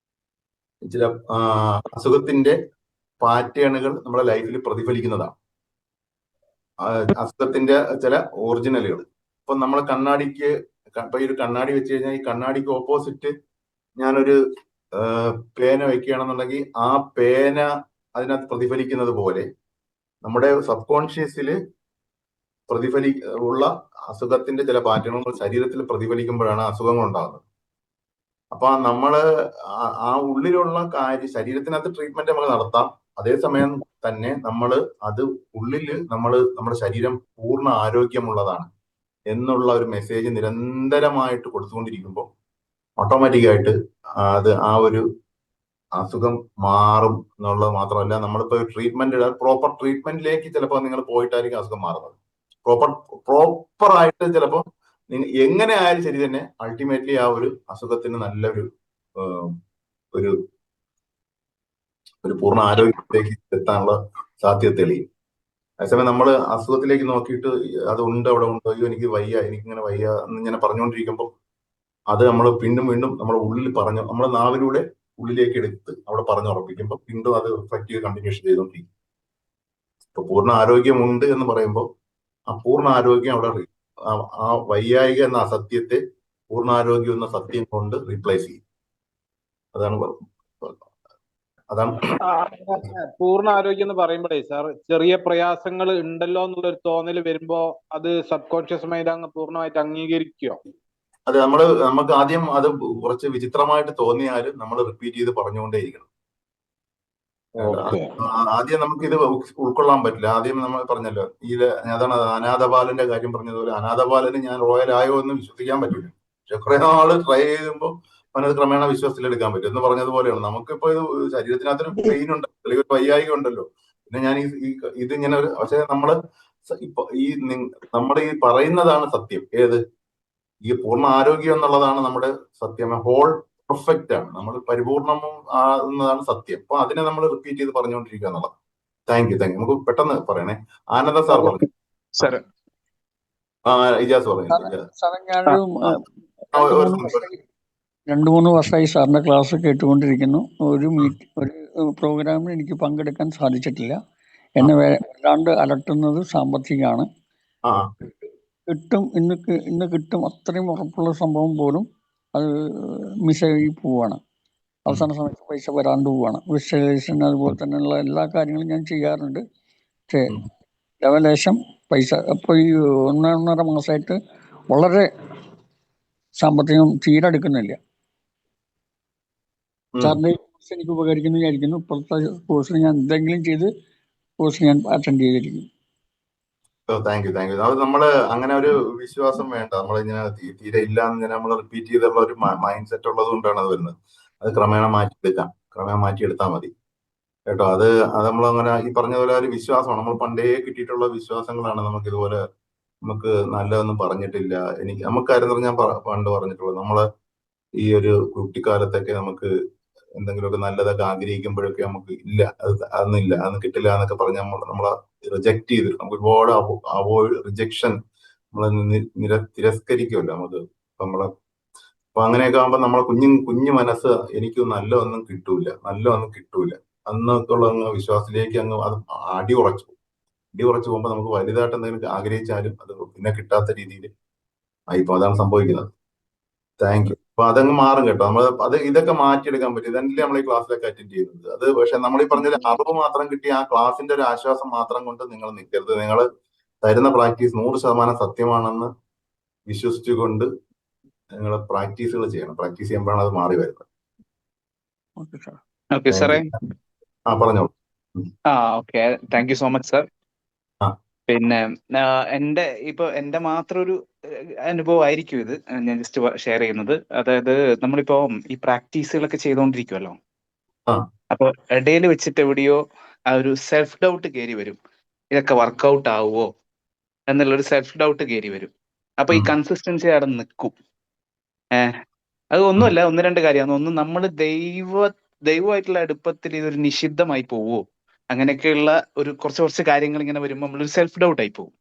ചില അസുഖത്തിന്റെ പാറ്റേണുകൾ നമ്മുടെ ലൈഫിൽ പ്രതിഫലിക്കുന്നതാണ്. അസുഖത്തിന്റെ ചില ഒറിജിനലുകൾ. ഇപ്പൊ നമ്മളെ ഇപ്പൊ ഈ ഒരു കണ്ണാടി വെച്ച് കഴിഞ്ഞാൽ ഈ കണ്ണാടിക്ക് ഓപ്പോസിറ്റ് ഞാനൊരു പേന വെക്കുകയാണെന്നുണ്ടെങ്കിൽ ആ പേന അതിനകത്ത് പ്രതിഫലിക്കുന്നത് പോലെ നമ്മുടെ സബ് കോൺഷ്യസിൽ ഉള്ള അസുഖത്തിന്റെ ചില പാറ്റേണുകൾ ശരീരത്തിൽ പ്രതിഫലിക്കുമ്പോഴാണ് അസുഖങ്ങൾ ഉണ്ടാകുന്നത്. അപ്പൊ നമ്മള് ആ ഉള്ളിലുള്ള ശരീരത്തിനകത്ത് ട്രീറ്റ്മെന്റ് നമുക്ക് നടത്താം. അതേസമയം തന്നെ നമ്മുടെ ശരീരം പൂർണ്ണ ആരോഗ്യമുള്ളതാണ് എന്നുള്ള ഒരു മെസ്സേജ് നിരന്തരമായിട്ട് കൊടുത്തുകൊണ്ടിരിക്കുമ്പോൾ ഓട്ടോമാറ്റിക്കായിട്ട് ആ ഒരു അസുഖം മാറും എന്നുള്ളത് മാത്രമല്ല, നമ്മളിപ്പോ പ്രോപ്പർ ട്രീറ്റ്മെന്റിലേക്ക് ചിലപ്പോൾ നിങ്ങൾ പോയിട്ടായിരിക്കും അസുഖം മാറുന്നത്. പ്രോപ്പർ ആയിട്ട് ചിലപ്പോൾ എങ്ങനെ ആയാലും ശരി തന്നെ അൾട്ടിമേറ്റ്ലി ആ ഒരു അസുഖത്തിന് നല്ലൊരു ഒരു പൂർണ്ണ ആരോഗ്യത്തിലേക്ക് എത്താനുള്ള സാധ്യത തെളിയും. അതേസമയം നമ്മൾ അസുഖത്തിലേക്ക് നോക്കിയിട്ട് അത് അവിടെ ഉണ്ടോ, അയ്യോ എനിക്ക് വയ്യ, എനിക്കിങ്ങനെ വയ്യ എന്നിങ്ങനെ പറഞ്ഞുകൊണ്ടിരിക്കുമ്പോൾ അത് നമ്മൾ വീണ്ടും നമ്മുടെ ഉള്ളിൽ നമ്മുടെ നാവിലൂടെ ഉള്ളിലേക്ക് എടുത്ത് അവിടെ പറഞ്ഞുറപ്പിക്കുമ്പോൾ വീണ്ടും അത് റിഫ്ലക്ട് ചെയ്ത് കണ്ടിന്യൂഷൻ ചെയ്തുകൊണ്ടിരിക്കും. ഇപ്പൊ പൂർണ്ണ ആരോഗ്യമുണ്ട് എന്ന് പറയുമ്പോൾ ആ പൂർണ്ണ ആരോഗ്യം അവിടെ ആ വൈയായിക എന്ന അസത്യത്തെ പൂർണ്ണാരോഗ്യം എന്ന സത്യം കൊണ്ട് റീപ്ലേസ് ചെയ്യും. അതാണ് പൂർണ്ണ ആരോഗ്യം എന്ന് പറയുമ്പോഴേ സാർ, ചെറിയ പ്രയാസങ്ങൾ ഉണ്ടല്ലോ എന്നുള്ളൊരു തോന്നൽ വരുമ്പോ അത് സബ് കോൺഷ്യസ് മൈൻഡ് അങ്ങ് പൂർണ്ണമായിട്ട് അംഗീകരിക്കുകയോ? അത് നമുക്ക് ആദ്യം അത് കുറച്ച് വിചിത്രമായിട്ട് തോന്നിയാലും നമ്മൾ റിപ്പീറ്റ് ചെയ്ത് പറഞ്ഞുകൊണ്ടേയിരിക്കണം. ആദ്യം നമുക്കിത് ഉൾക്കൊള്ളാൻ പറ്റില്ല. ആദ്യം നമ്മൾ പറഞ്ഞല്ലോ, അതാണ് അനാഥബാലന്റെ കാര്യം പറഞ്ഞതുപോലെ, അനാഥബാലന് ഞാൻ റോയൽ ആയോ എന്ന് വിശ്വസിക്കാൻ പറ്റില്ല. പക്ഷെ കുറെ നാള് ട്രൈ ചെയ്യുമ്പോൾ അവനത് ക്രമേണ വിശ്വാസത്തിലെടുക്കാൻ പറ്റും എന്ന് പറഞ്ഞതുപോലെയാണ്. നമുക്കിപ്പോ ഇത് ശരീരത്തിനകത്തൊരു പെയിൻ ഉണ്ട്, അല്ലെങ്കിൽ ഒരു വയ്യായിക ഉണ്ടല്ലോ, പിന്നെ ഞാൻ ഇതിങ്ങനെ പക്ഷെ നമ്മള് നമ്മുടെ ഈ പറയുന്നതാണ് സത്യം. ഏത് ഈ പൂർണ്ണ ആരോഗ്യം എന്നുള്ളതാണ് നമ്മുടെ സത്യം. ഹോൾ പെർഫെക്റ്റ് ആണ്, നമ്മൾ പരിപൂർണമും എന്നതാണ് സത്യം. അപ്പൊ അതിനെ നമ്മൾ റിപ്പീറ്റ് ചെയ്ത് പറഞ്ഞുകൊണ്ടിരിക്കുക എന്നുള്ളത്. Thank you. നമുക്ക് പെട്ടെന്ന് പറയണേ. ആനന്ദ സാർ പറഞ്ഞു. ഇജാസ് പറഞ്ഞു. ഞാനൊരു 2-3 വർഷമായി സാറിന്റെ ക്ലാസ് കേട്ടുകൊണ്ടിരിക്കുന്നു. ഒരു പ്രോഗ്രാമിൽ എനിക്ക് പങ്കെടുക്കാൻ സാധിച്ചിട്ടില്ല. എന്നെ വല്ലാണ്ട് അലട്ടുന്നത് സാമ്പത്തികമാണ്. ഇന്ന് കിട്ടും അത്രയും ഉറപ്പുള്ള സംഭവം പോലും അത് മിസ്സായി പോവാണ്. അവസാന സമയത്ത് പൈസ വരാണ്ട് പോവാണ്. വിഷ്വലൈസേഷൻ അതുപോലെ തന്നെയുള്ള എല്ലാ കാര്യങ്ങളും ഞാൻ ചെയ്യാറുണ്ട്. പക്ഷേ ലേശം പൈസ അപ്പോൾ ഈ 1.5 മാസമായിട്ട് വളരെ സാമ്പത്തികം തീരെ എടുക്കുന്നില്ല. സാറിൻ്റെ കോഴ്സ് എനിക്ക് ഉപകരിക്കുന്നു വിചാരിക്കുന്നു. ഇപ്പോഴത്തെ കോഴ്സിന് ഞാൻ എന്തെങ്കിലും ചെയ്ത് കോഴ്സ് ഞാൻ അറ്റൻഡ് ചെയ്തിരിക്കും. Thank you. അത് നമ്മള് അങ്ങനെ ഒരു വിശ്വാസം വേണ്ട. നമ്മളിങ്ങനെ തീരെ ഇല്ലാന്ന് നമ്മൾ റിപ്പീറ്റ് ചെയ്തുള്ള ഒരു മൈൻഡ് സെറ്റ് ഉള്ളത് കൊണ്ടാണ് അത് വരുന്നത്. അത് ക്രമേണ മാറ്റിയെടുത്താൽ മതി കേട്ടോ. അത് നമ്മളങ്ങനെ ഈ പറഞ്ഞ പോലെ ഒരു വിശ്വാസമാണ്. നമ്മൾ പണ്ടേ കിട്ടിയിട്ടുള്ള വിശ്വാസങ്ങളാണ് നമുക്ക് നല്ലതൊന്നും പറഞ്ഞിട്ടില്ല. നമുക്കായിരുന്നു ഞാൻ പണ്ട് പറഞ്ഞിട്ടുള്ളത്. നമ്മള് ഈ ഒരു കുട്ടിക്കാലത്തൊക്കെ നമുക്ക് എന്തെങ്കിലുമൊക്കെ നല്ലതൊക്കെ ആഗ്രഹിക്കുമ്പോഴൊക്കെ നമുക്ക് ഇല്ല, അതൊന്നും കിട്ടില്ല എന്നൊക്കെ പറഞ്ഞ് നമ്മളെ റിജക്ട് ചെയ്ത് നമുക്ക് ഒരുപാട് റിജക്ഷൻ നമ്മളെ തിരസ്കരിക്കുമല്ലോ നമുക്ക്. അപ്പൊ അങ്ങനെയൊക്കെ ആകുമ്പോൾ നമ്മളെ കുഞ്ഞു മനസ്സ് എനിക്ക് നല്ലതൊന്നും കിട്ടൂല എന്നൊക്കെയുള്ള വിശ്വാസത്തിലേക്ക് അത് അടിയുറച്ചു പോകുമ്പോൾ നമുക്ക് വലുതായിട്ട് എന്തെങ്കിലും ആഗ്രഹിച്ചാലും അത് പിന്നെ കിട്ടാത്ത രീതിയിൽ ആയിപ്പോ അതാണ് സംഭവിക്കുന്നത്. Thank you. അപ്പൊ അതങ്ങ് മാറും കേട്ടോ. ഇതൊക്കെ മാറ്റിയെടുക്കാൻ പറ്റും. ഇതല്ലേ നമ്മൾ ഈ ക്ലാസ്സിലൊക്കെ അറ്റൻഡ് ചെയ്യുന്നത്. അത് പക്ഷെ നമ്മൾ ഈ പറഞ്ഞ അറിവ് മാത്രം കിട്ടി ആ ക്ലാസ്സിന്റെ ഒരു ആശ്വാസം മാത്രം കൊണ്ട് നിങ്ങൾ നിൽക്കരുത്. നിങ്ങൾ തരുന്ന പ്രാക്ടീസ് 100% സത്യമാണെന്ന് വിശ്വസിച്ചുകൊണ്ട് നിങ്ങൾ പ്രാക്ടീസുകൾ ചെയ്യണം. പ്രാക്ടീസ് ചെയ്യുമ്പോഴാണ് അത് മാറി വരുന്നത്. ഓക്കെ സാറേ. പറഞ്ഞോളൂ. Okay, thank you so much sir. ആ. പിന്നെ എന്റെ മാത്രം ഒരു അനുഭവം ആയിരിക്കും ഇത് ഞാൻ ജസ്റ്റ് ഷെയർ ചെയ്യുന്നത്. അതായത് നമ്മളിപ്പോ ഈ പ്രാക്ടീസുകളൊക്കെ ചെയ്തുകൊണ്ടിരിക്കുമല്ലോ. അപ്പൊ ഇടയിൽ വെച്ചിട്ട് എവിടെയോ ആ ഒരു സെൽഫ് ഡൗട്ട് കയറി വരും. ഇതൊക്കെ വർക്കൗട്ട് ആവുമോ എന്നുള്ളൊരു സെൽഫ് ഡൗട്ട് കയറി വരും. അപ്പൊ ഈ കൺസിസ്റ്റൻസി അവിടെ നിൽക്കും. അത് ഒന്നുമല്ല, 1-2 കാര്യമാണ്. ഒന്ന്, നമ്മൾ ദൈവമായിട്ടുള്ള അടുപ്പത്തിൽ ഇതൊരു നിഷിദ്ധമായി പോവോ, അങ്ങനെയൊക്കെയുള്ള ഒരു കുറച്ച് കാര്യങ്ങൾ ഇങ്ങനെ വരുമ്പോൾ നമ്മളൊരു സെൽഫ് ഡൗട്ട് ആയി പോകും.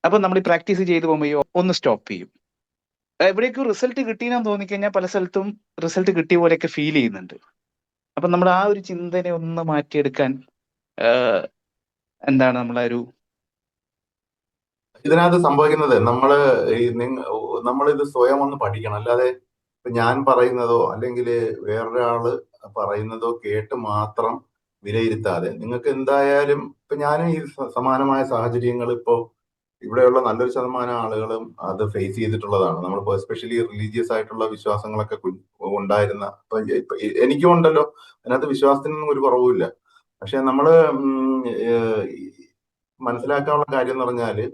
അപ്പൊ നമ്മൾ ഈ പ്രാക്ടീസ് ചെയ്ത് പോകുമ്പോൾ ഒന്ന് സ്റ്റോപ്പ് ചെയ്യും. എവിടേക്കും റിസൾട്ട് കിട്ടിയെന്ന് തോന്നിക്കഴിഞ്ഞാൽ പല സ്ഥലത്തും റിസൾട്ട് കിട്ടിയ പോലെയൊക്കെ ഫീൽ ചെയ്യുന്നുണ്ട്. അപ്പൊ നമ്മൾ ആ ഒരു ചിന്തനെ ഒന്ന് മാറ്റിയെടുക്കാൻ എന്താണ് നമ്മളെ ഒരു ഇതിനകത്ത് സംഭവിക്കുന്നത് നമ്മളിത് സ്വയം ഒന്ന് പഠിക്കണം. അല്ലാതെ ഇപ്പൊ ഞാൻ പറയുന്നതോ അല്ലെങ്കിൽ വേറൊരാള് പറയുന്നതോ കേട്ട് മാത്രം വിലയിരുത്താതെ നിങ്ങൾക്ക് എന്തായാലും ഇപ്പൊ ഞാനും ഈ സമാനമായ സാഹചര്യങ്ങൾ ഇപ്പോ ഇവിടെയുള്ള നല്ലൊരു ശതമാനം ആളുകളും അത് ഫേസ് ചെയ്തിട്ടുള്ളതാണ്. നമ്മളിപ്പോ എസ്പെഷ്യലി റിലീജിയസ് ആയിട്ടുള്ള വിശ്വാസങ്ങളൊക്കെ ഉണ്ടായിരുന്ന ഇപ്പൊ എനിക്കും ഉണ്ടല്ലോ. അതിനകത്ത് വിശ്വാസത്തിനൊന്നും ഒരു കുറവുമില്ല. പക്ഷെ നമ്മള് മനസ്സിലാക്കാനുള്ള കാര്യം എന്ന് പറഞ്ഞാല്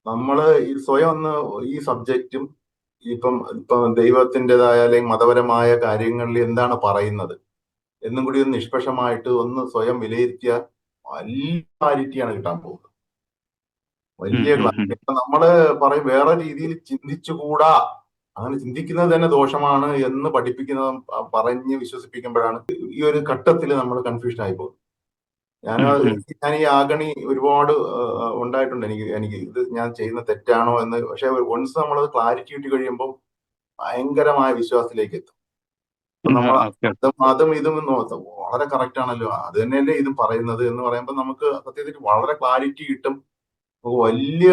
നമ്മള് ഈ സ്വയം ഒന്ന് ഈ സബ്ജക്റ്റും ഇപ്പം ദൈവത്തിൻ്റെതായ അല്ലെങ്കിൽ മതപരമായ കാര്യങ്ങളിൽ എന്താണ് പറയുന്നത് എന്നും കൂടി ഒന്ന് നിഷ്പക്ഷമായിട്ട് ഒന്ന് സ്വയം വിലയിരുത്തിയ വലിയ ക്ലാരിറ്റിയാണ് കിട്ടാൻ പോകുന്നത്. വലിയ ക്ലാരിറ്റി. നമ്മള് പറയും വേറെ രീതിയിൽ ചിന്തിച്ചുകൂടാ, അങ്ങനെ ചിന്തിക്കുന്നത് തന്നെ ദോഷമാണ് എന്ന് പറഞ്ഞ് വിശ്വസിപ്പിക്കുമ്പോഴാണ് ഈ ഒരു ഘട്ടത്തിൽ നമ്മൾ കൺഫ്യൂഷൻ ആയി പോകുന്നത്. ഞാൻ ഈ ആഗണി ഒരുപാട് ഉണ്ടായിട്ടുണ്ട് എനിക്ക് ഇത് ഞാൻ ചെയ്യുന്ന തെറ്റാണോ എന്ന്. പക്ഷെ വൺസ് നമ്മളത് ക്ലാരിറ്റി കിട്ടി കഴിയുമ്പോൾ ഭയങ്കരമായ വിശ്വാസത്തിലേക്ക് എത്തും. നമ്മൾ അതും ഇതും വളരെ കറക്റ്റ് ആണല്ലോ, അത് തന്നെയല്ലേ ഇതും പറയുന്നത് എന്ന് പറയുമ്പോൾ നമുക്ക് സത്യത്തിൽ വളരെ ക്ലാരിറ്റി കിട്ടും. വലിയ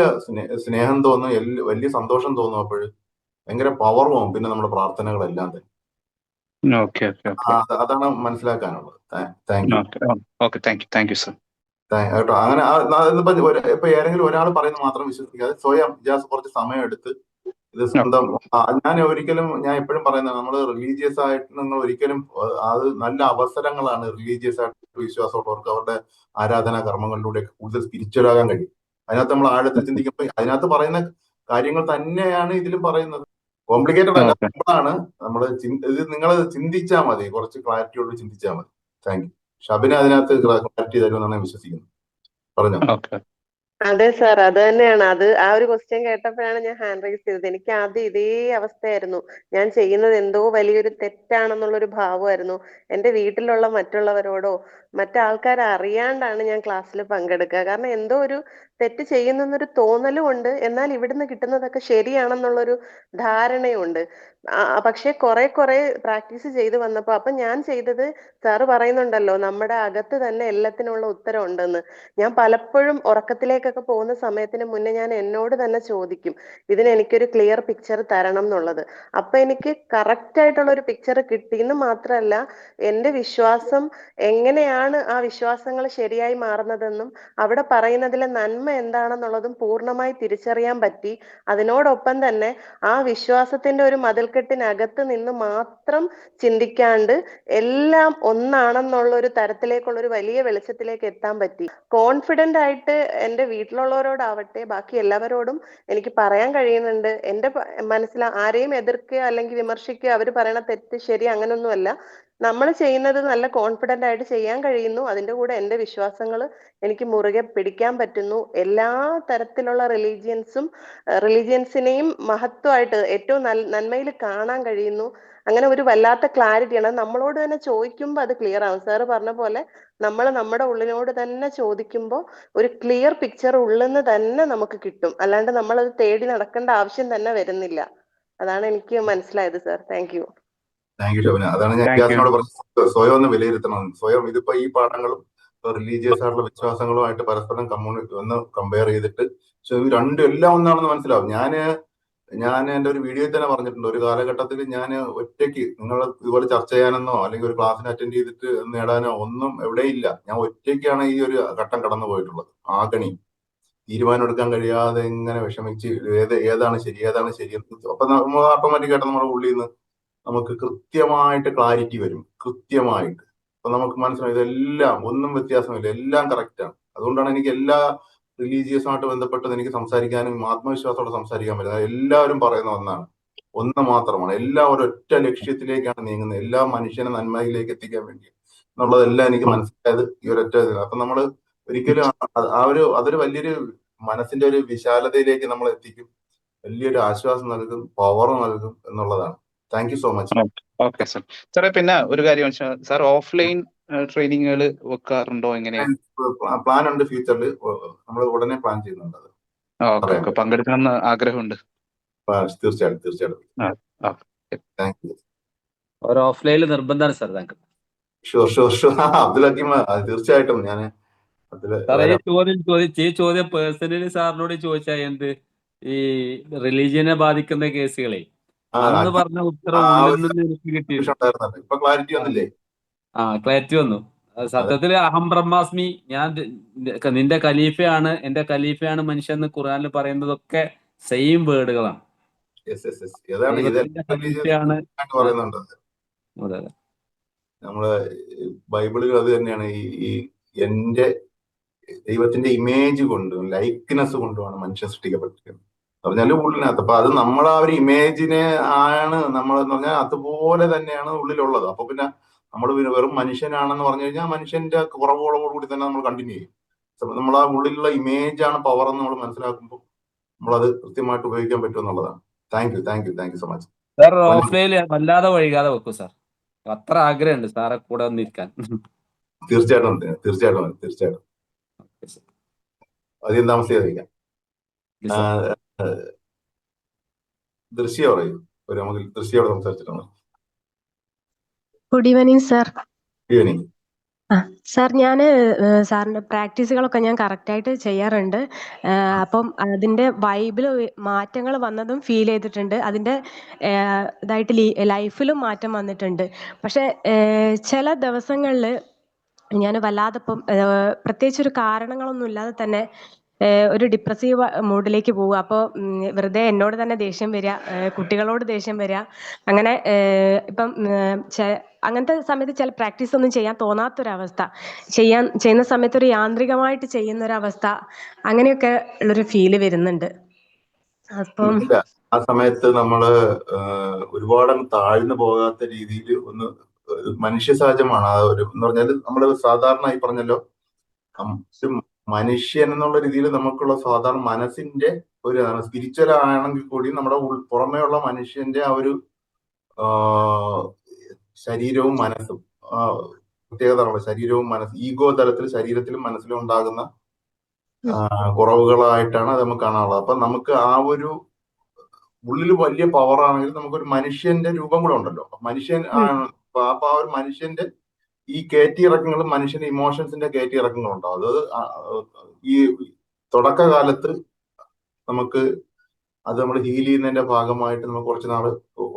സ്നേഹം തോന്നും, വലിയ സന്തോഷം തോന്നും. അപ്പോൾ ഭയങ്കര പവർ പോകും പിന്നെ നമ്മുടെ പ്രാർത്ഥനകളെല്ലാം തന്നെ. അതാണ് മനസ്സിലാക്കാനുള്ളത്. Thank you sir. കേട്ടോ. അങ്ങനെ ഇപ്പൊ ഏതെങ്കിലും ഒരാൾ പറയുന്നത് മാത്രം വിശ്വസിക്കാതെ സ്വയം കുറച്ച് സമയം എടുത്ത് ഇത് സ്വന്തം ഞാൻ എപ്പോഴും പറയുന്നത് നമ്മൾ റിലീജിയസ് ആയിട്ട് നിങ്ങൾ ഒരിക്കലും അത് നല്ല അവസരങ്ങളാണ്. റിലീജിയസ് ആയിട്ട് വിശ്വാസമുള്ളവർക്ക് അവരുടെ ആരാധനാ കർമ്മങ്ങളിലൂടെ കൂടുതൽ സ്പിരിച്വൽ ആകാൻ കഴിയും. അതിനകത്ത് നമ്മൾ ആഴത്തിൽ ചിന്തിക്കുമ്പോൾ അതിനകത്ത് പറയുന്ന കാര്യങ്ങൾ തന്നെയാണ് ഇതിലും പറയുന്നത്. കോംപ്ലിക്കേറ്റഡ് അല്ല, സിമ്പിളാണ്. ഇത് നിങ്ങൾ ചിന്തിച്ചാൽ മതി, കുറച്ച് ക്ലാരിറ്റിയോട് ചിന്തിച്ചാൽ മതി. Thank you. ഷബിന് അതിനകത്ത് ക്ലാരിറ്റി തരുമെന്നാണ് ഞാൻ വിശ്വസിക്കുന്നത്. പറഞ്ഞോ. അതെ സാർ, അത് തന്നെയാണ്. ആ ഒരു ക്വസ്റ്റ്യൻ കേട്ടപ്പോഴാണ് ഞാൻ ഹാൻഡ് റൈസ് ചെയ്തത്. എനിക്ക് ആദ്യം ഇതേ അവസ്ഥയായിരുന്നു. ഞാൻ ചെയ്യുന്നത് എന്തോ വലിയൊരു തെറ്റാണെന്നുള്ളൊരു ഭാവമായിരുന്നു. എൻ്റെ വീട്ടിലുള്ള മറ്റുള്ളവരോടോ മറ്റാൾക്കാർ അറിയാണ്ടാണ് ഞാൻ ക്ലാസ്സിൽ പങ്കെടുക്കുക. കാരണം എന്തോ ഒരു തെറ്റ് ചെയ്യുന്നെന്നൊരു തോന്നലും ഉണ്ട്, എന്നാൽ ഇവിടുന്ന് കിട്ടുന്നതൊക്കെ ശരിയാണെന്നുള്ളൊരു ധാരണയുണ്ട്. പക്ഷെ കുറെ പ്രാക്ടീസ് ചെയ്ത് വന്നപ്പോൾ അപ്പൊ ഞാൻ ചെയ്തത്, സാറ് പറയുന്നുണ്ടല്ലോ നമ്മുടെ അകത്ത് തന്നെ എല്ലാത്തിനുള്ള ഉത്തരം ഉണ്ടെന്ന്. ഞാൻ പലപ്പോഴും ഉറക്കത്തിലേക്ക് ക്ലാസ്സിലേക്കൊക്കെ പോകുന്ന സമയത്തിന് മുന്നേ ഞാൻ എന്നോട് തന്നെ ചോദിക്കും, ഇതിന് എനിക്കൊരു ക്ലിയർ പിക്ചർ തരണം എന്നുള്ളത്. അപ്പൊ എനിക്ക് കറക്റ്റ് ആയിട്ടുള്ള ഒരു പിക്ചർ കിട്ടിയെന്ന് മാത്രമല്ല, എന്റെ വിശ്വാസം എങ്ങനെയാണ് ആ വിശ്വാസങ്ങൾ ശരിയായി മാറുന്നതെന്നും അവിടെ പറയുന്നതിലെ നന്മ എന്താണെന്നുള്ളതും പൂർണ്ണമായി തിരിച്ചറിയാൻ പറ്റി. അതിനോടൊപ്പം തന്നെ ആ വിശ്വാസത്തിന്റെ ഒരു മതിൽക്കെട്ടിനകത്ത് നിന്ന് മാത്രം ചിന്തിക്കാണ്ട് എല്ലാം ഒന്നാണെന്നുള്ള ഒരു തരത്തിലേക്കുള്ള ഒരു വലിയ വെളിച്ചത്തിലേക്ക് എത്താൻ പറ്റി. കോൺഫിഡന്റ് ആയിട്ട് എൻ്റെ വീട്ടിലുള്ളവരോടാവട്ടെ ബാക്കി എല്ലാവരോടും എനിക്ക് പറയാൻ കഴിയുന്നുണ്ട്. എൻ്റെ മനസ്സിൽ ആരെയും എതിർക്കുകയോ അല്ലെങ്കിൽ വിമർശിക്കുകയോ അവർ പറയണ തെറ്റ് ശരി അങ്ങനൊന്നുമല്ല. നമ്മൾ ചെയ്യുന്നത് നല്ല കോൺഫിഡന്റ് ആയിട്ട് ചെയ്യാൻ കഴിയുന്നു. അതിൻ്റെ കൂടെ എൻ്റെ വിശ്വാസങ്ങൾ എനിക്ക് മുറുകെ പിടിക്കാൻ പറ്റുന്നു. എല്ലാ തരത്തിലുള്ള റിലീജിയൻസിനെയും മഹത്വമായിട്ട് ഏറ്റവും നന്മയിൽ കാണാൻ കഴിയുന്നു. അങ്ങനെ ഒരു വല്ലാത്ത ക്ലാരിറ്റിയാണ്. നമ്മളോട് തന്നെ ചോദിക്കുമ്പോൾ അത് ക്ലിയർ ആവും. സാറ് പറഞ്ഞ പോലെ നമ്മൾ നമ്മുടെ ഉള്ളിനോട് തന്നെ ചോദിക്കുമ്പോൾ ഒരു ക്ലിയർ പിക്ചർ ഉള്ളിന്ന് തന്നെ നമുക്ക് കിട്ടും. അല്ലാണ്ട് നമ്മൾ അത് തേടി നടക്കേണ്ട ആവശ്യം തന്നെ വരുന്നില്ല. അതാണ് എനിക്ക് മനസ്സിലായത് sir. Thank you. Thank you Shobhana. അതാണ് ഞാൻ ഇത്യാസിനോട് പറഞ്ഞത്, സ്വയം ഒന്ന് വിലയിരുത്തണം. സ്വയം ഇതിപ്പോ ഈ പാഠങ്ങളും റിലീജിയസ് ആയിട്ടുള്ള വിശ്വാസങ്ങളുമായിട്ട് പരസ്പരം ഒന്ന് കമ്പയർ ചെയ്തിട്ട് രണ്ടും എല്ലാം ഒന്നാണെന്ന് മനസ്സിലാവും. ഞാൻ എൻ്റെ ഒരു വീഡിയോയിൽ തന്നെ പറഞ്ഞിട്ടുണ്ട്, ഒരു കാലഘട്ടത്തിൽ ഞാൻ ഒറ്റയ്ക്ക് നിങ്ങൾ ഇതുപോലെ ചർച്ച ചെയ്യാനെന്നോ അല്ലെങ്കിൽ ഒരു ക്ലാസ്സിന് അറ്റൻഡ് ചെയ്തിട്ട് നേടാനോ ഒന്നും എവിടെയില്ല. ഞാൻ ഒറ്റയ്ക്കാണ് ഈ ഒരു ഘട്ടം കടന്നു പോയിട്ടുള്ളത്. ആകണി തീരുമാനം എടുക്കാൻ കഴിയാതെ ഇങ്ങനെ വിഷമിച്ച് ഏതാണ് ശരി അപ്പൊ നമ്മൾ ഓട്ടോമാറ്റിക്കായിട്ട് നമ്മുടെ ഉള്ളിൽ നിന്ന് നമുക്ക് കൃത്യമായിട്ട് ക്ലാരിറ്റി വരും. കൃത്യമായിട്ട് അപ്പൊ നമുക്ക് മനസ്സിലാവും ഇതെല്ലാം ഒന്നും വ്യത്യാസമില്ല, എല്ലാം കറക്റ്റാണ്. അതുകൊണ്ടാണ് എനിക്ക് എല്ലാ റിലീജിയസുമായിട്ട് ബന്ധപ്പെട്ടത് എനിക്ക് സംസാരിക്കാനും ആത്മവിശ്വാസത്തോടെ സംസാരിക്കാൻ പറ്റുന്നത്. എല്ലാവരും പറയുന്ന ഒന്ന് മാത്രമാണ്. എല്ലാം ഒരൊറ്റ ലക്ഷ്യത്തിലേക്കാണ് നീങ്ങുന്നത്, എല്ലാ മനുഷ്യനെ നന്മയിലേക്ക് എത്തിക്കാൻ വേണ്ടി എന്നുള്ളതെല്ലാം എനിക്ക് മനസ്സിലായത് ഈ ഒരൊറ്റ ഇതിൽ. അപ്പൊ നമ്മൾ ഒരിക്കലും അതൊരു വലിയൊരു മനസ്സിന്റെ ഒരു വിശാലതയിലേക്ക് നമ്മൾ എത്തിക്കും, വലിയൊരു ആശ്വാസം നൽകും, പവർ നൽകും എന്നുള്ളതാണ്. Thank you so much. Okay sir. സാറേ പിന്നെ ഒരു കാര്യം സാർ, ഓഫ്ലൈൻ ട്രെയിനിങ്ങുകൾ വെക്കാറുണ്ടോ? എങ്ങനെയാണ്? പ്ലാൻ ഉണ്ട് ഫ്യൂച്ചറിൽ, നമ്മൾ ഉടനെ പ്ലാൻ ചെയ്യുന്നുണ്ട്. ഓക്കെ, പങ്കെടുക്കണമെന്ന് ആഗ്രഹമുണ്ട്. തീർച്ചയായിട്ടും. Thank you. ഒരു ഓഫ്ലൈനിൽ നിർബന്ധമാണ് sir. Thank you. Sure Abdul Hakeem, തീർച്ചയായിട്ടും ഞാൻ സാറേ ഈ ചോദ്യം പേഴ്സണലി സാറിനോട് ചോദിച്ചാൽ എന്ത്, ഈ റിലീജിയനെ ബാധിക്കുന്ന കേസുകളെ അന്ന് പറഞ്ഞ ഉത്തരം ഉള്ളിൽ നിന്ന് എനിക്ക് കിട്ടിയിട്ടുണ്ട്. ഇപ്പൊ ക്ലാരിറ്റി വന്നില്ലേ? ക്ലാരിറ്റി വന്നു. സത്യത്തിൽ അഹം ബ്രഹ്മാസ്മി, ഞാൻ നിന്റെ ഖലീഫയാണ്, എന്റെ ഖലീഫയാണ് മനുഷ്യൻ എന്ന് ഖുർആനിൽ പറയുന്നതൊക്കെ സെയിം വേർഡുകളാണ്. നമ്മള് ബൈബിളിൽ അത് തന്നെയാണ്. ഈ എന്റെ ദൈവത്തിന്റെ ഇമേജ് കൊണ്ടും ലൈക്ക്നെസ് കൊണ്ടുമാണ് മനുഷ്യൻ സൃഷ്ടിക്കപ്പെട്ടിരിക്കുന്നത് പറഞ്ഞാല് ഉള്ളിനകത്ത്. അപ്പൊ അത് നമ്മൾ ആ ഒരു ഇമേജിനെ ആണ് നമ്മൾ എന്ന് പറഞ്ഞാൽ അതുപോലെ തന്നെയാണ് ഉള്ളിലുള്ളത്. അപ്പൊ പിന്നെ നമ്മൾ വെറും മനുഷ്യനാണെന്ന് പറഞ്ഞു കഴിഞ്ഞാൽ മനുഷ്യന്റെ കുറവുകളോടുകൂടി തന്നെ നമ്മൾ കണ്ടിന്യൂ ചെയ്യും. നമ്മൾ ആ ഉള്ളിലുള്ള ഇമേജ് ആണ് പവർ എന്ന് നമ്മൾ മനസ്സിലാക്കുമ്പോൾ നമ്മളത് കൃത്യമായിട്ട് ഉപയോഗിക്കാൻ പറ്റും എന്നുള്ളതാണ്. Thank you so much sir. ഓഫ്ലൈനിൽ വല്ലാതെ വൈകാതെ വെക്കും സാർ. അത്ര ആഗ്രഹമുണ്ട് സാറെ കൂടെ വന്നിരിക്കാൻ. തീർച്ചയായിട്ടും അധികം താമസിയാതിരിക്കാം. ദൃശ്യ പറയൂ, നമുക്ക് ദൃശ്യോട് സംസാരിച്ചിട്ടുണ്ട്. Good evening sir. Good evening. Sir, ഞാൻ സാറിൻ്റെ പ്രാക്ടീസുകളൊക്കെ ഞാൻ കറക്റ്റായിട്ട് ചെയ്യാറുണ്ട്. അപ്പം അതിൻ്റെ വൈബിൽ മാറ്റങ്ങൾ വന്നതും ഫീൽ ചെയ്തിട്ടുണ്ട്. അതിൻ്റെ ഇതായിട്ട് ലൈഫിലും മാറ്റം വന്നിട്ടുണ്ട്. പക്ഷെ ചില ദിവസങ്ങളിൽ ഞാൻ വല്ലാതെ ഇപ്പം പ്രത്യേകിച്ചൊരു കാരണങ്ങളൊന്നും ഇല്ലാതെ തന്നെ ഒരു ഡിപ്രസീവ് മൂഡിലേക്ക് പോവുക. അപ്പോൾ വെറുതെ എന്നോട് തന്നെ ദേഷ്യം വരിക, കുട്ടികളോട് ദേഷ്യം വരിക. അങ്ങനെ ഇപ്പം അങ്ങനത്തെ സമയത്ത് ചില പ്രാക്ടീസ് ഒന്നും ചെയ്യാൻ തോന്നാത്തൊരവസ്ഥ, ചെയ്യുന്ന സമയത്ത് ഒരു യാന്ത്രികമായിട്ട് ചെയ്യുന്നൊരവസ്ഥ, അങ്ങനെയൊക്കെ ഉള്ളൊരു ഫീല് വരുന്നുണ്ട്. അപ്പം ആ സമയത്ത് നമ്മള് ഒരുപാട് താഴ്ന്നു പോകാത്ത രീതിയിൽ ഒന്ന് മനുഷ്യ സഹജമാണ് ആ ഒരു എന്ന് പറഞ്ഞാൽ നമ്മള് സാധാരണ ഈ പറഞ്ഞല്ലോ ഒരു മനുഷ്യൻ എന്നുള്ള രീതിയിൽ നമുക്കുള്ള സാധാരണ മനസ്സിന്റെ ഒരു സ്പിരിച്വൽ ആണെങ്കിൽ കൂടി നമ്മുടെ പുറമേ ഉള്ള മനുഷ്യന്റെ ആ ഒരു ശരീരവും മനസ്സും പ്രത്യേകത, ശരീരവും മനസ്സും ഈഗോ തലത്തിൽ ശരീരത്തിലും മനസ്സിലും ഉണ്ടാകുന്ന കുറവുകളായിട്ടാണ് അത് നമുക്ക് കാണാനുള്ളത്. അപ്പൊ നമുക്ക് ആ ഒരു ഉള്ളിൽ വലിയ പവർ ആണെങ്കിൽ നമുക്കൊരു മനുഷ്യന്റെ രൂപം കൂടെ ഉണ്ടല്ലോ. മനുഷ്യൻ അപ്പൊ ആ ഒരു മനുഷ്യന്റെ ഈ കയറ്റി ഇറക്കങ്ങളും മനുഷ്യന്റെ ഇമോഷൻസിന്റെ കയറ്റി ഇറക്കങ്ങളുണ്ടാവും. അത് ഈ തുടക്കകാലത്ത് നമുക്ക് അത് നമ്മൾ ഹീൽ ചെയ്യുന്നതിന്റെ ഭാഗമായിട്ട് നമുക്ക് കുറച്ച് നാൾ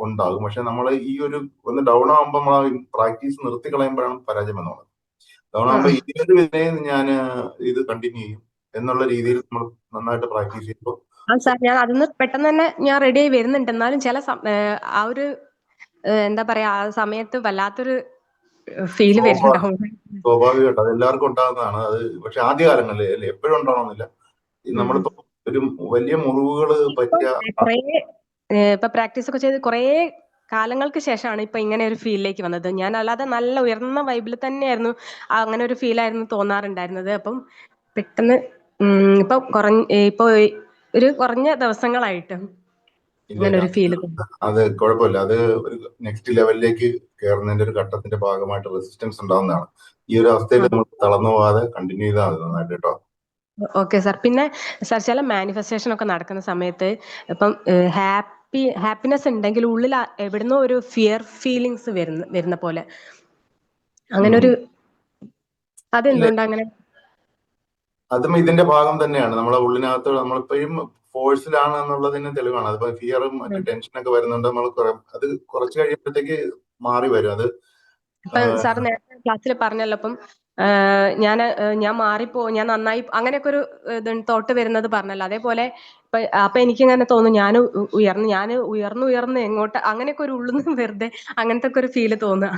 ഉണ്ടാകും. പക്ഷെ നമ്മൾ ഈ ഒരു ഒന്ന് ഡൗൺ ആകുമ്പോൾ നമ്മൾ പ്രാക്ടീസ് നിർത്തി കളയുമ്പോഴാണ് പരാജയം എന്നുള്ളത്. ഡൗൺ ആകുമ്പോൾ ഇതിനൊരു വരെ ഞാൻ ഇത് കണ്ടിന്യൂ ചെയ്യും എന്നുള്ള രീതിയിൽ നമ്മൾ നന്നായിട്ട് പ്രാക്ടീസ് ചെയ്യുമ്പോൾ സാർ ഞാൻ അതിന്ന് പെട്ടെന്ന് തന്നെ ഞാൻ റെഡി ആയി വരുന്നുണ്ട്. എന്നാലും ചില ആ ഒരു എന്താ പറയാ ആ സമയത്ത് വല്ലാത്തൊരു ഫീല് വരുന്നുണ്ടാവും. സ്വാഭാവികമായിട്ട് അത് എല്ലാവർക്കും ഉണ്ടാകുന്നതാണ്. അത് പക്ഷെ ആദ്യകാലങ്ങളിൽ അല്ലേ, എപ്പോഴും ഉണ്ടാവണമെന്നില്ല. നമ്മളിപ്പോ ഒരു വലിയ മുറിവുകൾ പറ്റിയ ഇപ്പൊ പ്രാക്ടീസ് ഒക്കെ ചെയ്ത് കുറേ കാലങ്ങൾക്ക് ശേഷമാണ് ഇപ്പൊ ഇങ്ങനെ ഒരു ഫീലിലേക്ക് വന്നത്. ഞാൻ അല്ലാതെ നല്ല ഉയർന്ന വൈബിൽ തന്നെയായിരുന്നു അങ്ങനെ ഒരു ഫീലായിരുന്നു തോന്നാറുണ്ടായിരുന്നത്. അപ്പം പെട്ടെന്ന് ഇപ്പൊ ഒരു കുറഞ്ഞ ദിവസങ്ങളായിട്ട് ഇങ്ങനെ ഒരു ഫീല്. അത് കുഴപ്പമില്ല. അത് ഒരു നെക്സ്റ്റ് ലെവലിലേക്ക് കയറുന്നതിന്റെ ഒരു ഘട്ടത്തിന്റെ ഭാഗമായിട്ട് റെസിസ്റ്റൻസ് ഉണ്ടാവുന്നതാണ്. ഈ ഒരു അവസ്ഥയിൽ നമ്മൾ തളർന്നു പോകാതെ കണ്ടിന്യൂ ചെയ്താൽ മതി നന്നായിട്ട് കേട്ടോ. Okay sir. പിന്നെ സാർ ചില മാനിഫെസ്റ്റേഷൻ ഒക്കെ നടക്കുന്ന സമയത്ത് ഇപ്പം ഹാപ്പിനെസ് ഉണ്ടെങ്കിൽ ഉള്ളിൽ എവിടുന്നോ ഒരു ഫിയർ ഫീലിങ്സ് വരുന്ന പോലെ അങ്ങനെ ഒരു അതെന്തുകൊണ്ട് അങ്ങനെ? അതും ഇതിന്റെ ഭാഗം തന്നെയാണ്. നമ്മളെ ഉള്ളിനകത്ത് നമ്മളിപ്പോഴും ഫോഴ്സിലാണ് എന്നുള്ളതിന് തെളിവാണ്. അതിപ്പോ ഫിയറും മറ്റു ടെൻഷനൊക്കെ വരുന്നുണ്ട്. നമ്മൾ അത് കുറച്ച് കഴിയുമ്പോഴത്തേക്ക് മാറി വരും. അത് സാർ നേരത്തെ ക്ലാസ്സിൽ പറഞ്ഞല്ലോ, അപ്പം ഞാൻ ഞാൻ നന്നായി അങ്ങനെയൊക്കെ ഒരു തോട്ട് വരുന്നത് പറഞ്ഞല്ലോ. അതേപോലെ അപ്പൊ എനിക്കിങ്ങനെ തോന്നും ഞാൻ ഉയർന്ന് എങ്ങോട്ട് അങ്ങനെയൊക്കെ ഒരു ഉള്ളുന്ന് വെറുതെ അങ്ങനത്തെ ഒക്കെ ഒരു ഫീല് തോന്നുക.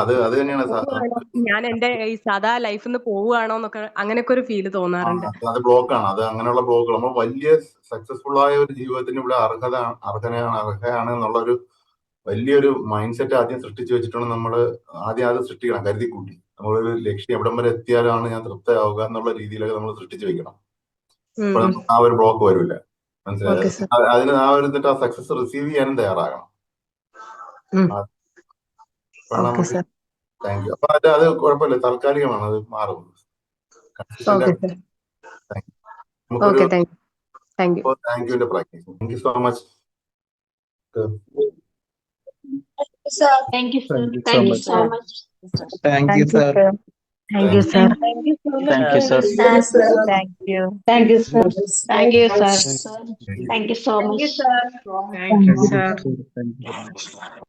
അത് തന്നെയാണ് ഞാൻ എന്റെ ഈ സാധാ ലൈഫിൽ നിന്ന് പോവുകയാണോ എന്നൊക്കെ അങ്ങനെയൊക്കെ ഒരു ഫീല് തോന്നാറുണ്ട്. അത് ബ്ലോക്കാണ്. അത് അങ്ങനെയുള്ള ബ്ലോക്കുകൾ നമ്മൾ വലിയ സക്സസ്ഫുൾ ആയ ഒരു ജീവിതത്തിന് ഇവിടെ അർഹയാണ് എന്നുള്ളൊരു വലിയൊരു മൈൻഡ് സെറ്റ് ആദ്യം സൃഷ്ടിച്ചു വെച്ചിട്ടാണ് നമ്മൾ ആദ്യം അത് സൃഷ്ടിക്കണം. കരുതി കൂട്ടി നമ്മളൊരു ലക്ഷ്യം എവിടം വരെ എത്തിയാലാണ് ഞാൻ തൃപ്തയാവുക എന്നുള്ള രീതിയിലൊക്കെ നമ്മൾ സൃഷ്ടിച്ചു വെക്കണം. അപ്പോൾ ആ ഒരു ബ്ലോക്ക് വരില്ല. മനസ്സിലായി? അതിന് ആ ഒരു ആ സക്സസ് റിസീവ് ചെയ്യാനും തയ്യാറാകണം. Thank you. അപ്പൊ അത് കുഴപ്പമില്ല, താൽക്കാലികമാണ്, അത് മാറും. താങ്ക് യുന്റെ practice. Thank you so much. Thank you, sir. Thank you so much. Thank you, sir. Thank you, sir. Thank you, sir. Thank you, sir. Thank you. Thank you, sir. Thank you, sir. Thank you so much. Thank you so much. Thank you, sir. Thank you.